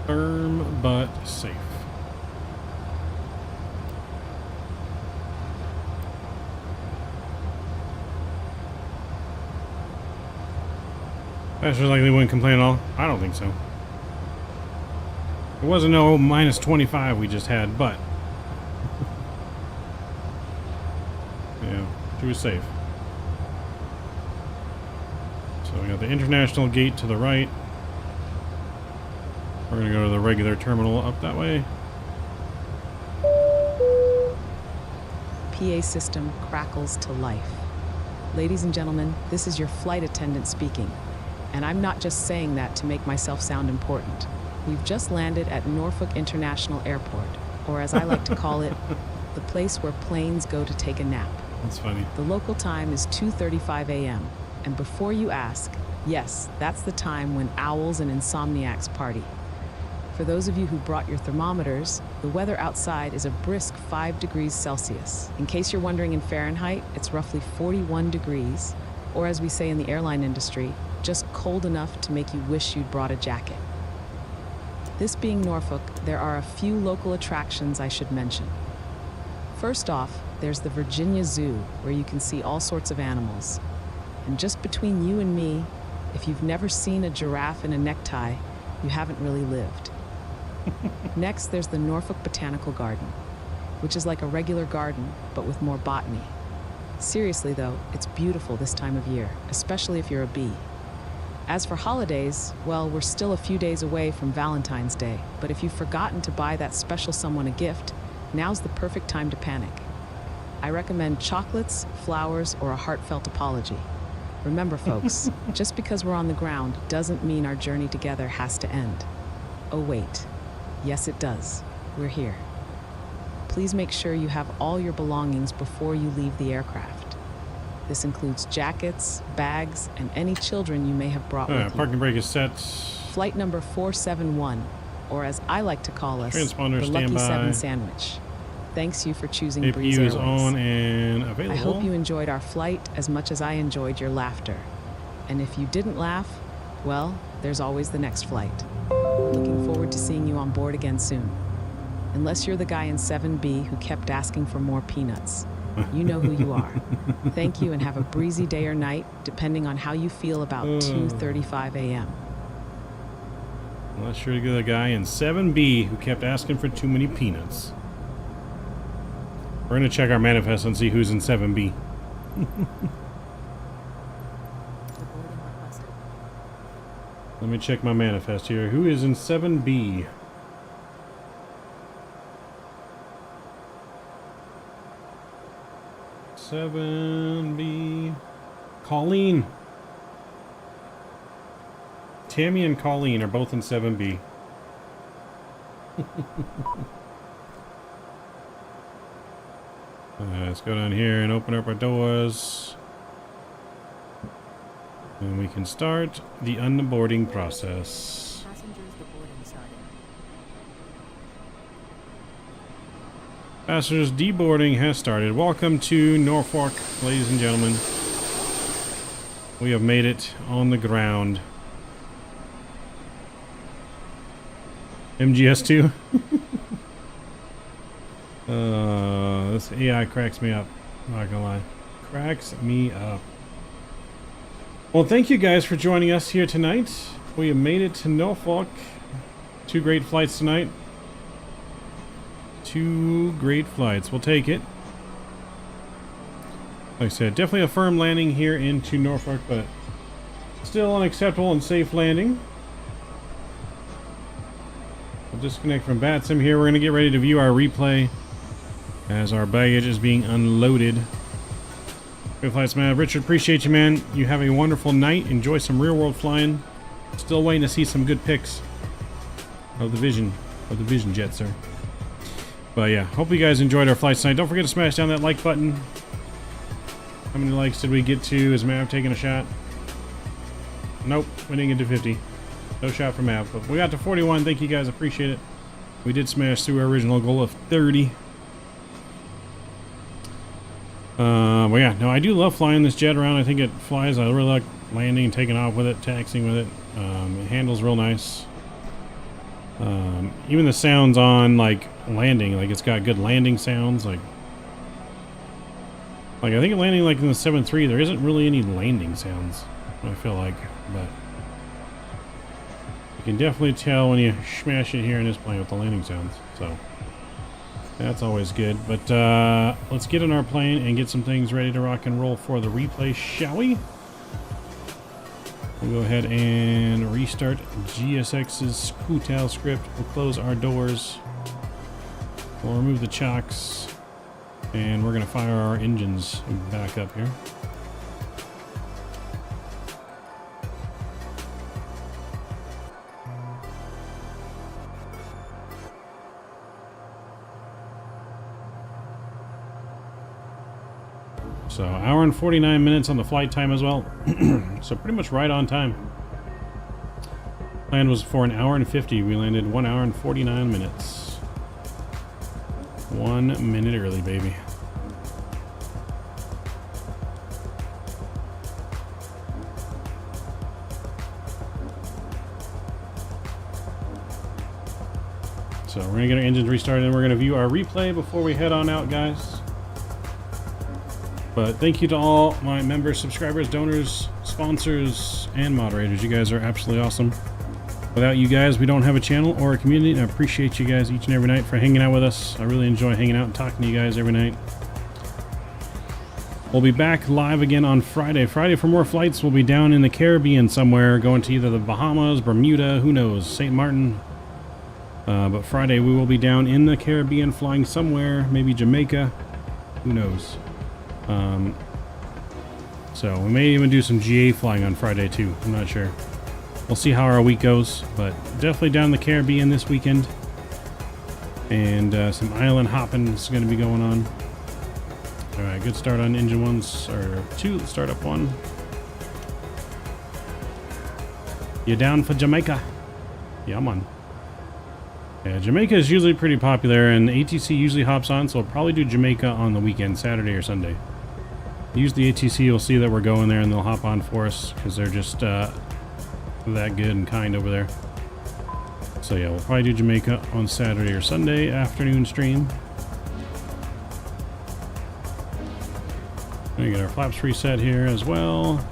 Firm but safe. Passenger likely wouldn't complain at all. I don't think so. It wasn't no minus 25 we just had, but yeah, she was safe. So we got the international gate to the right. We're going to go to the regular terminal up that way. PA system crackles to life. Ladies and gentlemen, this is your flight attendant speaking. And I'm not just saying that to make myself sound important. We've just landed at Norfolk International Airport, or as I like to call it, the place where planes go to take a nap. That's funny. The local time is 2:35 a.m. And before you ask, yes, that's the time when owls and insomniacs party. For those of you who brought your thermometers, the weather outside is a brisk 5 degrees Celsius. In case you're wondering in Fahrenheit, it's roughly 41 degrees, or as we say in the airline industry, just cold enough to make you wish you'd brought a jacket. This being Norfolk, there are a few local attractions I should mention. First off, there's the Virginia Zoo, where you can see all sorts of animals. And just between you and me, if you've never seen a giraffe in a necktie, you haven't really lived. Next, there's the Norfolk Botanical Garden, which is like a regular garden, but with more botany. Seriously though, it's beautiful this time of year, especially if you're a bee. As for holidays, well, we're still a few days away from Valentine's Day, but if you've forgotten to buy that special someone a gift, now's the perfect time to panic. I recommend chocolates, flowers, or a heartfelt apology. Remember folks, just because we're on the ground doesn't mean our journey together has to end. Oh wait. Yes, it does. We're here. Please make sure you have all your belongings before you leave the aircraft. This includes jackets, bags, and any children you may have brought with you. Parking brake is set. Flight number 471, or as I like to call us, Transponder the Lucky standby. 7 Sandwich. Thanks you for choosing APU Breeze is Airways. on and available. I hope you enjoyed our flight as much as I enjoyed your laughter. And if you didn't laugh, well, there's always the next flight. Looking forward to seeing you on board again soon. Unless you're the guy in 7B who kept asking for more peanuts. You know who you are. Thank you and have a breezy day or night, depending on how you feel about 2:35 a.m. Unless you're the guy in 7B who kept asking for too many peanuts. We're going to check our manifest and see who's in 7B. Let me check my manifest here. Who is in 7B? Colleen. Tammy and Colleen are both in 7B. Let's go down here and open up our doors. And we can start the unboarding process. Passengers deboarding has started. Welcome to Norfolk, ladies and gentlemen. We have made it on the ground. MGS2? This AI cracks me up. I'm not gonna lie. Cracks me up. Well, thank you guys for joining us here tonight. We have made it to Norfolk. 2 great flights tonight. 2 great flights. We'll take it. Like I said, definitely a firm landing here into Norfolk, but still an acceptable and safe landing. We'll disconnect from Vatsim here. We're going to get ready to view our replay as our baggage is being unloaded. Good flights, man. Richard, appreciate you, man. You have a wonderful night. Enjoy some real-world flying. Still waiting to see some good pics of the Vision jet, sir. But yeah, hope you guys enjoyed our flight tonight. Don't forget to smash down that like button. How many likes did we get to? Is Mav taking a shot? Nope, we didn't get to 50. No shot for Mav, but we got to 41. Thank you guys, appreciate it. We did smash through our original goal of 30. Well, yeah, no, I do love flying this jet around. I think it flies. I really like landing and taking off with it, taxiing with it. It handles real nice. Even the sounds on like landing, like it's got good landing sounds. Like I think landing like in the 7.3, there isn't really any landing sounds. I feel like, but you can definitely tell when you smash it here in this plane with the landing sounds. So that's always good. But let's get in our plane and get some things ready to rock and roll for the replay, shall we? We'll go ahead and restart GSX's Scootale script. We'll close our doors. We'll remove the chocks. And we're going to fire our engines back up here. So, hour and 49 minutes on the flight time as well. So, pretty much right on time. Plan was for an hour and 50. We landed 1 hour and 49 minutes. 1 minute early, baby. So, we're going to get our engines restarted and we're going to view our replay before we head on out, guys. But thank you to all my members, subscribers, donors, sponsors, and moderators. You guys are absolutely awesome. Without you guys, we don't have a channel or a community, and I appreciate you guys each and every night for hanging out with us. I really enjoy hanging out and talking to you guys every night. We'll be back live again on Friday. Friday for more flights. We'll be down in the Caribbean somewhere, going to either the Bahamas, Bermuda, who knows, St. Martin. But Friday we will be down in the Caribbean, flying somewhere, maybe Jamaica, who knows. So we may even do some GA flying on Friday too. I'm not sure. We'll see how our week goes, but definitely down in the Caribbean this weekend. And some island hopping is going to be going on. All right, good start on engine 2. Let's start up 1. You down for Jamaica? Yeah, I'm on. Yeah, Jamaica is usually pretty popular, and ATC usually hops on, so we'll probably do Jamaica on the weekend, Saturday or Sunday. Use the ATC, you'll see that we're going there, and they'll hop on for us, because they're just that good and kind over there. So yeah, we'll probably do Jamaica on Saturday or Sunday afternoon stream. We get our flaps reset here as well.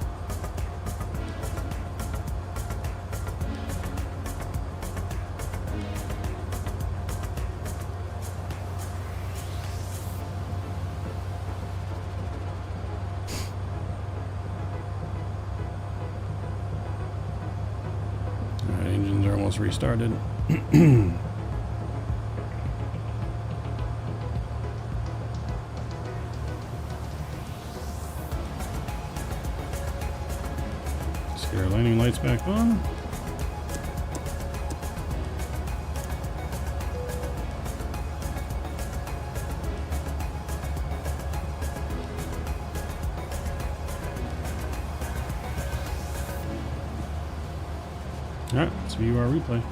Restarted. Let's get our landing lights back on. Alright, let's view our replay.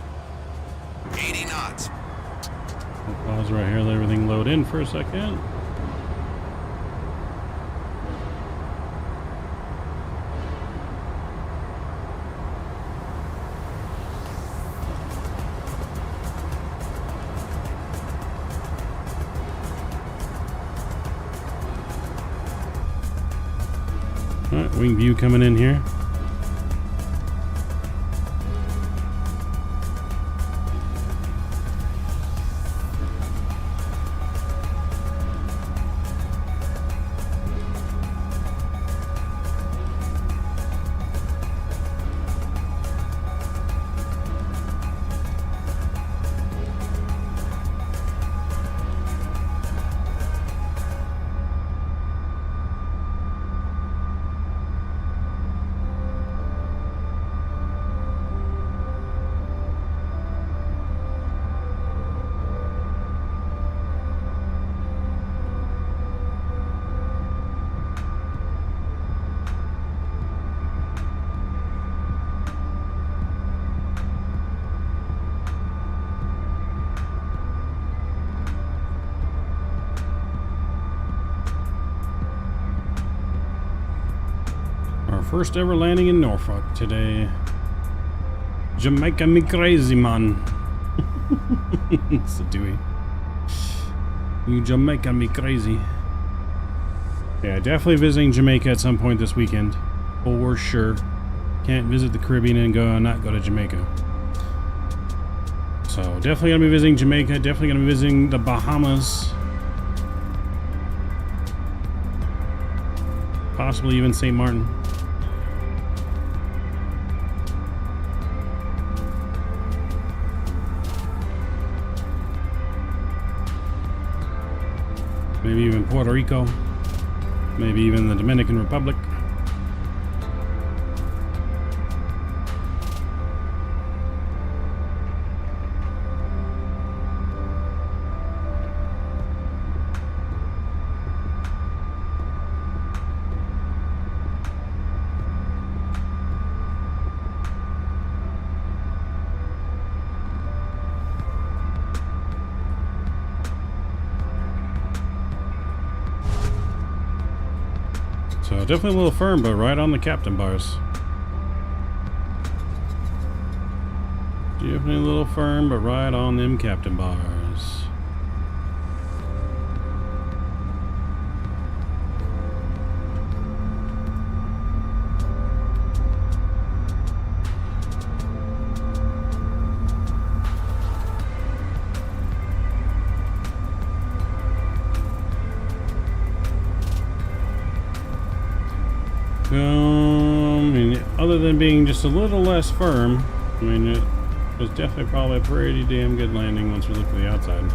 80 knots. We'll pause right here, let everything load in for a second. Alright, wing view coming in here. First ever landing in Norfolk today. Jamaica me crazy, man. It's a Dewey. You Jamaica me crazy. Yeah, definitely visiting Jamaica at some point this weekend. For sure. Can't visit the Caribbean and not go to Jamaica. So definitely gonna be visiting Jamaica. Definitely gonna be visiting the Bahamas. Possibly even St. Martin. Maybe even Puerto Rico. Maybe even the Dominican Republic. So definitely a little firm, but right on the captain bars. Definitely a little firm, but right on them captain bars. Other than being just a little less firm, I mean, it was definitely probably a pretty damn good landing once we look at the outside.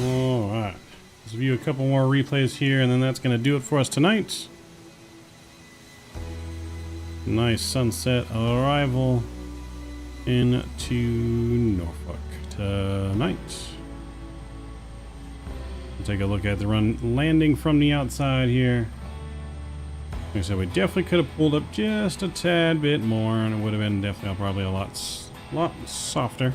Alright, let's view a couple more replays here, and then that's going to do it for us tonight. Nice sunset arrival into Norfolk tonight. We'll take a look at the landing from the outside here. Like I said, we definitely could have pulled up just a tad bit more, and it would have been definitely probably a lot softer.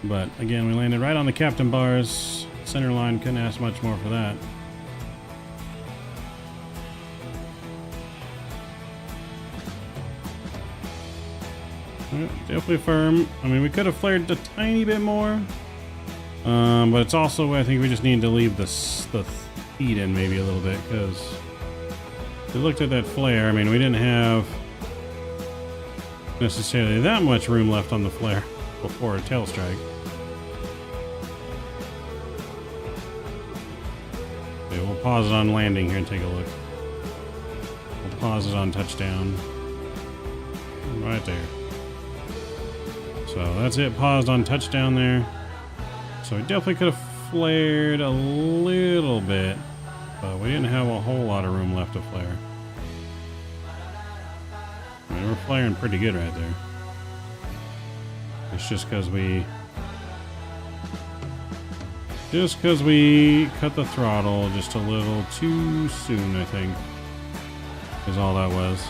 But again, we landed right on the captain bars. Center line, couldn't ask much more for that. Definitely firm. I mean, we could have flared a tiny bit more. But it's also, I think we just need to leave the speed in maybe a little bit, because if we looked at that flare, I mean, we didn't have necessarily that much room left on the flare before a tail strike. see. We'll pause it on landing here and take a look. We'll pause it on touchdown. Right there. So that's it. Paused on touchdown there. So we definitely could have flared a little bit, but we didn't have a whole lot of room left to flare. I mean, we're flaring pretty good right there. It's just because we cut the throttle just a little too soon, I think, is all that was.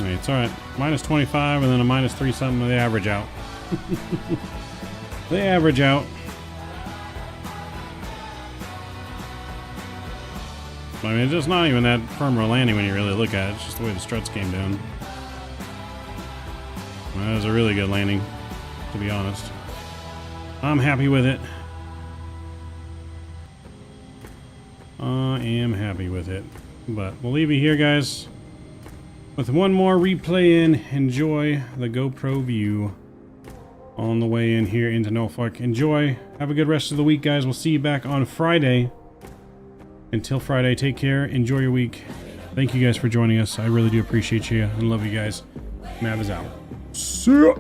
It's alright. Minus 25 and then a minus 3 something. They average out. They average out. I mean, it's just not even that firm of a landing when you really look at it. It's just the way the struts came down. Well, that was a really good landing, to be honest. I'm happy with it. I am happy with it. But we'll leave you here, guys, with one more replay in. Enjoy the GoPro view on the way in here into Norfolk. Enjoy. Have a good rest of the week, guys. We'll see you back on Friday. Until Friday, take care. Enjoy your week. Thank you guys for joining us. I really do appreciate you and love you guys. Mav is out. See ya.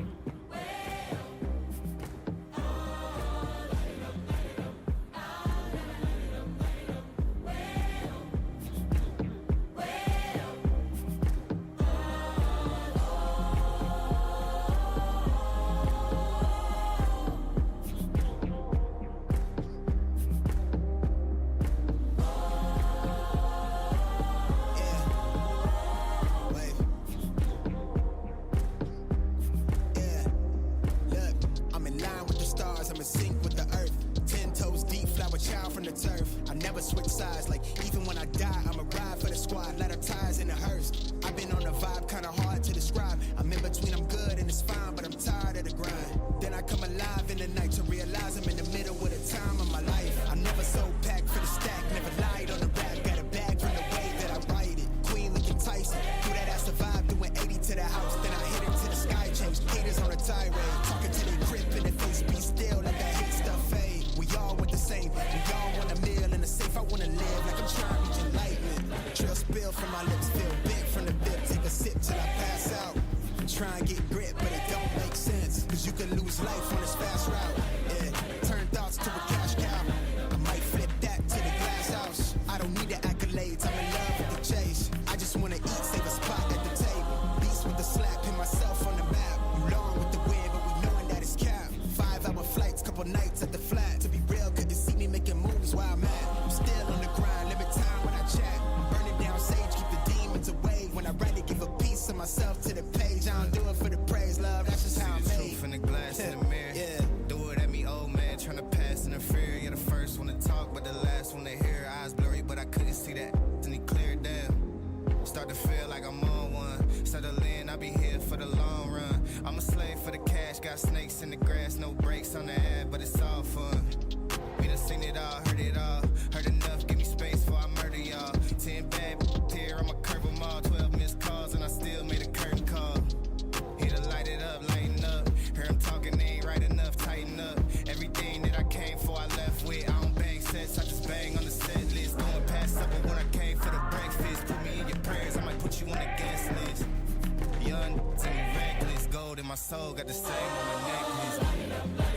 Try and get grit, but it don't make sense, cause you can lose life on this fast route. Yeah, turn thoughts to a cash cow. I might flip that to the glass house. I don't need the accolades, I'm in love with the chase. I just wanna eat, save a spot at the table. Beast with the slap, pin myself on the map. You long with the wind, but we knowing that it's cap. 5-hour flights, couple nights at the flat. To be real, couldn't see me making moves while I'm at. I'm still on the grind, limit time when I chat. I'm burning down sage, keep the demons away. When I write it, give a piece of myself to the page. I don't do it for the praise, love, that's just how I'm made. Truth in the glass in the mirror. Yeah. Do it at me, old man, tryna pass in the fear. You're the first one to talk, but the last one to hear. Eyes blurry, but I couldn't see that. Then he cleared down. Start to feel like I'm on one. Settle in, I'll be here for the long run. I'm a slave for the cash, got snakes in the grass, no brakes on the ad, but it's all fun. We done seen it all, heard enough, give me space before I murder y'all. 10 bad here, I'ma curve them all. 12 missed calls, and I still made a curtain call. Here to light it up, lighten up. Hear him talking, they ain't right enough, tighten up. Everything that I came for, I left with. I don't bang sets, I just bang on the set list. Going past supper when I came for the breakfast. Put me in your prayers, I might put you on the guest list. Young, to me reckless, gold in my soul, got the same on my necklace.